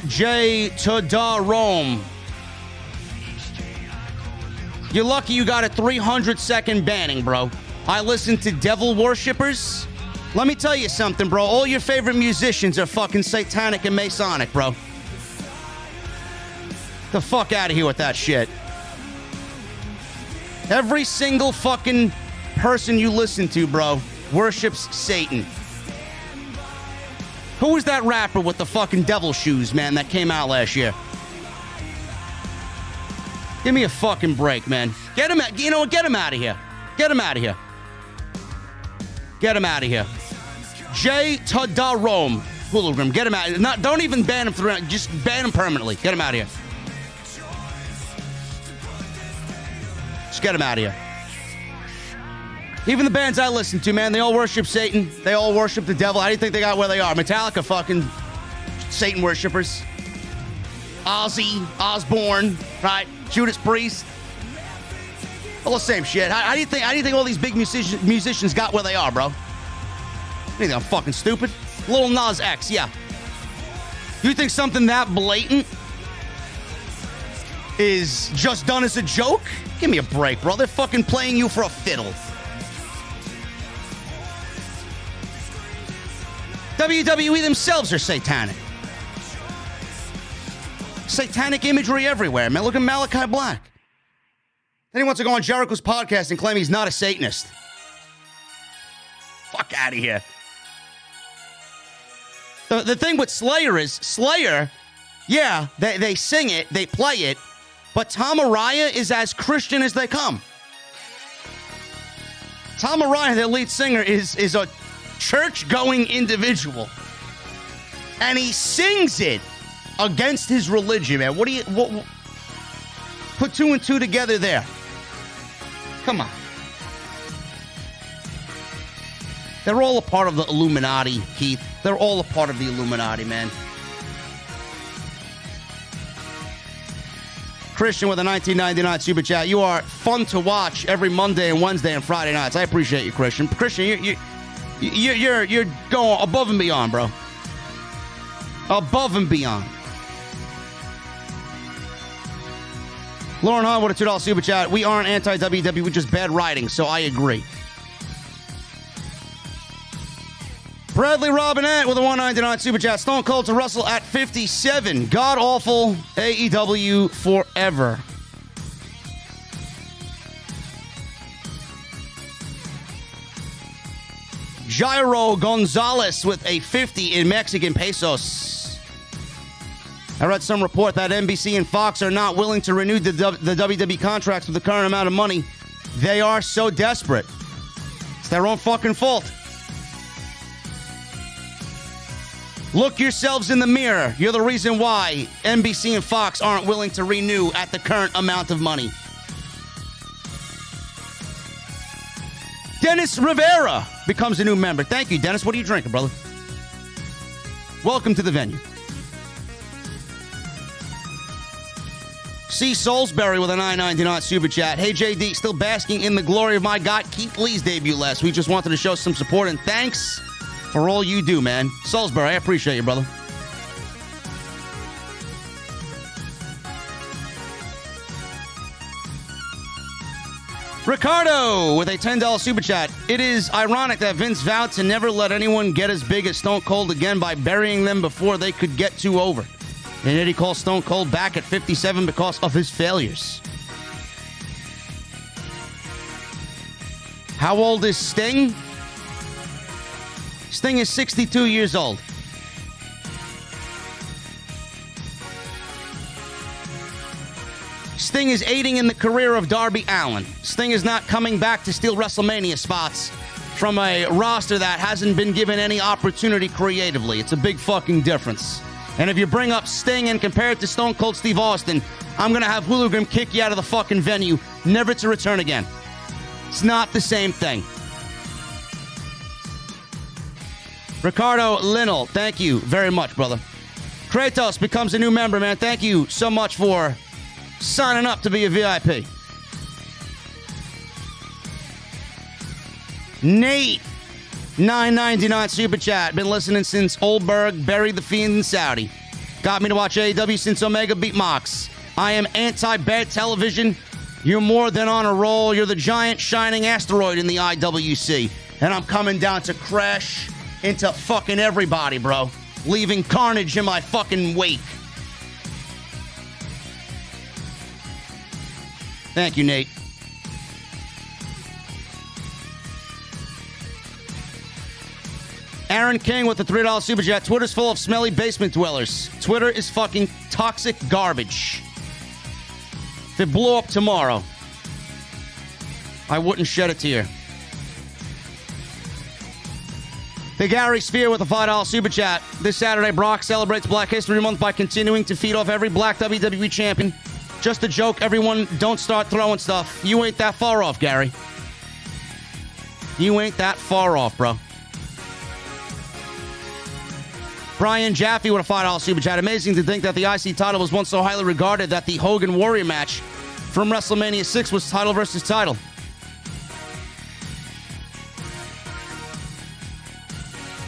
Jay to Rome. You're lucky you got a 300-second banning, bro. I listen to devil worshippers. Let me tell you something, bro. All your favorite musicians are fucking satanic and Masonic, bro. The fuck out of here with that shit. Every single fucking person you listen to, bro, worships Satan. Who was that rapper with the fucking devil shoes, man, that came out last year? Give me a fucking break, man. Get him out. You know what? Get him out of here. Get him out of here. Get him out of here. Jay to Rome. Hologram. Get him out. Don't even ban him through. Just ban him permanently. Get him out of here. Just get him out of here. Even the bands I listen to, man, they all worship Satan. They all worship the devil. How do you think they got where they are? Metallica fucking Satan worshippers. Ozzy, Osbourne, right? Judas Priest. All the same shit. How do you think all these big musicians got where they are, bro? You think I'm fucking stupid? Lil Nas X, yeah. You think something that blatant is just done as a joke? Give me a break, bro. They're fucking playing you for a fiddle. WWE themselves are satanic. Satanic imagery everywhere, man. Look at Malachi Black. Then he wants to go on Jericho's podcast and claim he's not a Satanist. Fuck out of here. The thing with Slayer is, Slayer, yeah, they sing it, they play it, but Tom Araya is as Christian as they come. Tom Araya, their lead singer, is a church-going individual. And he sings it against his religion, man. What put two and two together there. Come on. They're all a part of the Illuminati, Keith. They're all a part of the Illuminati, man. Christian with a 1999 super chat. You are fun to watch every Monday and Wednesday and Friday nights. I appreciate you, Christian. Christian, you're going above and beyond, bro. Above and beyond. Lauren Hahn with a $2 super chat. We aren't anti-WWE, we're just bad writing, so I agree. Bradley Robinette with a $1.99 super chat. Stone Cold to Russell at 57. God awful. AEW forever. Jairo Gonzalez with a 50 in Mexican pesos. I read some report that NBC and Fox are not willing to renew the WWE contracts with the current amount of money. They are so desperate. It's their own fucking fault. Look yourselves in the mirror. You're the reason why NBC and Fox aren't willing to renew at the current amount of money. Dennis Rivera becomes a new member. Thank you, Dennis. What are you drinking, brother? Welcome to the venue. C. Salisbury with a $9.99 super chat. Hey, JD, still basking in the glory of my God, Keith Lee's debut last week. Just wanted to show some support and thanks for all you do, man. Salisbury, I appreciate you, brother. Ricardo with a $10 super chat. It is ironic that Vince vowed to never let anyone get as big as Stone Cold again by burying them before they could get too over. And yet he calls Stone Cold back at 57 because of his failures. How old is Sting? Sting is 62 years old. Sting is aiding in the career of Darby Allin. Sting is not coming back to steal WrestleMania spots from a roster that hasn't been given any opportunity creatively. It's a big fucking difference. And if you bring up Sting and compare it to Stone Cold Steve Austin, I'm going to have Hologram kick you out of the fucking venue, never to return again. It's not the same thing. Ricardo Linnell, thank you very much, brother. Kratos becomes a new member, man. Thank you so much for signing up to be a VIP. Nate, $9.99 super chat. Been listening since Oldberg buried the Fiend in Saudi. Got me to watch AEW since Omega beat Mox. I am anti-bad television. You're more than on a roll. You're the giant shining asteroid in the IWC. And I'm coming down to crash into fucking everybody, bro. Leaving carnage in my fucking wake. Thank you, Nate. Aaron King with the $3 super chat. Twitter's full of smelly basement dwellers. Twitter is fucking toxic garbage. If it blew up tomorrow, I wouldn't shed a tear. The Gary Sphere with a $5 super chat. This Saturday, Brock celebrates Black History Month by continuing to feed off every black WWE champion. Just a joke, everyone, don't start throwing stuff. You ain't that far off, Gary. You ain't that far off, bro. Brian Jaffe with a $5 super chat. Amazing to think that the IC title was once so highly regarded that the Hogan Warrior match from WrestleMania 6 was title versus title.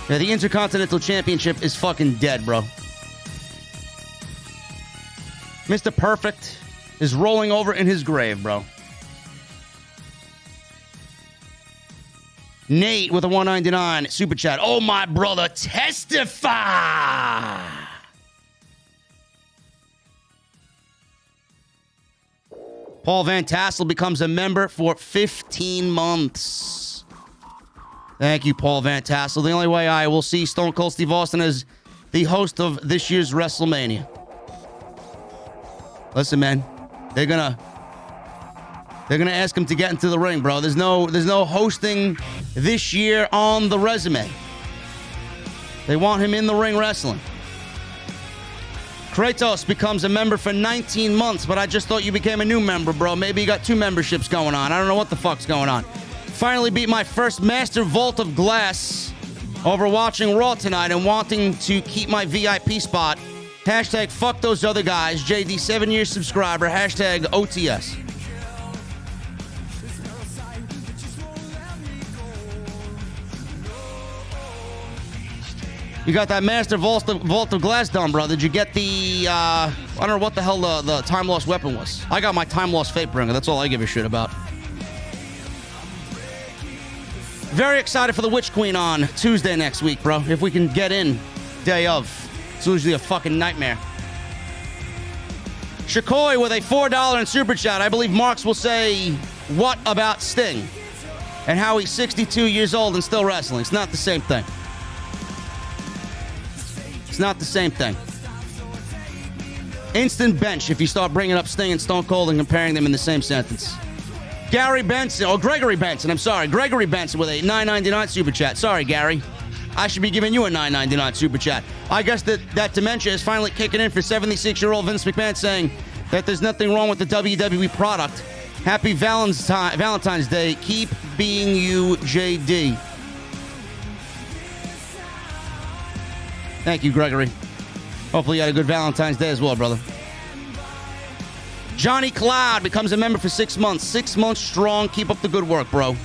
Yeah, the Intercontinental Championship is fucking dead, bro. Mr. Perfect is rolling over in his grave, bro. Nate with a $1.99 super chat. Oh, my brother, testify! Paul Van Tassel becomes a member for 15 months. Thank you, Paul Van Tassel. The only way I will see Stone Cold Steve Austin as the host of this year's WrestleMania. Listen, man, they're gonna ask him to get into the ring, bro. There's no hosting this year on the resume. They want him in the ring wrestling. Kratos becomes a member for 19 months, but I just thought you became a new member, bro. Maybe you got 2 memberships going on. I don't know what the fuck's going on. Finally beat my first Master Vault of Glass over watching Raw tonight and wanting to keep my VIP spot. Hashtag fuck those other guys. JD, 7-year subscriber. Hashtag OTS. You got that Master Vault of Glass done, bro. Did you get the, I don't know what the hell the time-lost weapon was. I got my time-lost fate bringer. That's all I give a shit about. Very excited for the Witch Queen on Tuesday next week, bro. If we can get in day of. It's usually a fucking nightmare. Shakoi with a $4 in super chat. I believe Marks will say, what about Sting? And how he's 62 years old and still wrestling. It's not the same thing. It's not the same thing. Instant bench if you start bringing up Sting and Stone Cold and comparing them in the same sentence. Gregory Benson with a $9.99 super chat. Sorry, Gary. I should be giving you a $9.99 super chat. I guess that dementia is finally kicking in for 76-year-old Vince McMahon saying that there's nothing wrong with the WWE product. Happy Valentine's Day. Keep being you, JD. Thank you, Gregory. Hopefully you had a good Valentine's Day as well, brother. Johnny Cloud becomes a member for 6 months. 6 months strong. Keep up the good work, bro.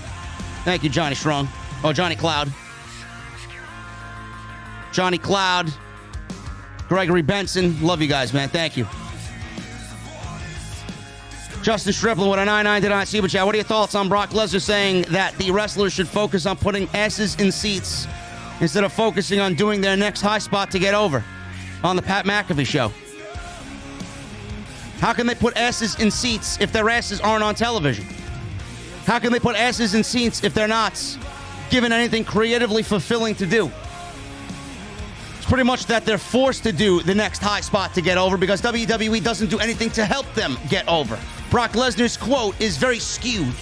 Thank you, Johnny Strong. Oh, Johnny Cloud. Johnny Cloud. Gregory Benson. Love you guys, man. Thank you. Justin Striplin with a 999 super chat. What are your thoughts on Brock Lesnar saying that the wrestlers should focus on putting asses in seats instead of focusing on doing their next high spot to get over on the Pat McAfee show? How can they put asses in seats if their asses aren't on television? How can they put asses in seats if they're not given anything creatively fulfilling to do? It's pretty much that they're forced to do the next high spot to get over because WWE doesn't do anything to help them get over. Brock Lesnar's quote is very skewed.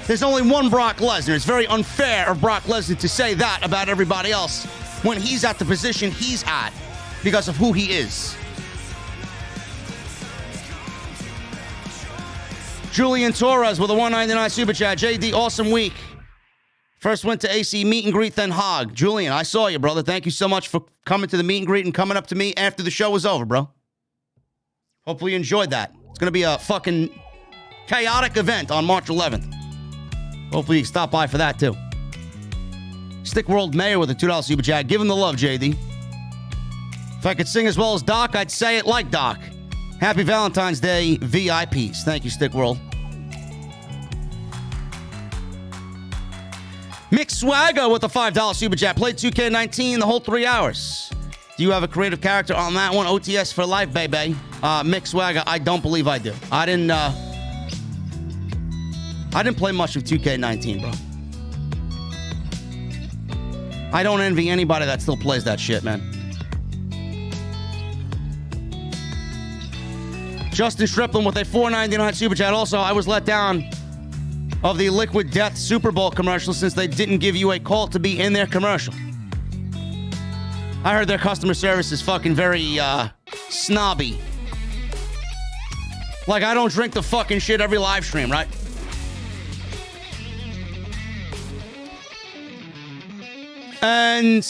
There's only one Brock Lesnar. It's very unfair of Brock Lesnar to say that about everybody else when he's at the position he's at because of who he is. Julian Torres with a 199 super chat. JD, awesome week. First went to AC meet and greet, then hog. Julian, I saw you, brother. Thank you so much for coming to the meet and greet and coming up to me after the show was over, bro. Hopefully you enjoyed that. It's going to be a fucking chaotic event on March 11th. Hopefully you can stop by for that, too. Stick World Mayor with a $2 super chat. Give him the love, JD. If I could sing as well as Doc, I'd say it like Doc. Happy Valentine's Day, VIPs. Thank you, Stick World. Mick Swagger with a $5 super chat. Played 2K19 the whole 3 hours. Do you have a creative character on that one? OTS for life, baby. Mick Swagger, I don't believe I do. I didn't play much of 2K19, bro. I don't envy anybody that still plays that shit, man. Justin Striplin with a $4.99 super chat. Also, I was let down of the Liquid Death Super Bowl commercial since they didn't give you a call to be in their commercial. I heard their customer service is fucking very snobby. Like, I don't drink the fucking shit every live stream, right? And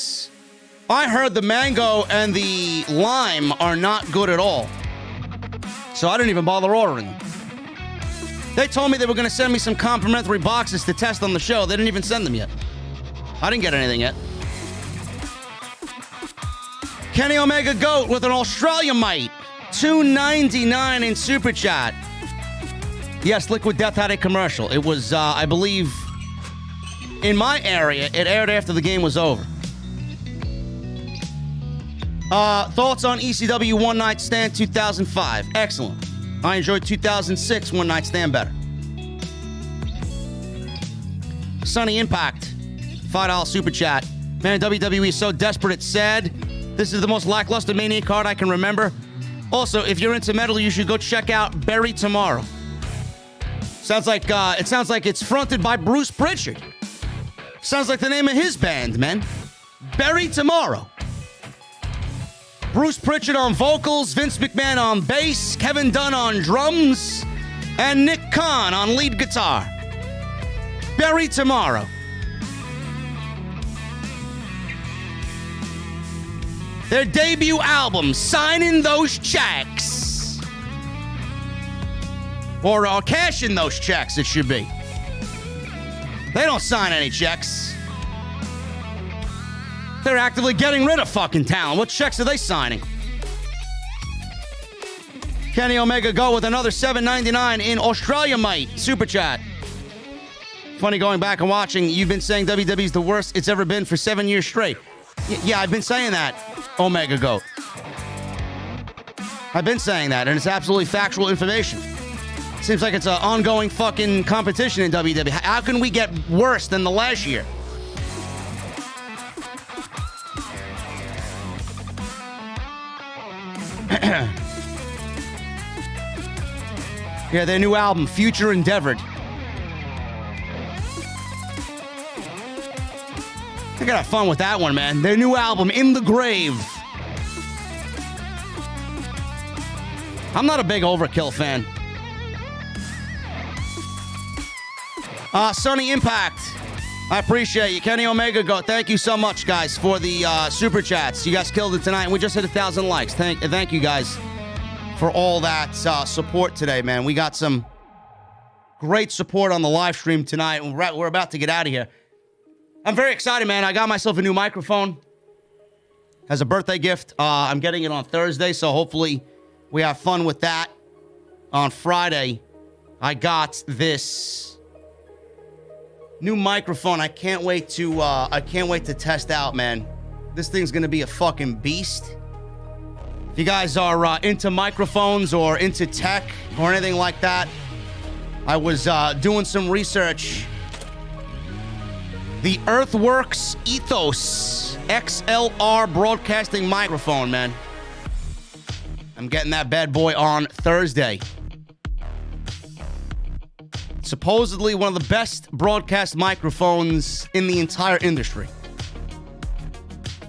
I heard the mango and the lime are not good at all. So I didn't even bother ordering them. They told me they were going to send me some complimentary boxes to test on the show. They didn't even send them yet. I didn't get anything yet. Kenny Omega Goat with an Australian mite. $2.99 in Super Chat. Yes, Liquid Death had a commercial. It was, I believe, in my area, it aired after the game was over. Thoughts on ECW One Night Stand 2005? Excellent. I enjoyed 2006 One Night Stand better. Sunny Impact, $5 super chat. Man, WWE is so desperate it's sad. This is the most lackluster Mania card I can remember. Also, if you're into metal, you should go check out Bury Tomorrow. Sounds like it's fronted by Bruce Pritchard. Sounds like the name of his band, man. Bury Tomorrow. Bruce Pritchard on vocals, Vince McMahon on bass, Kevin Dunn on drums, and Nick Khan on lead guitar. Bury Tomorrow. Their debut album, Signing Those Checks. Or cashing those checks, it should be. They don't sign any checks. They're actively getting rid of fucking talent. What checks are they signing? Kenny Omega Go with another $7.99 in Australia, mate. Super chat. Funny going back and watching. You've been saying WWE's the worst it's ever been for 7 years straight. Yeah, I've been saying that, Omega Go. I've been saying that, and it's absolutely factual information. Seems like it's an ongoing fucking competition in WWE. How can we get worse than the last year? Yeah, their new album, Future Endeavored. They gotta have fun with that one, man. Their new album, In the Grave. I'm not a big Overkill fan. Sunny Impact. I appreciate you. Kenny Omega Go. Thank you so much, guys, for the super chats. You guys killed it tonight. We just hit 1,000 likes. Thank you, guys, for all that support today, man. We got some great support on the live stream tonight. We're about to get out of here. I'm very excited, man. I got myself a new microphone as a birthday gift. I'm getting it on Thursday, so hopefully we have fun with that. on Friday, I got this new microphone. I can't wait to test out, man. This thing's gonna be a fucking beast. If you guys are into microphones or into tech or anything like that, I was doing some research. The Earthworks Ethos XLR broadcasting microphone, man. I'm getting that bad boy on Thursday. Supposedly one of the best broadcast microphones in the entire industry.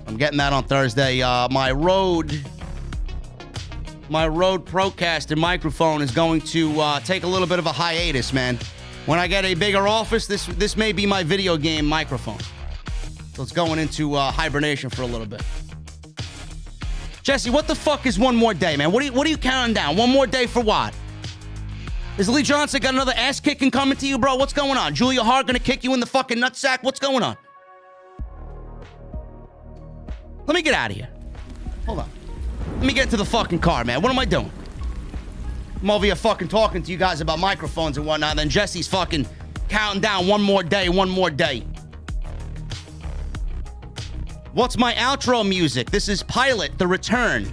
I'm getting that on Thursday. My Roode Procaster microphone is going to take a little bit of a hiatus, man. When I get a bigger office, this may be my video game microphone. So it's going into hibernation for a little bit. Jesse, what the fuck is one more day, man? What are you counting down? One more day for what? Is Lee Johnson got another ass kicking coming to you, bro? What's going on? Julia Hart gonna kick you in the fucking nutsack? What's going on? Let me get out of here. Hold on. Let me get to the fucking car, man. What am I doing? I'm over here fucking talking to you guys about microphones and whatnot, and then Jesse's fucking counting down one more day, one more day. What's my outro music? This is Pilot, The Return.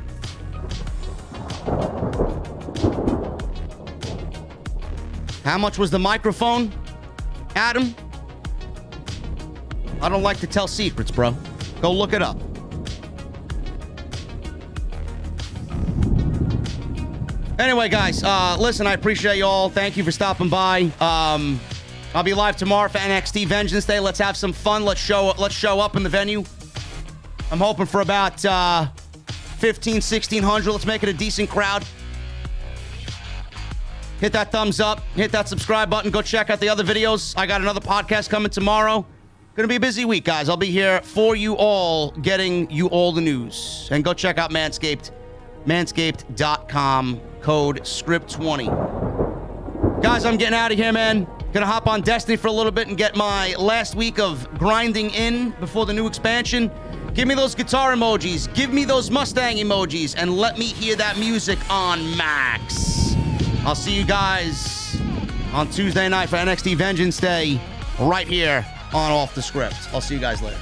How much was the microphone, Adam? I don't like to tell secrets, bro. Go look it up. Anyway, guys, listen, I appreciate you all. Thank you for stopping by. I'll be live tomorrow for NXT Vengeance Day. Let's have some fun. Let's show up in the venue. I'm hoping for about 1,500, 1,600. Let's make it a decent crowd. Hit that thumbs up. Hit that subscribe button. Go check out the other videos. I got another podcast coming tomorrow. Gonna be a busy week, guys. I'll be here for you all, getting you all the news. And go check out Manscaped. Manscaped.com. Code SCRIPT20. Guys, I'm getting out of here, man. Gonna hop on Destiny for a little bit and get my last week of grinding in before the new expansion. Give me those guitar emojis. Give me those Mustang emojis. And let me hear that music on max. I'll see you guys on Tuesday night for NXT Vengeance Day right here on Off the Script. I'll see you guys later.